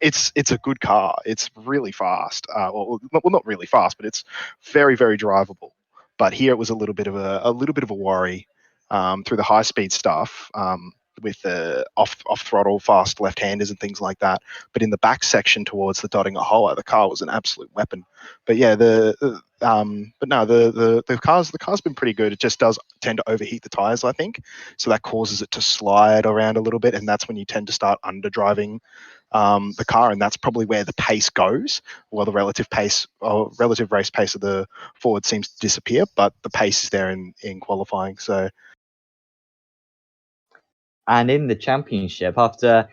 it's a good car. It's really fast. Well, not really fast, but it's very, very drivable. But here it was a little bit of a worry through the high speed stuff, with the off throttle fast left handers and things like that. But in the back section towards the Dottinger Holler, the car was an absolute weapon. But yeah, the car's been pretty good. It just does tend to overheat the tires, I think, so that causes it to slide around a little bit, and that's when you tend to start underdriving the car, and that's probably where the pace goes. Well, the relative pace or relative race pace of the Ford seems to disappear, but the pace is there in qualifying. So And in the championship, after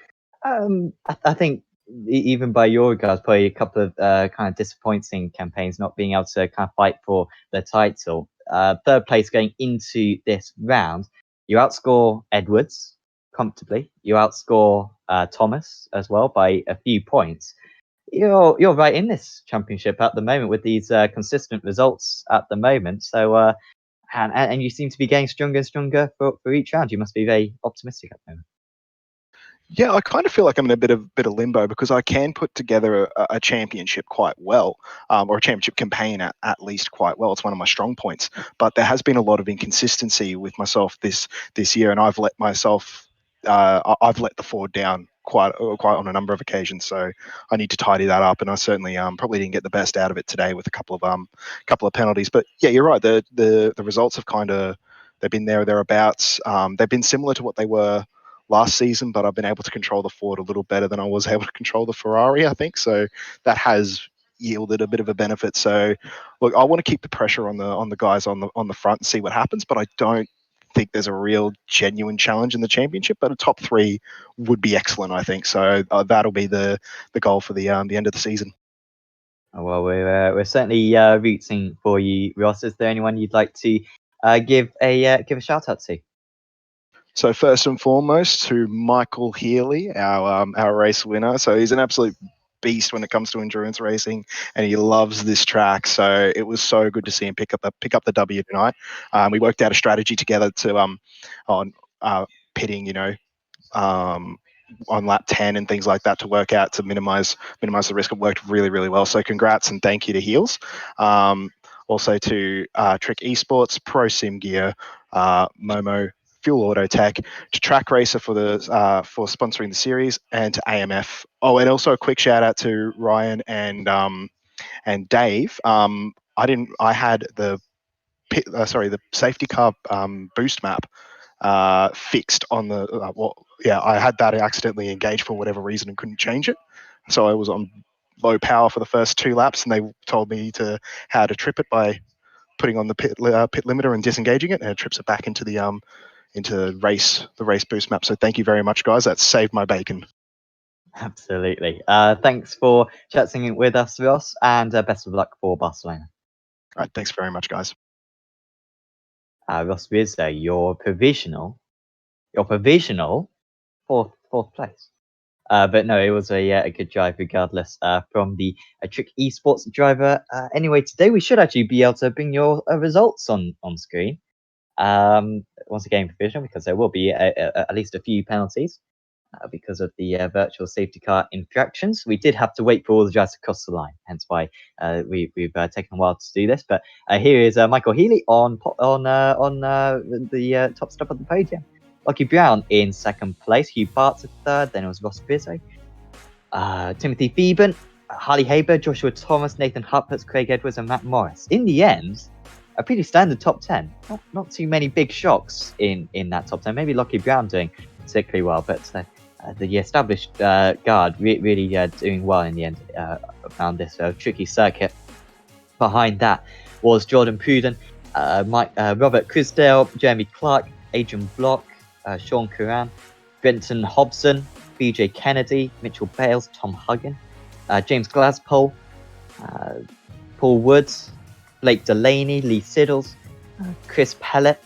I think even by your regards, probably a couple of kind of disappointing campaigns, not being able to kind of fight for the title. Third place going into this round, you outscore Edwards comfortably. You outscore Thomas as well by a few points. You're right in this championship at the moment with these consistent results at the moment. So and you seem to be getting stronger and stronger for each round. You must be very optimistic at the moment. yeah, I kind of feel like I'm in a bit of limbo, because I can put together a championship quite well, or a championship campaign at least quite well. It's one of my strong points, but there has been a lot of inconsistency with myself this year, and I've let the Ford down quite on a number of occasions. So I need to tidy that up, and I certainly probably didn't get the best out of it today with a couple of penalties. But yeah, you're right. The results have they've been there or thereabouts. They've been similar to what they were last season, but I've been able to control the Ford a little better than I was able to control the Ferrari, I think. So that has yielded a bit of a benefit. So look, I want to keep the pressure on the guys on the front and see what happens, but I don't think there's a real genuine challenge in the championship, but a top 3 would be excellent, I think. So that'll be the goal for the end of the season. Well, we're certainly rooting for you, Ross. Is there anyone you'd like to give a shout out to? So first and foremost, to Michael Healy, our race winner. So he's an absolute beast when it comes to endurance racing, and he loves this track. So it was so good to see him pick up the W tonight. We worked out a strategy together to on pitting, on lap 10 and things like that, to work out to minimize the risk. It worked really, really well. So congrats and thank you to Heels. Also to Trick Esports, Pro Sim Gear, Momo, Fuel Auto Tech, to Track Racer for sponsoring the series, and to AMF. Oh, and also a quick shout out to Ryan and Dave. I had the safety car boost map fixed on the I had that accidentally engaged for whatever reason and couldn't change it, so I was on low power for the first 2 laps, and they told me how to trip it by putting on the pit limiter and disengaging it, and it trips it back into the race boost map. So thank you very much, guys. That saved my bacon. Absolutely. Thanks for chatting with us, Ross, and best of luck for Barcelona. All right, thanks very much, guys. Ross Rizzo, your provisional fourth place. But no, it was a good drive regardless from the Trick Esports driver. Anyway, today we should actually be able to bring your results on screen. Once again, provisional, because there will be at least a few penalties. because of the virtual safety car infractions. We did have to wait for all the drivers to cross the line, hence why we've taken a while to do this. But here is Michael Healy on the top step of the podium. Lockie Brown in second place, Hugh Bart's at third, then it was Ross Bizzo, Timothy Beeben, Harley Haber, Joshua Thomas, Nathan Hupperts, Craig Edwards, and Matt Morris. In the end, a pretty standard top 10. Not too many big shocks in that top 10. Maybe Lockie Brown doing particularly well, but the established guard really doing well in the end around this tricky circuit. Behind that was Jordan Pruden, Robert Crisdale, Jeremy Clark, Adrian Block, Sean Curran, Brenton Hobson, BJ Kennedy, Mitchell Bales, Tom Huggin, James Glaspole, Paul Woods, Blake Delaney, Lee Siddles, Chris Pellet,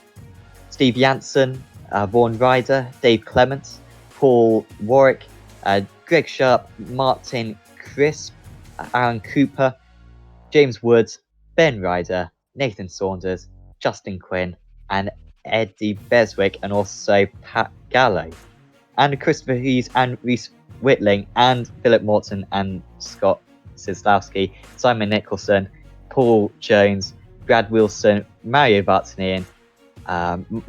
Steve Janssen, Vaughan Ryder, Dave Clements, Paul Warwick, Greg Sharp, Martin Crisp, Aaron Cooper, James Woods, Ben Ryder, Nathan Saunders, Justin Quinn, and Eddie Beswick, and also Pat Gallo, and Christopher Hughes, and Reese Whitling, and Philip Morton, and Scott Sislowski, Simon Nicholson, Paul Jones, Brad Wilson, Mario Bartonian,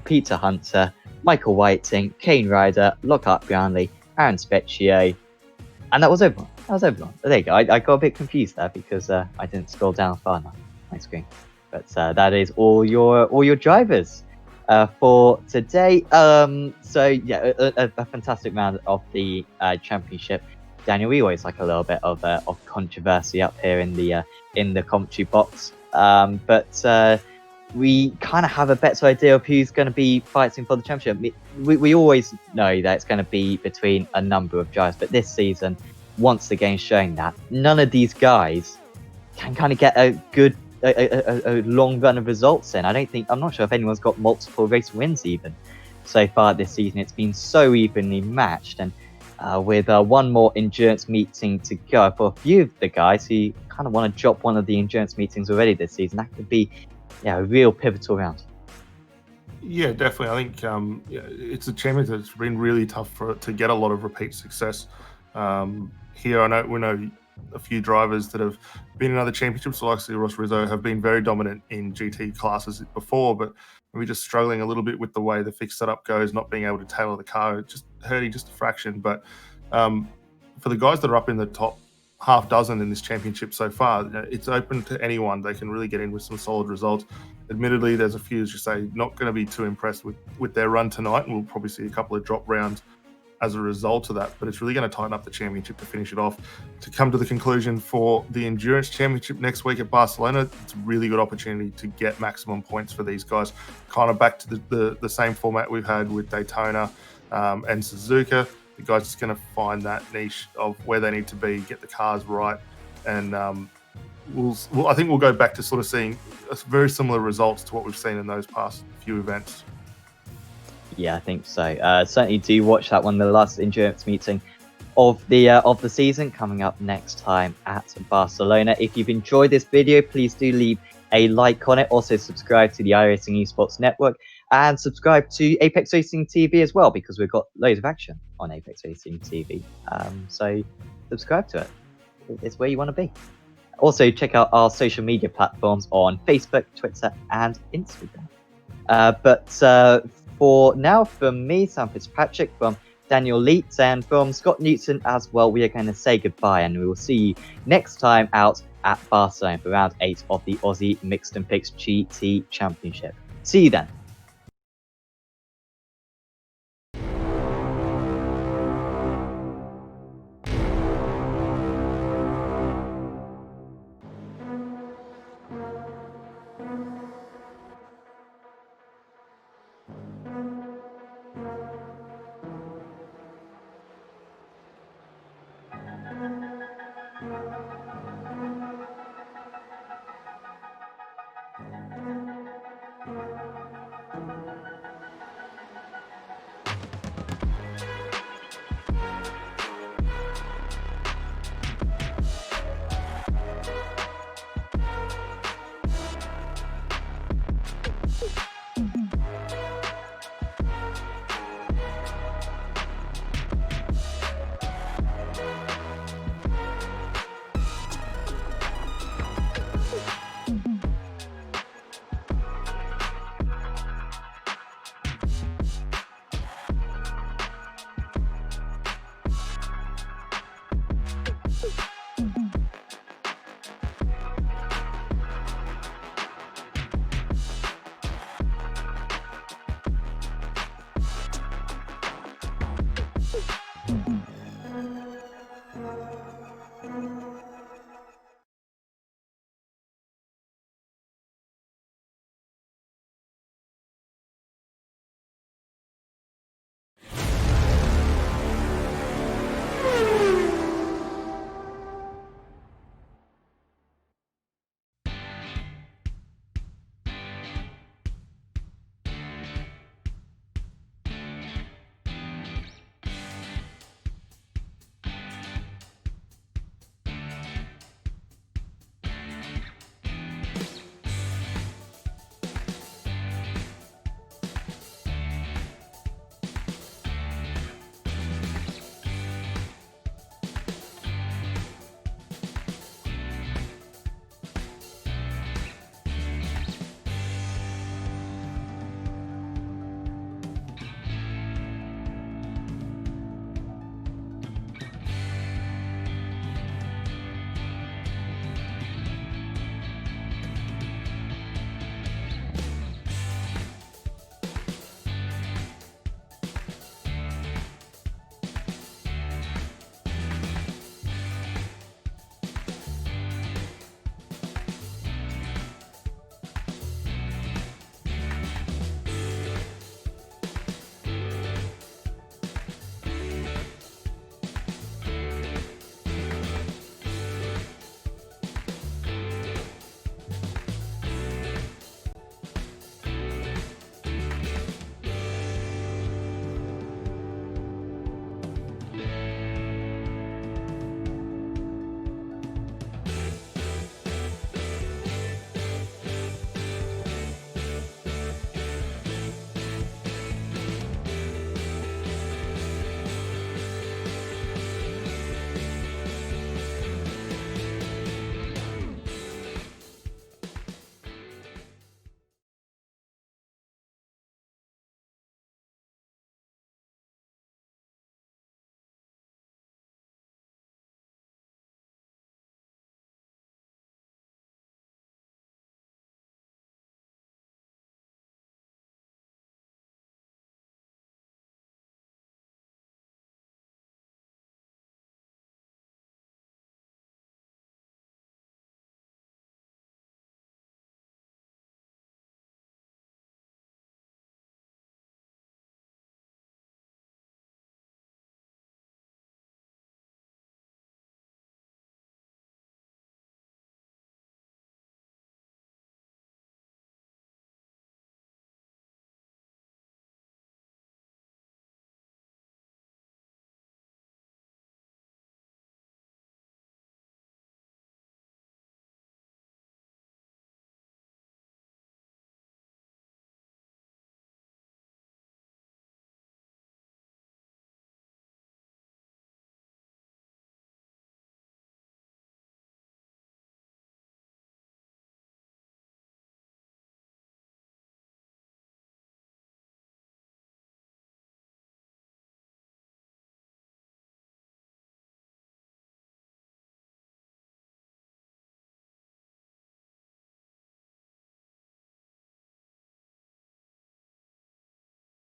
Peter Hunter, Michael Whiting, Kane Ryder, Lockhart Brownlee, Aaron Specchio, and that was everyone. There you go. I got a bit confused there because I didn't scroll down far enough on my screen. But that is all your drivers for today. So yeah, a fantastic round of the championship. Daniel, we always like a little bit of controversy up here in the commentary box. But we kind of have a better idea of who's going to be fighting for the championship. We always know that it's going to be between a number of drivers, but this season, once again showing that none of these guys can kind of get a good a long run of results in. I'm not sure if anyone's got multiple race wins even so far this season. It's been so evenly matched, and with one more endurance meeting to go for a few of the guys who kind of want to drop one of the endurance meetings already this season, that could be a real pivotal round. Yeah, definitely. I think it's a championship that's been really tough to get a lot of repeat success. Here, we know a few drivers that have been in other championships, like Ross Rizzo, have been very dominant in GT classes before, but we're just struggling a little bit with the way the fixed setup goes, not being able to tailor the car, just hurting just a fraction. But for the guys that are up in the top half dozen in this championship so far, it's open to anyone. They can really get in with some solid results. Admittedly, there's a few, as you say, not going to be too impressed with their run tonight, and we'll probably see a couple of drop rounds as a result of that, but it's really going to tighten up the championship to finish it off. To come to the conclusion for the Endurance Championship next week at Barcelona, it's a really good opportunity to get maximum points for these guys. Kind of back to the same format we've had with Daytona and Suzuka. The guys just going to find that niche of where they need to be, get the cars right, and I think we'll go back to sort of seeing very similar results to what we've seen in those past few events. Yeah, I think so. Certainly do watch that one, the last endurance meeting of the season, coming up next time at Barcelona. If you've enjoyed this video, please do leave a like on it. Also subscribe to the iRacing Esports Network and subscribe to Apex Racing TV as well, because we've got loads of action on Apex Racing TV. So subscribe to it. It's where you want to be. Also check out our social media platforms on Facebook, Twitter, and Instagram. But for now, from me, Sam Fitzpatrick, from Daniel Leitz, and from Scott Newton as well, we are going to say goodbye, and we will see you next time out at Barcelona for round 8 of the Aussie Mixed and Picks GT Championship. See you then.